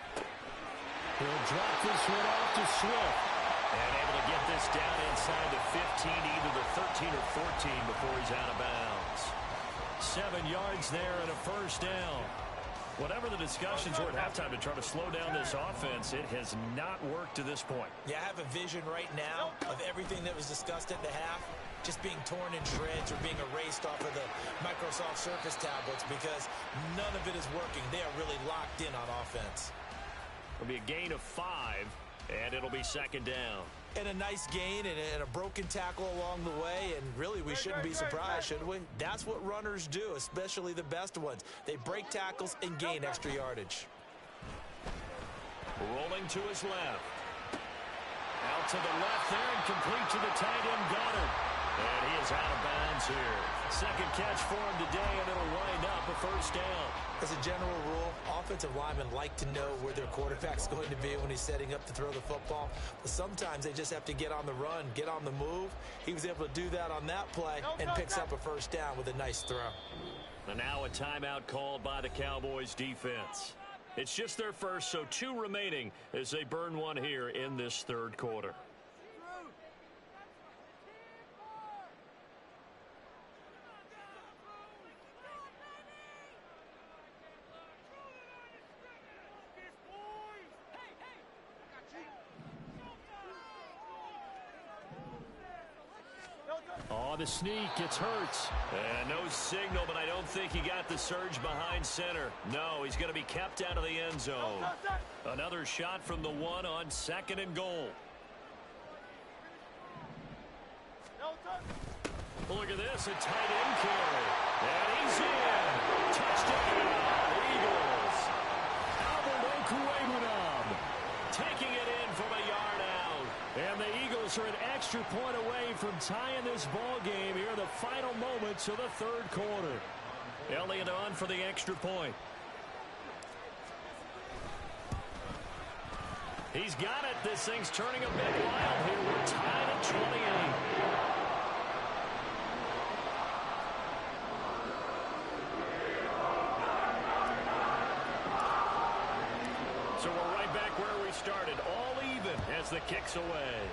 He'll drop this one off to Swift.
And able to get this down inside the 15, either the 13 or 14 before he's out of bounds. 7 yards there and a first down. Whatever the discussions were at halftime to try to slow down this offense, it has not worked to this point.
Yeah, I have a vision right now of everything that was discussed at the half just being torn in shreds or being erased off of the Microsoft Surface tablets because none of it is working. They are really locked in on offense.
It'll be a gain of 5, and it'll be 2nd down.
And a nice gain and a broken tackle along the way, and really we shouldn't be surprised, should we? That's what runners do, especially the best ones. They break tackles and gain extra yardage.
Rolling to his left. Out to the left there and complete to the tight end Goddard. And he is out of bounds here. 2nd catch for him today, and it'll wind up a first down.
As a general rule, offensive linemen like to know where their quarterback's going to be when he's setting up to throw the football. But sometimes they just have to get on the run, get on the move. He was able to do that on that play and picks up a first down with a nice throw.
And now a timeout called by the Cowboys defense. It's just their first, so 2 remaining as they burn one here in this 3rd quarter.
On the sneak, it's Hurts.
And no signal, but I don't think he got the surge behind center. No, he's going to be kept out of the end zone. Another shot from the 1 on 2nd and goal. Look at this, a tight end carry. And he's in. Touchdown, Eagles. Taking it in from a yard out.
And the Eagles are an extra point away from tying this ball game here in the final moments of the 3rd quarter.
Elliott on for the extra point. He's got it. This thing's turning a bit wild here. We're tied at 28. So we're right back where we started, all even as the kick's away.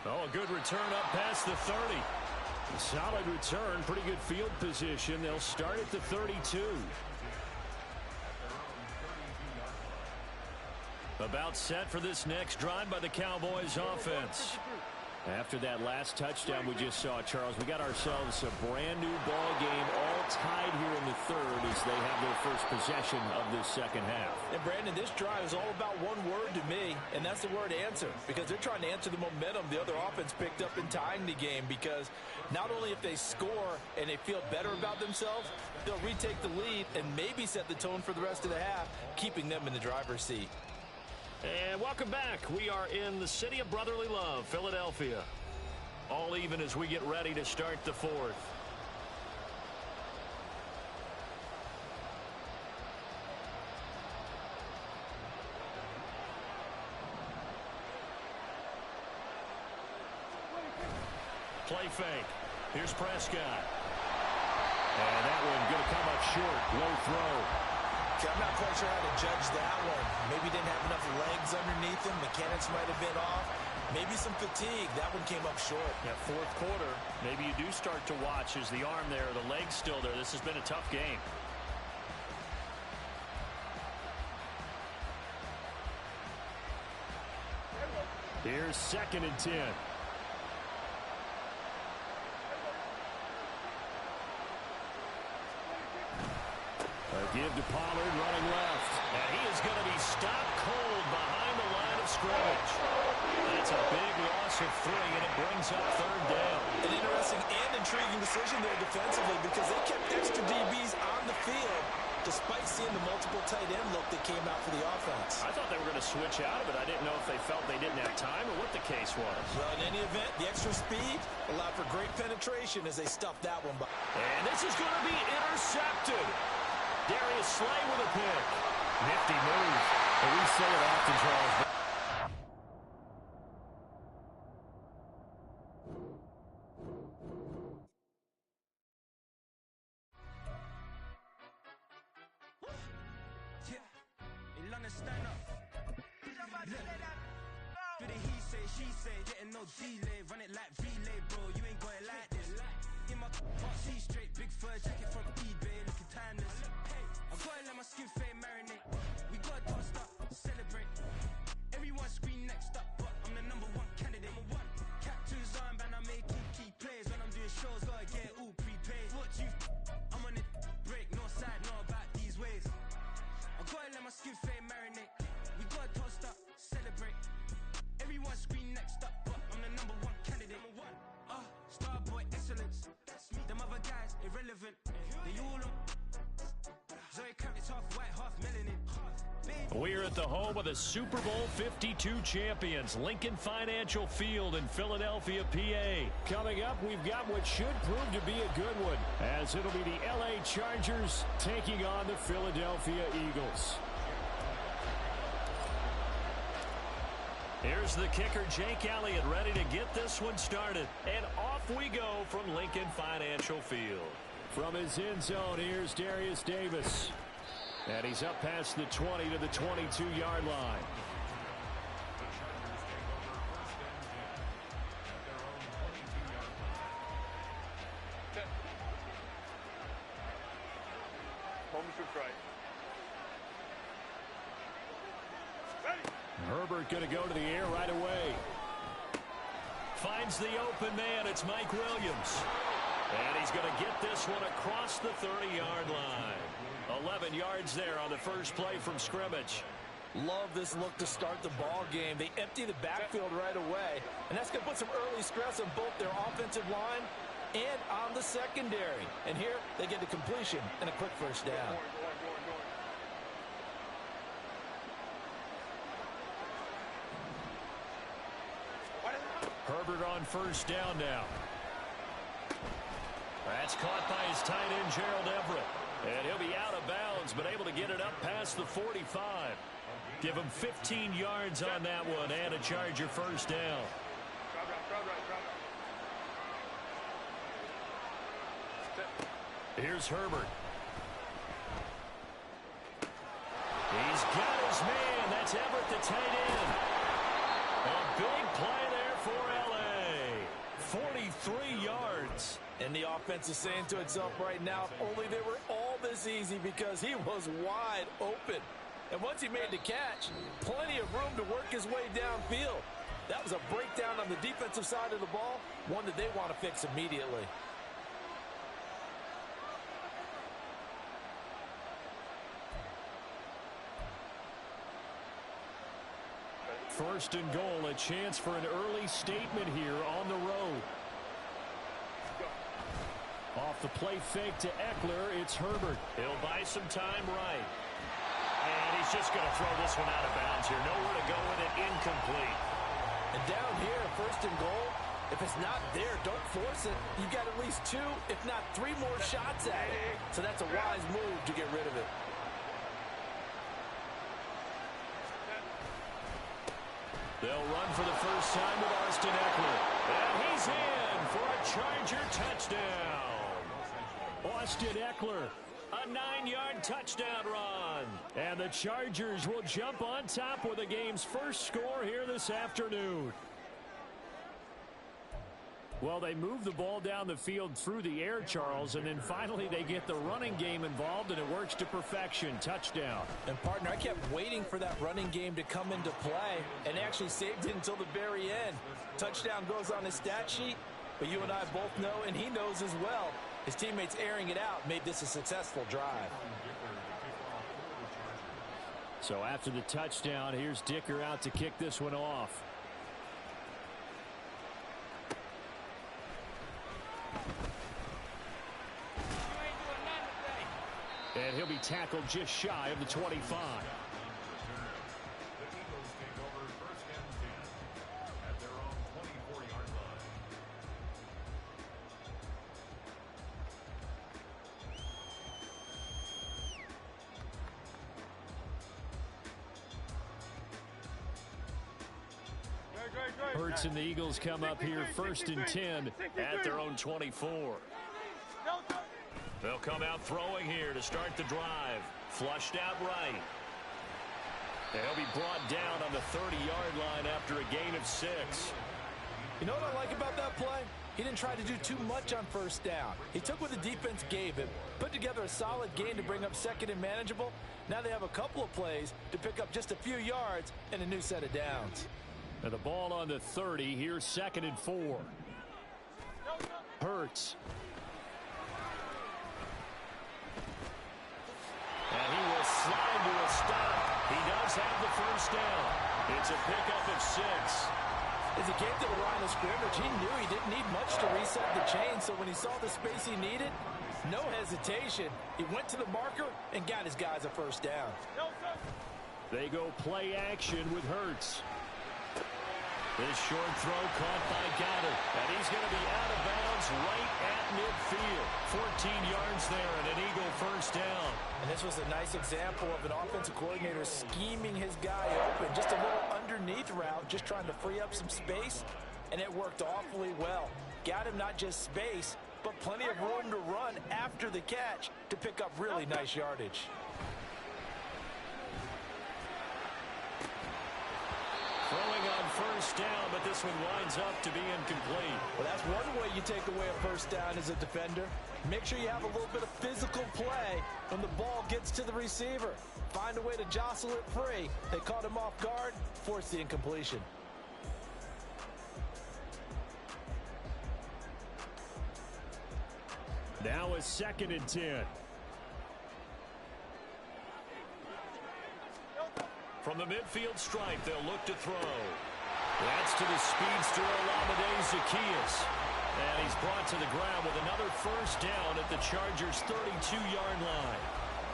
Oh, a good return up past the 30. Solid return, pretty good field position. They'll start at the 32. About set for this next drive by the Cowboys offense. After that last touchdown we just saw, Charles, we got ourselves a brand new ball game, all tied here in the 3rd as they have their first possession of this 2nd half.
And Brandon, this drive is all about one word to me, and that's the word answer, because they're trying to answer the momentum the other offense picked up in tying the game, because not only if they score and they feel better about themselves, they'll retake the lead and maybe set the tone for the rest of the half, keeping them in the driver's seat.
And welcome back. We are in the city of brotherly love, Philadelphia. All even as we get ready to start the 4th. Play fake. Here's Prescott.
And that one going to come up short. Low throw.
I'm not quite sure how to judge that one. Maybe didn't have enough legs underneath him. Mechanics might have been off. Maybe some fatigue. That one came up short.
Yeah, fourth quarter, maybe you do start to watch as the arm there, the leg's still there. This has been a tough game. Here's 2nd and 10. Give to Pollard running left.
And he is going to be stopped cold behind the line of scrimmage. That's a big loss of 3, and it brings up 3rd down.
An interesting and intriguing decision there defensively because they kept extra DBs on the field despite seeing the multiple tight end look that came out for the offense.
I thought they were going to switch out of it. I didn't know if they felt they didn't have time or what the case was.
Well, in any event, the extra speed allowed for great penetration as they stuffed that one by.
And this is going to be intercepted. Darius Slay with a pick.
Nifty move. But we say it often, Charles.
Stand up. For the he say, she say, getting no delay, run it like relay, bro. You ain't got it like this. In my can't see straight, big fur jacket from eBay, looking timeless. I gotta let my skin fade marinate. We gotta toast up, celebrate. Everyone scream next up, but I'm the #1 candidate. Captain's armband, I'm making key plays when I'm doing shows. Gotta get it all prepaid. What you? I'm on it break, no side, no about these ways. I gotta let my skin fade marinate. We gotta toast up, celebrate. Everyone scream next up, but I'm the #1 candidate. Starboy excellence. That's me. Them other guys irrelevant. They all on. Zoe Kravitz half white, half melanin.
We're at the home of the Super Bowl 52 champions, Lincoln Financial Field in Philadelphia, PA.
Coming up, we've got what should prove to be a good one, as it'll be the LA Chargers taking on the Philadelphia Eagles.
Here's the kicker, Jake Elliott, ready to get this one started. And off we go from Lincoln Financial Field.
From his end zone, here's Darius Davis. And he's up past the 20 to the 22-yard line. Herbert going to go to the air right away.
Finds the open man. It's Mike Williams. And he's going to get this one across the 30-yard line. 11 yards there on the first play from scrimmage.
Love this look to start the ball game. They empty the backfield right away, and that's going to put some early stress on both their offensive line and on the secondary. And here they get the completion and a quick first down.
Herbert on first down now. That's caught by his tight end, Gerald Everett. And he'll be out of bounds, but able to get it up past the 45. Give him 15 yards on that one and a Charger first down. Here's Herbert. He's got his man. That's Everett, the tight end. A big play there for L.A. 43 yards.
And the offense is saying to itself right now, if only they were all this easy, because he was wide open. And once he made the catch, plenty of room to work his way downfield. That was a breakdown on the defensive side of the ball, one that they want to fix immediately.
First and goal, a chance for an early statement here on the road. Off the play fake to Eckler, it's Herbert.
He'll buy some time right. And he's just going to throw this one out of bounds here. Nowhere to go with it, incomplete.
And down here, first and goal, if it's not there, don't force it. You've got at least 2, if not 3 more shots at it. So that's a wise move to get rid of it.
They'll run for the first time with Austin Eckler. And he's in for a Charger touchdown.
Austin Eckler, a 9-yard touchdown run. And the Chargers will jump on top with the game's first score here this afternoon. Well, they move the ball down the field through the air, Charles, and then finally they get the running game involved, and it works to perfection. Touchdown.
And, partner, I kept waiting for that running game to come into play and actually saved it until the very end. Touchdown goes on his stat sheet, but you and I both know, and he knows as well, his teammates airing it out made this a successful drive.
So after the touchdown, here's Dicker out to kick this one off. And he'll be tackled just shy of the 25.
The Eagles take over 1st and 10 at their own 24-yard line.
Hurts and the Eagles come up here 1st and 10 at their own 24.
They'll come out throwing here to start the drive. Flushed out right. They'll be brought down on the 30-yard line after a gain of 6.
You know what I like about that play? He didn't try to do too much on 1st down. He took what the defense gave him, put together a solid gain to bring up 2nd and manageable. Now they have a couple of plays to pick up just a few yards and a new set of downs.
Now the ball on the 30. Here's 2nd and 4. Hurts.
And he will slide to a stop. He does have the 1st down. It's a pickup of 6.
As he came to the line of scrimmage, he knew he didn't need much to reset the chain, so when he saw the space he needed, no hesitation. He went to the marker and got his guys a 1st down.
They go play action with Hurts. This short throw caught by Goddard. And he's going to be out of bounds right at midfield. 14 yards there and an Eagle 1st down.
And this was a nice example of an offensive coordinator scheming his guy open. Just a little underneath route, just trying to free up some space. And it worked awfully well. Got him not just space, but plenty of room to run after the catch to pick up really nice yardage.
Throwing on 1st down, but this one winds up to be incomplete.
Well, that's one way you take away a 1st down as a defender. Make sure you have a little bit of physical play when the ball gets to the receiver. Find a way to jostle it free. They caught him off guard, forced the incompletion.
Now a 2nd and 10.
From the midfield stripe, they'll look to throw. That's to the speedster Olamide Zaccheaus. And he's brought to the ground with another 1st down at the Chargers' 32-yard line.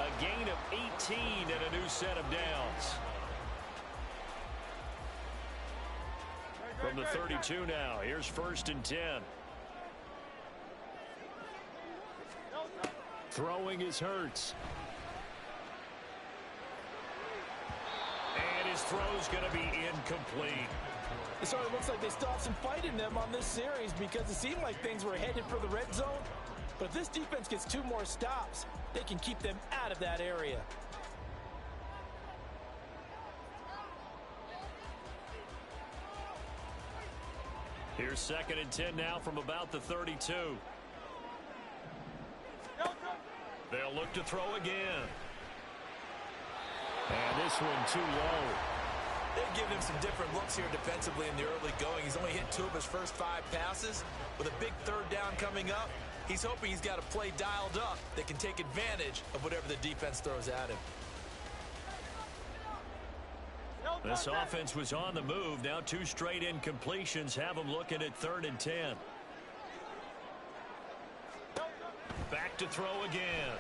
A gain of 18 and a new set of downs. From the 32 now, here's 1st and 10.
Throwing is Hurts.
And his throw's going to be incomplete.
It sort of looks like they still have some fight in them on this series because it seemed like things were headed for the red zone. But if this defense gets 2 more stops, they can keep them out of that area.
Here's 2nd and 10 now from about the 32. They'll look to throw again.
And this one too low.
They've given him some different looks here defensively in the early going. He's only hit 2 of his first 5 passes. With a big 3rd down coming up, he's hoping he's got a play dialed up that can take advantage of whatever the defense throws at him.
This offense was on the move. Now 2 straight incompletions have them looking at 3rd and 10. Back to throw again.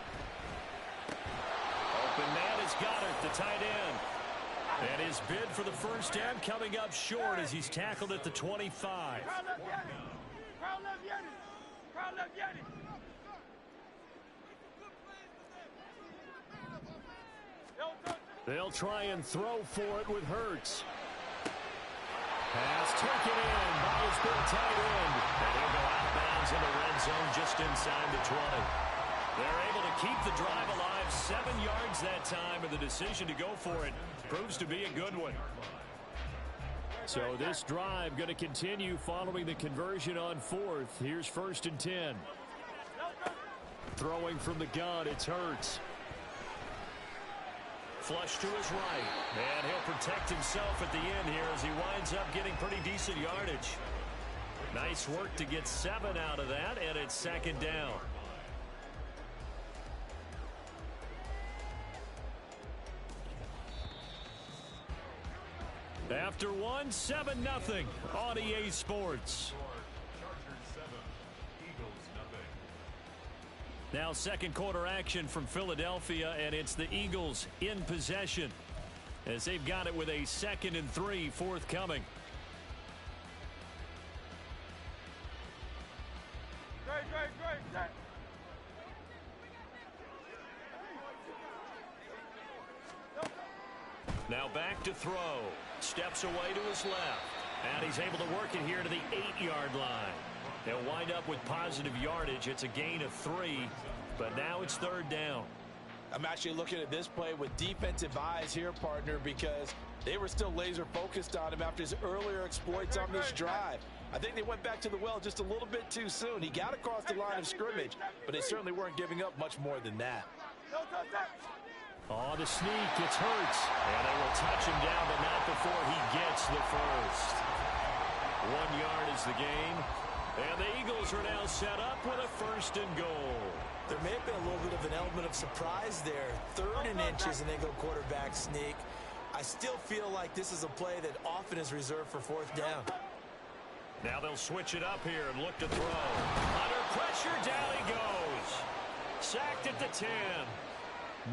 Open man is Goddard, the tight end. And his bid for the 1st down coming up short as he's tackled at the 25.
They'll try and throw for it with Hurts. Pass taken in by his big tight end.
And he'll go out of bounds in the red zone just inside the 20. They're able to keep the drive alive. 7 yards that time, and the decision to go for it proves to be a good one.
So this drive going to continue following the conversion on fourth. Here's 1st and 10. Throwing from the gun, it's Hurts.
Flush to his right. And he'll protect himself at the end here as he winds up getting pretty decent yardage. Nice work to get 7 out of that, and it's 2nd down. After one, 7-0 on EA Sports. Now second quarter action from Philadelphia, and it's the Eagles in possession as they've got it with a 2nd and 3 forthcoming. Now back to throw. Steps away to his left. And he's able to work it here to the 8-yard line. They'll wind up with positive yardage. It's a gain of 3, but now it's 3rd down.
I'm actually looking at this play with defensive eyes here, partner, because they were still laser focused on him after his earlier exploits on this drive. I think they went back to the well just a little bit too soon. He got across the line of scrimmage, but they certainly weren't giving up much more than that.
Oh, the sneak, it's Hurts.
And they will touch him down, but not before he gets the first. 1 yard is the gain. And the Eagles are now set up with a 1st and goal.
There may have been a little bit of an element of surprise there. 3rd and inches, and they go quarterback sneak. I still feel like this is a play that often is reserved for 4th down.
Now they'll switch it up here and look to throw. Under pressure, down he goes. Sacked at the 10.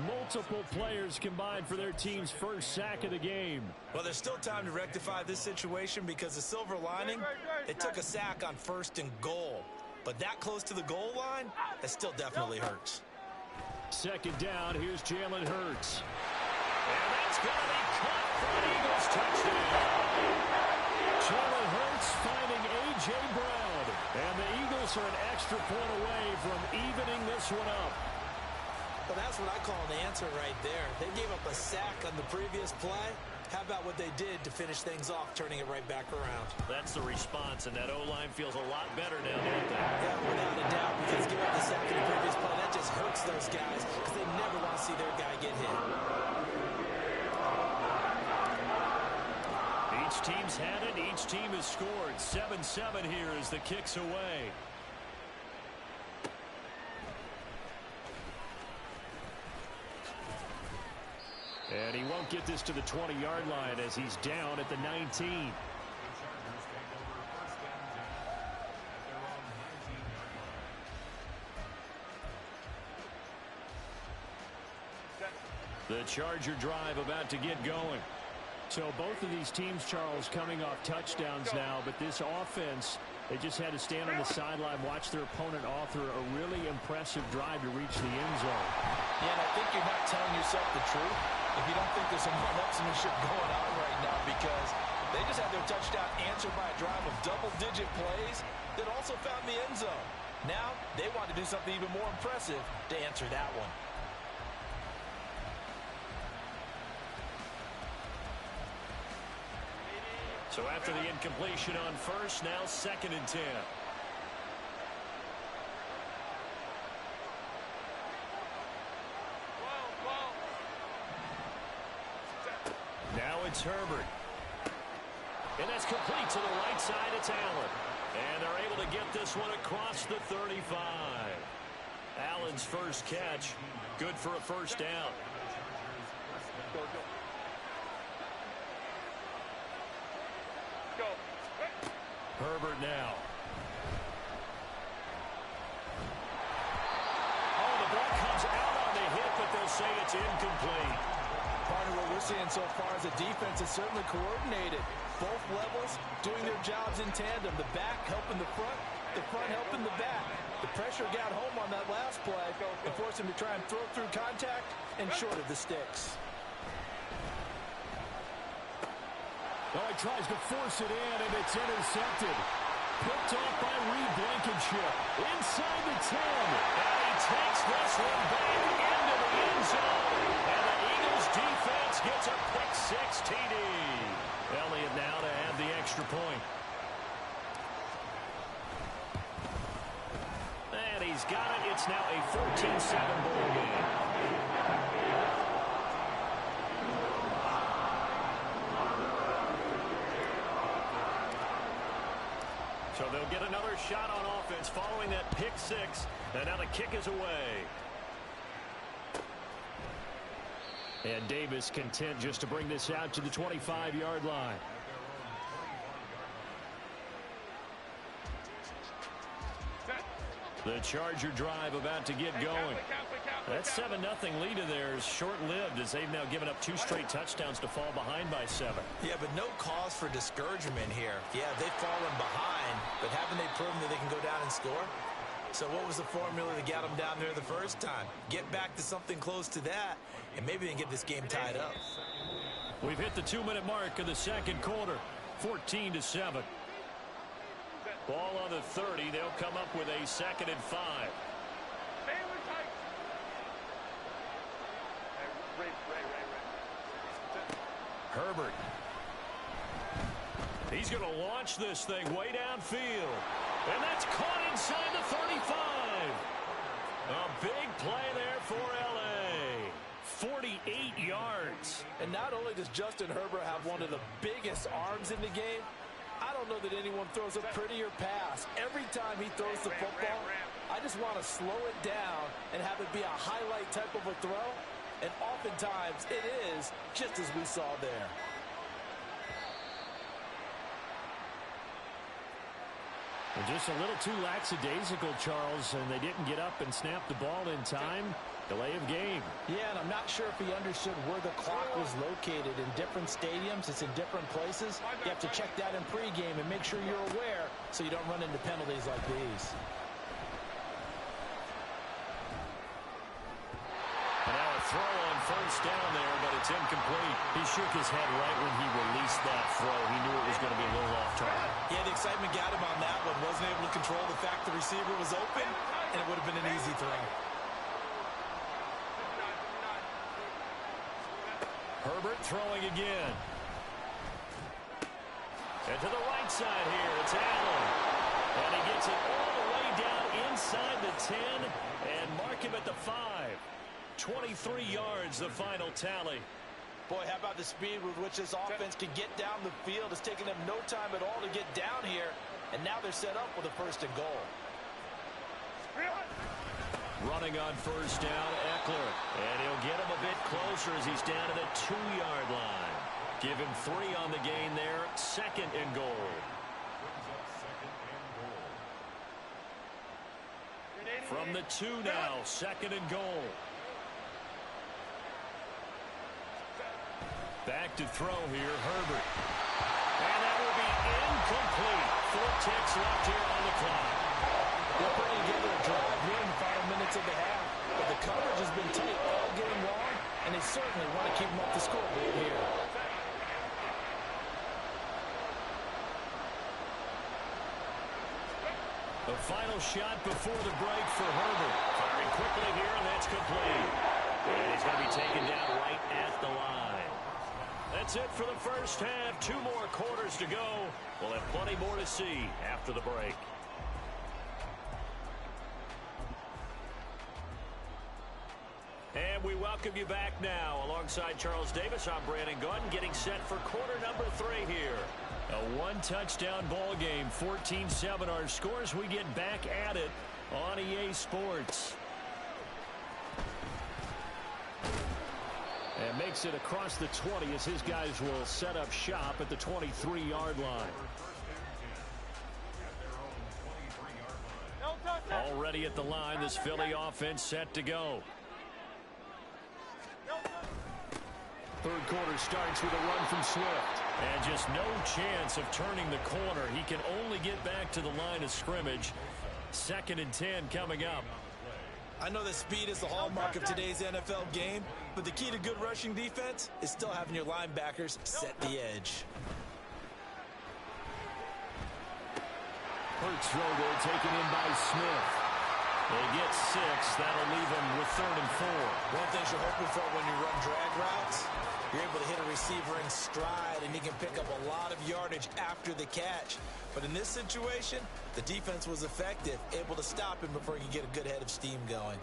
Multiple players combined for their team's first sack of the game.
Well, there's still time to rectify this situation because the silver lining, they took a sack on 1st and goal. But that close to the goal line, that still definitely hurts.
2nd down, here's Jalen Hurts.
And that's going to be caught for an Eagles touchdown.
Jalen Hurts finding A.J. Brown. And the Eagles are an extra point away from evening this one up.
Well, that's what I call an answer right there. They gave up a sack on the previous play. How about what they did to finish things off, turning it right back around?
That's the response, and that O-line feels a lot better now, don't they?
Yeah, without a doubt, because giving up the sack in the previous play, that just hurts those guys because they never want to see their guy get hit.
Each team's had it. Each team has scored. 7-7 here as the kick's away.
And he won't get this to the 20-yard line as he's down at the 19. The Charger drive about to get going. So both of these teams, Charles, coming off touchdowns now, but this offense, they just had to stand on the sideline, watch their opponent author a really impressive drive to reach the end zone.
Yeah, and I think you're not telling yourself the truth if you don't think there's some one-upsmanship going on right now, because they just had their touchdown answered by a drive of double-digit plays that also found the end zone. Now they want to do something even more impressive to answer that one.
So after the incompletion on 1st, now 2nd and 10. Now it's Herbert. And that's complete to the right side. It's Allen. And they're able to get this one across the 35. Allen's first catch. Good for a 1st down. Herbert now. Oh, the ball comes out on the hit, but they'll say it's incomplete.
Part of what we're seeing so far is the defense is certainly coordinated. Both levels doing their jobs in tandem. The back helping the front helping the back. The pressure got home on that last play and forced him to try and throw through contact and short of the sticks.
Oh, he tries to force it in, and it's intercepted. Picked off by Reed Blankenship. Inside the 10.
And he takes this one back into the end zone. And the Eagles defense gets a quick 6 TD. Elliott now to add the He's got it. It's now a 14-7 ball game. So they'll get another shot on offense following that pick six. And now the kick is away. And Davis content just to bring this out to the 25-yard line. The Charger drive about to get going. That 7-0 lead of theirs short-lived as they've now given up 2 straight touchdowns to fall behind by 7.
Yeah, but no cause for discouragement here. Yeah, they've fallen behind, but haven't they proven that they can go down and score? So what was the formula that got them down there the first time? Get back to something close to that, and maybe they can get this game tied up.
We've hit the 2-minute mark of the second quarter, 14-7. Ball on the 30. They'll come up with a 2nd and 5. Herbert. He's going to launch this thing way downfield. And that's caught inside the 35. A big play there for L.A. 48 yards.
And not only does Justin Herbert have one of the biggest arms in the game, I don't know that anyone throws a prettier pass. Every time he throws the football, I just want to slow it down and have it be a highlight type of a throw. And oftentimes it is, just as we saw there.
And just a little too lackadaisical, Charles, and they didn't get up and snap the ball in time. Delay of game.
Yeah, and I'm not sure if he understood where the clock was located. In different stadiums, it's in different places. You have to check that in pregame and make sure you're aware so you don't run into penalties like these.
And now a throw on first down there, but it's incomplete. He shook his head right when he released that throw. He knew it was going to be a little off target.
Yeah, the excitement got him on that one. Wasn't able to control the fact the receiver was open, and it would have been an easy throw.
Herbert throwing again. And to the right side here, it's Allen. And he gets it all the way down inside the 10 and mark him at the 5. 23 yards, the final tally.
Boy, how about the speed with which this offense can get down the field? It's taken them no time at all to get down here, and now they're set up with a 1st and goal.
Running on first down, Eckler. And he'll get him a bit closer as he's down to the 2-yard line. Give him 3 on the gain there. 2nd and goal. From the 2 now, 2nd and goal. Back to throw here, Herbert. And that will be incomplete. 4 ticks left here on the clock.
They're putting together a drive here in the final minutes of the half. But the coverage has been tight all game long, and they certainly want to keep them up the scoreboard here.
The final shot before the break for Herbert. Firing quickly here, and that's complete. And he's going to be taken down right at the line. That's it for the first half. 2 more quarters to go. We'll have plenty more to see after the break. And we welcome you back now. Alongside Charles Davis, I'm Brandon Gunn, getting set for quarter number 3 here. A 1-touchdown ball game, 14-7 our scores. We get back at it on EA Sports. And makes it across the 20 as his guys will set up shop at the 23-yard line. Already at the line, this Philly offense set to go. Third quarter starts with a run from Swift. And just no chance of turning the corner. He can only get back to the line of scrimmage. 2nd and 10 coming up.
I know that speed is the hallmark of today's NFL game, but the key to good rushing defense is still having your linebackers set the edge.
Hurts throw there taken in by Smith.
They get 6. That'll leave them with 3rd and 4.
One thing you're hoping for when you run drag routes, you're able to hit a receiver in stride, and he can pick up a lot of yardage after the catch. But in this situation, the defense was effective, able to stop him before he could get a good head of steam going.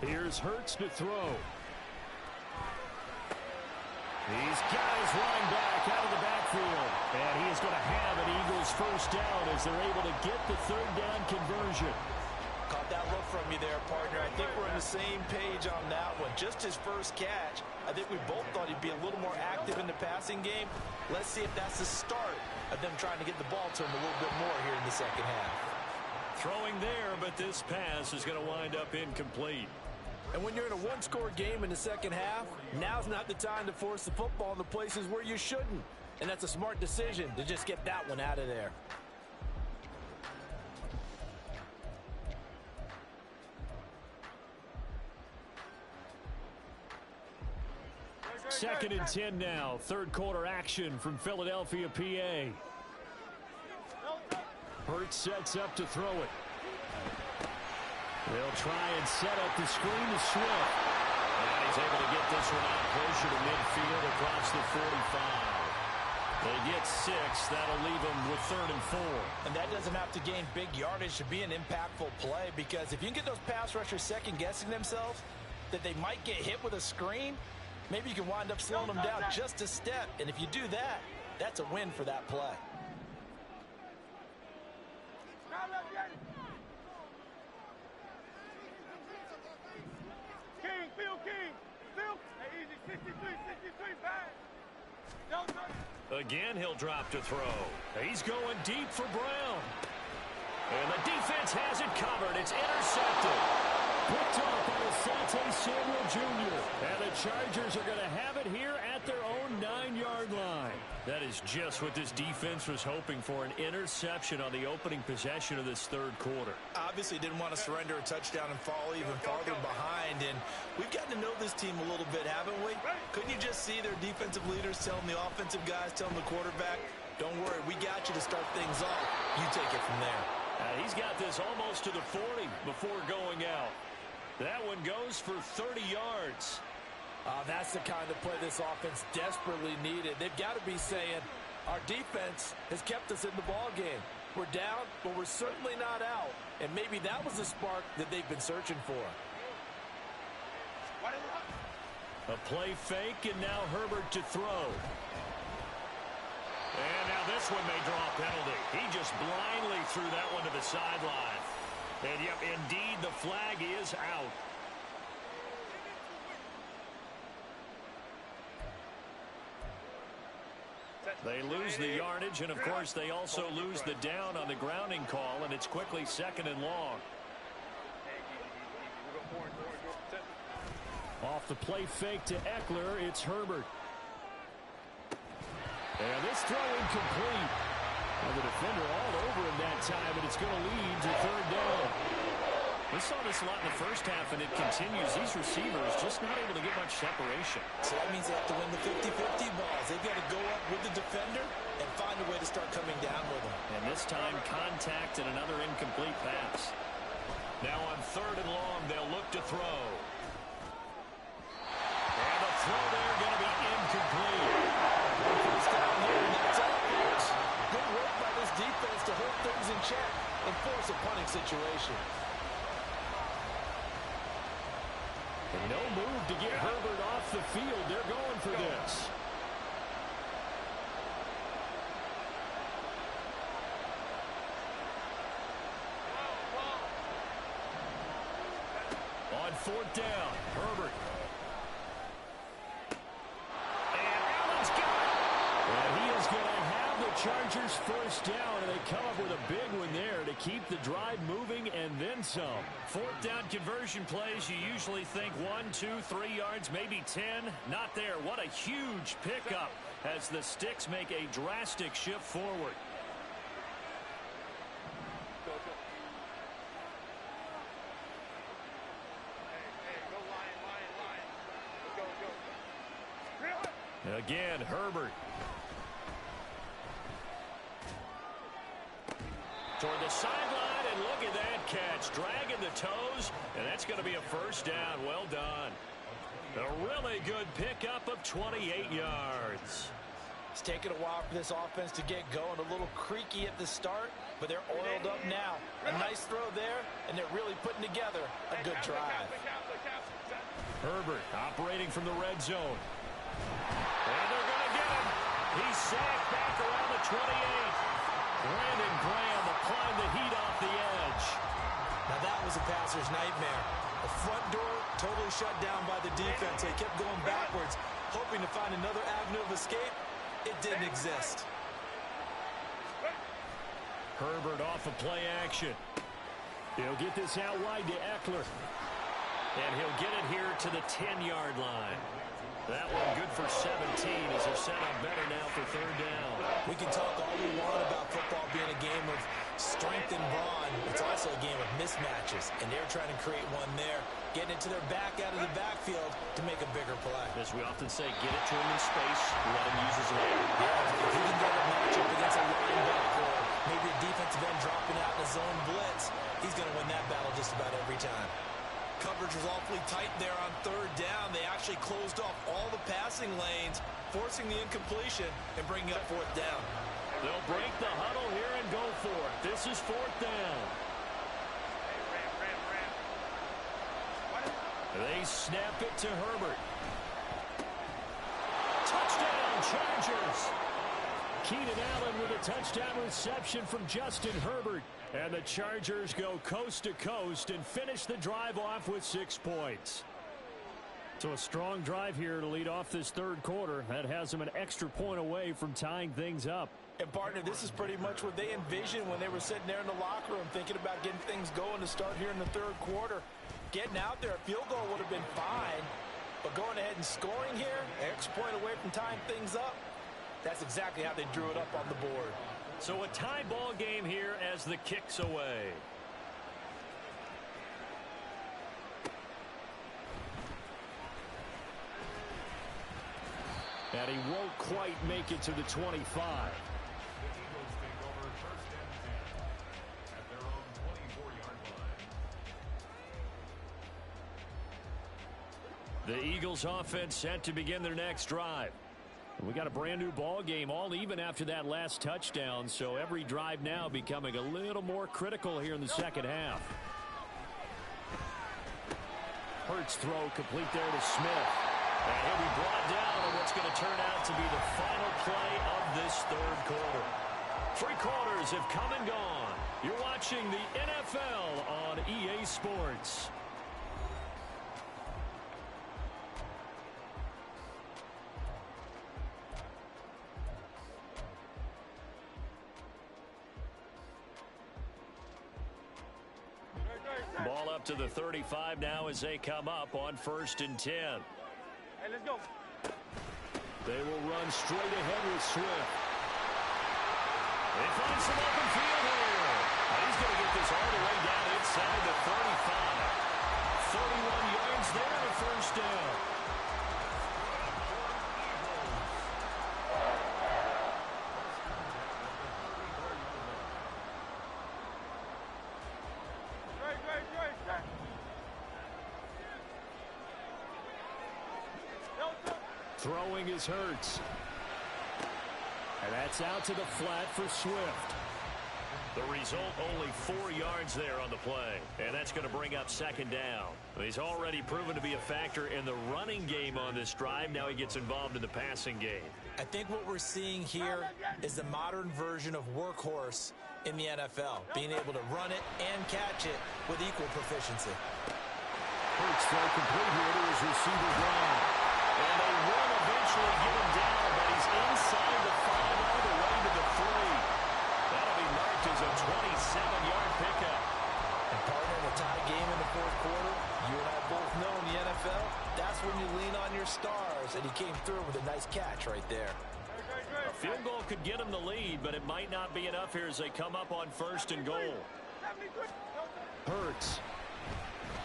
Here's Hurts to throw. He's got his running back out of the backfield. And he is going to have an Eagles first down as they're able to get the 3rd down conversion.
Caught that look from you there, partner. I think we're on the same page on that one. Just his first catch. I think we both thought he'd be a little more active in the passing game. Let's see if that's the start of them trying to get the ball to him a little bit more here in the second half.
Throwing there, but this pass is going to wind up incomplete.
And when you're in a one-score game in the second half, now's not the time to force the football in the places where you shouldn't. And that's a smart decision to just get that one out of there.
2nd and 10 now. 3rd quarter action from Philadelphia, PA. Hurts sets up to throw it. They'll try and set up the screen to Swift.
And he's able to get this one out closer to midfield across the 45. They get 6. That'll leave them with 3rd and 4.
And that doesn't have to gain big yardage to be an impactful play, because if you can get those pass rushers second-guessing themselves that they might get hit with a screen, maybe you can wind up slowing them down just a step. And if you do that, that's a win for that play.
Again, he'll drop to throw. He's going deep for Brown. And the defense has it covered. It's intercepted.
Picked off by Asante Samuel Jr. And the Chargers are going to have it here at their own 9-yard line.
That is just what this defense was hoping for, an interception on the opening possession of this 3rd quarter.
Obviously didn't want to surrender a touchdown and fall even farther behind, and we've gotten to know this team a little bit, haven't we? Couldn't you just see their defensive leaders telling the offensive guys, telling the quarterback, don't worry, we got you to start things off. You take it from there.
He's got this almost to the 40 before going out. That one goes for 30 yards.
That's the kind of play this offense desperately needed. They've got to be saying, our defense has kept us in the ball game. We're down, but we're certainly not out. And maybe that was the spark that they've been searching for.
A play fake, and now Herbert to throw. And now this one may draw a penalty. He just blindly threw that one to the sideline. And, yep, indeed, the flag is out. They lose the yardage, and, of course, they also lose the down on the grounding call, and it's quickly 2nd and long.
Off the play fake to Eckler, it's Herbert. And this throw incomplete. And the defender all over him that time, and it's going to lead to 3rd down. We saw this a lot in the first half, and it continues. These receivers just not able to get much separation.
So that means they have to win the 50-50 balls. They've got to go up with the defender and find a way to start coming down with them.
And this time, contact and another incomplete pass. Now on 3rd and long, they'll look to throw. And the throw there going to be incomplete.
First down here, and that's all, folks. Good work by this defense to hold things in check and force a punting situation.
And no move to get Herbert off the field. They're going for this.
On 4th down, Herbert. And Allen's got it.
And he is going to have the Chargers first down, and they come up with a big one there to keep the drive moving and then some.
4th down conversion plays, you usually think 1, 2, 3 yards, maybe 10. Not there. What a huge pickup as the Sticks make a drastic shift forward. Again, Herbert. Toward the sideline, and look at that catch. Dragging the toes, and that's going to be a first down. Well done. A really good pickup of 28 yards.
It's taken a while for this offense to get going. A little creaky at the start, but they're oiled up now. A nice throw there, and they're really putting together a good drive.
Herbert operating from the red zone. And they're going to get him. He's sacked back around the 28. Brandon Graham applying the heat off the edge.
Now that was a passer's nightmare. The front door totally shut down by the defense. They kept going backwards, hoping to find another avenue of escape. It didn't exist.
Herbert off of play action.
He'll get this out wide to Eckler.
And he'll get it here to the 10-yard line. That one good for 17 as they're set up better now for third down.
We can talk all we want about football being a game of strength and brawn. It's also a game of mismatches, and they're trying to create one there, getting it to their back out of the backfield to make a bigger play.
As we often say, get it to him in space, let him use his leg.
Yeah, if he can get a matchup against a linebacker, or maybe a defensive end dropping out in a zone blitz, he's going to win that battle just about every time. Coverage was awfully tight there on third down. They actually closed off all the passing lanes, forcing the incompletion and bringing up fourth down.
They'll break the huddle here and go for it. This is fourth down. They snap it to Herbert. Touchdown, Chargers!
Keenan Allen with a touchdown reception from Justin Herbert. And the Chargers go coast to coast and finish the drive off with 6 points. So a strong drive here to lead off this third quarter. That has them an extra point away from tying things up.
And partner, this is pretty much what they envisioned when they were sitting there in the locker room thinking about getting things going to start here in the third quarter. Getting out there, a field goal would have been fine. But going ahead and scoring here, extra point away from tying things up, that's exactly how they drew it up on the board.
So a tie ball game here as the kick's away.
And he won't quite make it to the 25.
The Eagles offense set to begin their next drive. We got a brand new ball game, all even after that last touchdown, so every drive now becoming a little more critical here in the second half.
Hurts throw complete there to Smith.
And he'll be brought down on what's going to turn out to be the final play of this third quarter. 3 quarters have come and gone. You're watching the NFL on EA Sports. Ball up to the 35 now as they come up on 1st and 10.
Hey, let's go.
They will run straight ahead with Swift.
They find some open field here. He's going to get this all the way down inside the 35. 31 yards there on a first down.
Throwing is Hurts. And that's out to the flat for Swift.
The result, only 4 yards there on the play. And that's going to bring up 2nd down. He's already proven to be a factor in the running game on this drive. Now he gets involved in the passing game.
I think what we're seeing here is the modern version of workhorse in the NFL, being able to run it and catch it with equal proficiency.
Hurts throw complete here to his receiver Brown.
And they will eventually get him down, but he's inside the 5 all the way to the 3. That'll be marked as a 27-yard pickup.
And partner, in a tie game in the fourth quarter, you and I both know in the NFL, that's when you lean on your stars, and he came through with a nice catch right there.
A field goal could get him the lead, but it might not be enough here as they come up on 1st and goal.
Hurts.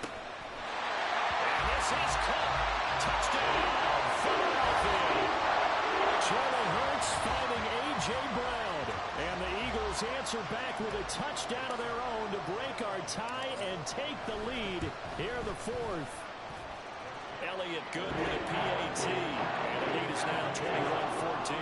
And this is caught. Touchdown, Philadelphia.
Jalen Hurts finding A.J. Brown. And the Eagles answer answer back with a touchdown of their own to break our tie and take the lead here in the fourth.
Elliott good with a PAT. And the lead is now 21-14.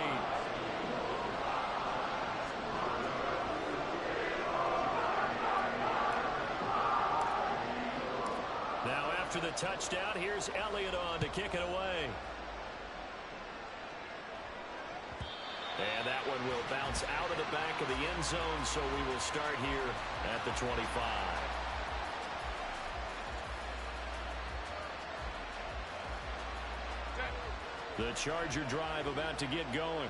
Now after the touchdown, here's Elliott on to kick it away. And that one will bounce out of the back of the end zone, so we will start here at the 25. The Charger drive about to get going.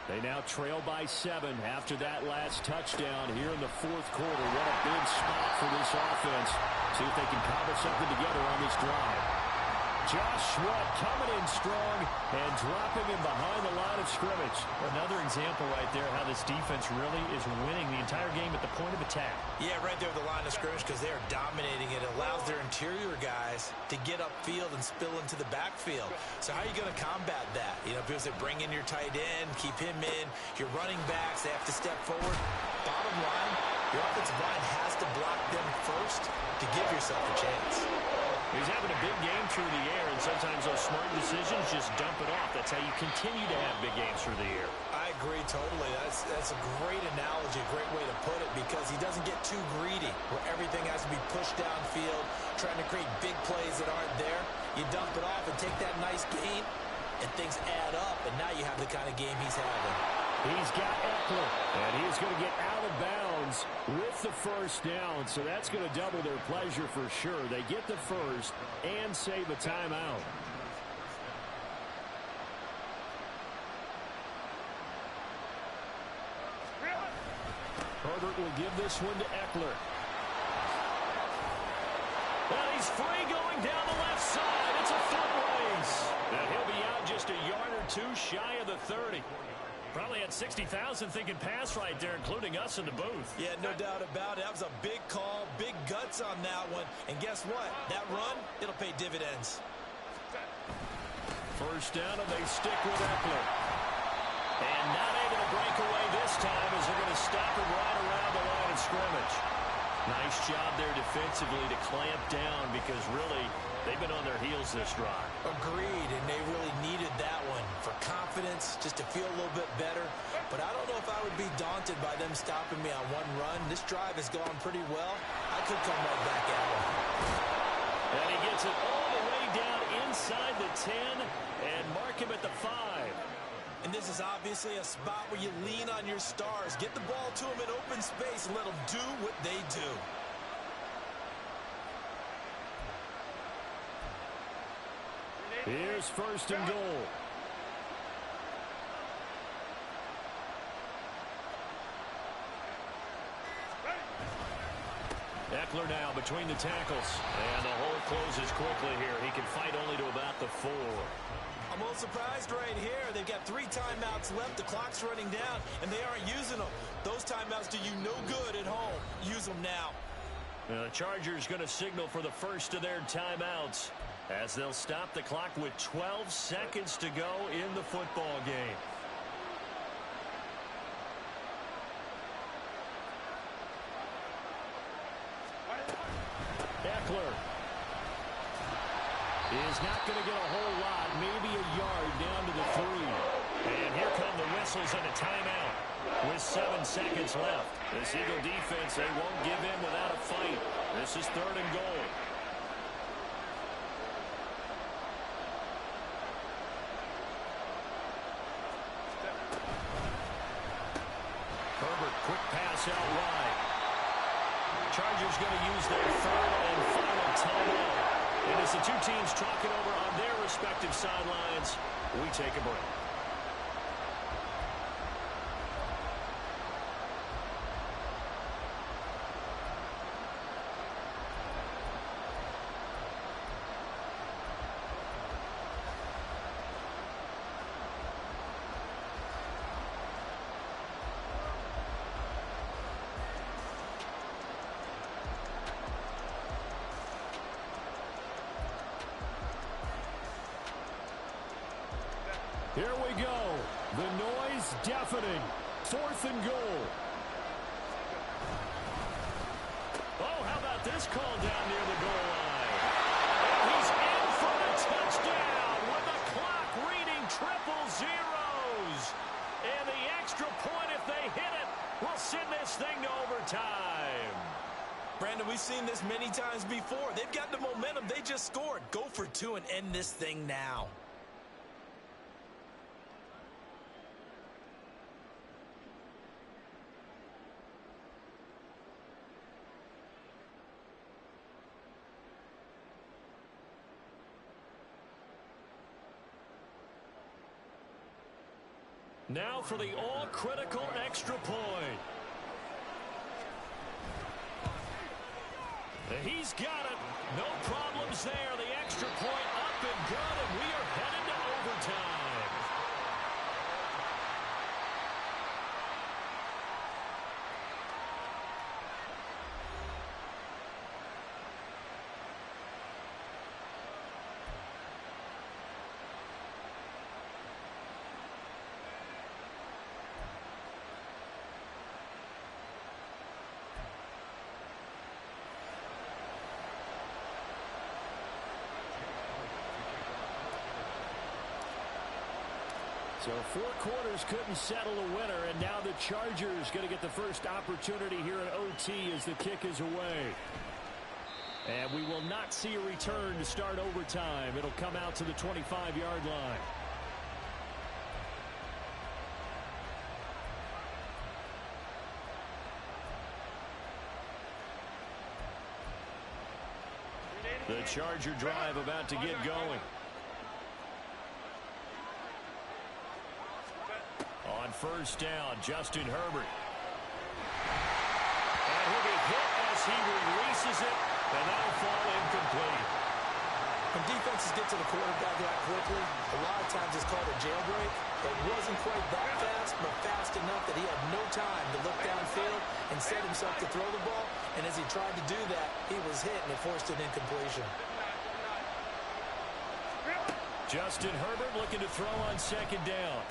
They now trail by 7 after that last touchdown here in the fourth quarter. What a big spot for this offense. See if they can cobble something together on this drive. Josh Sweat coming in strong and dropping him behind the line of scrimmage. Another example right there how this defense really is winning the entire game at the point of attack.
Yeah, right there at the line of scrimmage because they are dominating it. It allows their interior guys to get upfield and spill into the backfield. So how are you going to combat that? You know, because they bring in your tight end, keep him in. Your running backs, they have to step forward. Bottom line, your offensive line has to block them first to give yourself a chance.
He's having a big game through the air, and sometimes those smart decisions just dump it off. That's how you continue to have big games through the air.
I agree totally. That's a great analogy, a great way to put it, because he doesn't get too greedy where everything has to be pushed downfield, trying to create big plays that aren't there. You dump it off and take that nice gain, and things add up, and now you have the kind of game he's having.
He's got Eckler, and he's going to get out of bounds with the first down, so that's going to double their pleasure for sure. They get the first and save a timeout. Herbert will give this one to Eckler.
Well, he's free going down the left side. It's a foot race. And he'll be out just a yard or two shy of the 30. Probably had 60,000 thinking pass right there, including us in the booth.
Yeah, no doubt about it. That was a big call, big guts on that one. And guess what? That run, it'll pay dividends.
First down, and they stick with Eckler. And not able to break away this time as they're going to stop him right around the line of scrimmage. Nice job there defensively to clamp down because really they've been on their heels this drive.
Agreed, and they really needed that one for confidence, just to feel a little bit better. But I don't know if I would be daunted by them stopping me on one run. This drive has gone pretty well. I could come right back at him.
And he gets it all the way down inside the 10 and mark him at the 5.
And this is obviously a spot where you lean on your stars. Get the ball to them in open space and let them do what they do.
Here's first and goal.
Eckler now between the tackles. And the hole closes quickly here. He can fight only to about the 4.
I'm a little surprised right here. They've got 3 timeouts left. The clock's running down, and they aren't using them. Those timeouts do you no good at home. Use them now.
The Chargers going to signal for the first of their timeouts as they'll stop the clock with 12 seconds to go in the football game.
Eckler is not going to get a whole lot, maybe a yard down to the 3.
And here come the whistles and a timeout with 7 seconds left. This Eagle defense, they won't give in without a fight. This is 3rd and goal. Herbert, quick pass out wide. Chargers going to use their 3rd and final timeout. And as the two teams talk it over on their respective sidelines, we take a break.
Here we go. The noise deafening. 4th and goal.
is called down near the goal line. And he's in for the touchdown with the clock reading triple zeros. And the extra point, if they hit it, will send this thing to overtime.
Brandon, we've seen this many times before. They've got the momentum. They just scored. Go for two and end this thing now.
Now for the all-critical extra point. He's got it. No problems there. The extra point up and good, and we are headed to overtime.
So 4 quarters couldn't settle a winner, and now the Chargers going to get the first opportunity here at OT as the kick is away. And we will not see a return to start overtime. It'll come out to the 25-yard line. The Charger drive about to get going. On first down, Justin Herbert. And he'll be hit as he releases it, and that'll fall incomplete.
When defenses get to the quarterback that quickly, a lot of times it's called a jailbreak. It wasn't quite that fast, but fast enough that he had no time to look downfield and set himself to throw the ball. And as he tried to do that, he was hit, and it forced an incompletion.
Justin Herbert looking to throw on second down.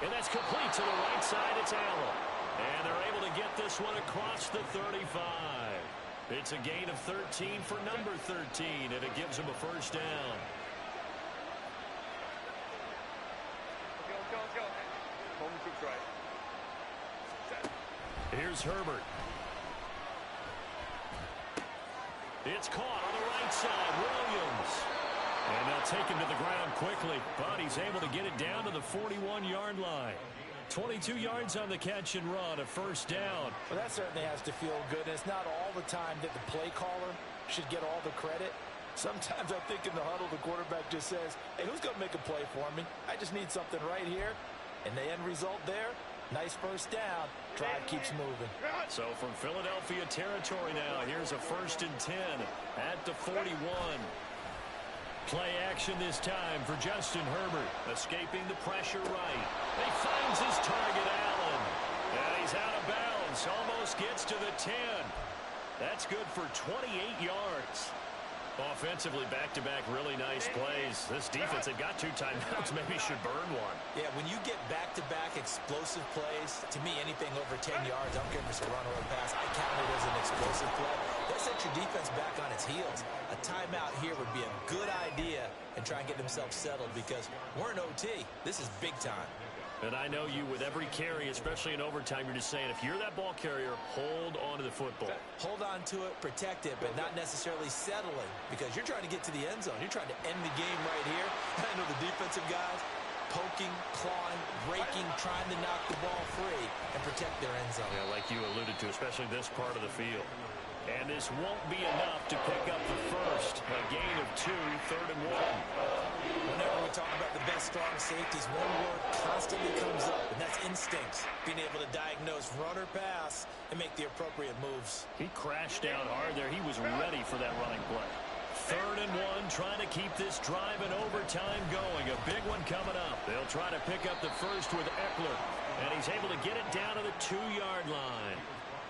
And that's complete to the right side. It's Allen. And they're able to get this one across the 35. It's a gain of 13 for number 13, and it gives him a first down. Here's Herbert. It's caught on the right side. Williams. And they'll take him to the ground quickly, but he's able to get it down to the 41-yard line. 22 yards on the catch and run, a first down.
Well, that certainly has to feel good. And it's not all the time that the play caller should get all the credit. Sometimes I think in the huddle, the quarterback just says, hey, who's going to make a play for me? I just need something right here. And the end result there, nice first down. Drive keeps moving.
So from Philadelphia territory now, here's a 1st and 10 at the 41. Play action this time for Justin Herbert, escaping the pressure right. He finds his target, Allen. And he's out of bounds, almost gets to the 10. That's good for 28 yards. Offensively, back-to-back really nice plays. This defense had got 2 timeouts, maybe should burn one.
Yeah, when you get back-to-back explosive plays, to me, anything over 10 yards, I don't care if it's a run or a pass, I count it as an explosive play. That sets your defense back on its heels. A timeout here would be a good idea and try and get themselves settled because we're in OT. This is big time.
And I know you, with every carry, especially in overtime, you're just saying, if you're that ball carrier, hold on to the football.
Hold on to it, protect it, but not necessarily settling because you're trying to get to the end zone. You're trying to end the game right here. I know the defensive guys poking, clawing, breaking, trying to knock the ball free and protect their end zone.
Yeah, like you alluded to, especially this part of the field. And this won't be enough to pick up the first. A gain of 2, 3rd and 1.
Whenever we talk about the best strong safeties, one word constantly comes up, and that's instincts. Being able to diagnose run or pass and make the appropriate moves.
He crashed down hard there. He was ready for that running play. 3rd and 1, trying to keep this drive in overtime going. A big one coming up. They'll try to pick up the first with Eckler, and he's able to get it down to the 2-yard line.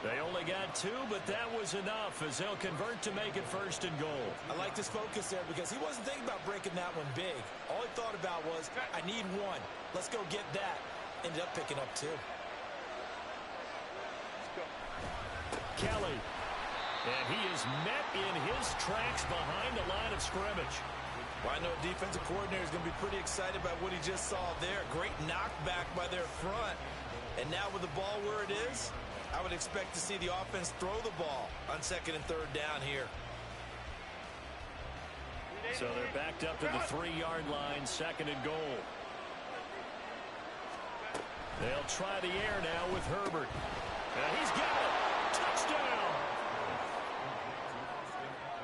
They only got 2, but that was enough as they'll convert to make it 1st and goal.
I like his focus there because he wasn't thinking about breaking that one big. All he thought about was, I need 1. Let's go get that. Ended up picking up 2.
Kelly.
And he is met in his tracks behind the line of scrimmage.
Well, I know a defensive coordinator is going to be pretty excited about what he just saw there. Great knockback by their front. And now with the ball where it is, I would expect to see the offense throw the ball on 2nd and 3rd down here.
So they're backed up to the 3-yard line, 2nd and goal. They'll try the air now with Herbert. And he's got it. Touchdown.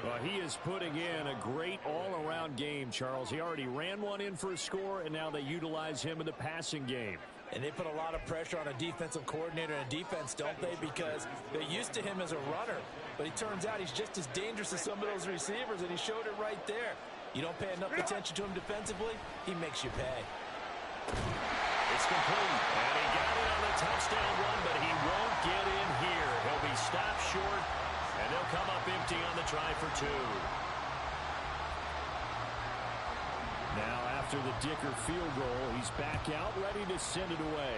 Well, he is putting in a great all-around game, Charles. He already ran one in for a score, and now they utilize him in the passing game.
And they put a lot of pressure on a defensive coordinator and defense, don't they? Because they're used to him as a runner. But it turns out he's just as dangerous as some of those receivers, and he showed it right there. You don't pay enough attention to him defensively, he makes you pay.
It's complete. And he got it on the touchdown run, but he won't get in here. He'll be stopped short, and they'll come up empty on the try for 2. Now, after the Dicker field goal, he's back out, ready to send it away.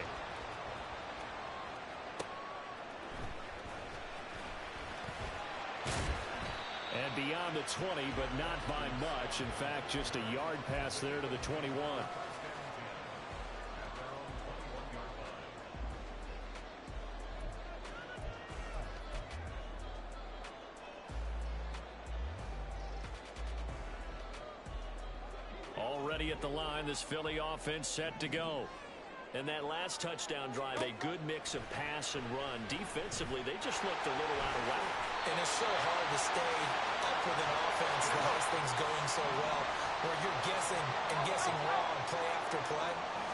And beyond the 20, but not by much. In fact, just a yard pass there to the 21. Already at the line, this Philly offense set to go. And that last touchdown drive, a good mix of pass and run. Defensively, they just looked a little out of whack.
And it's so hard to stay up with an offense that has things going so well, where you're guessing and guessing wrong play after play.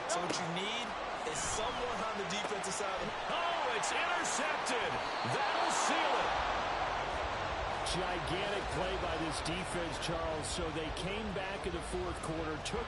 So what you need is someone on the defensive side.
Oh, it's intercepted. That'll seal it.
Gigantic play by this defense, Charles. So they came back in the 4th quarter, took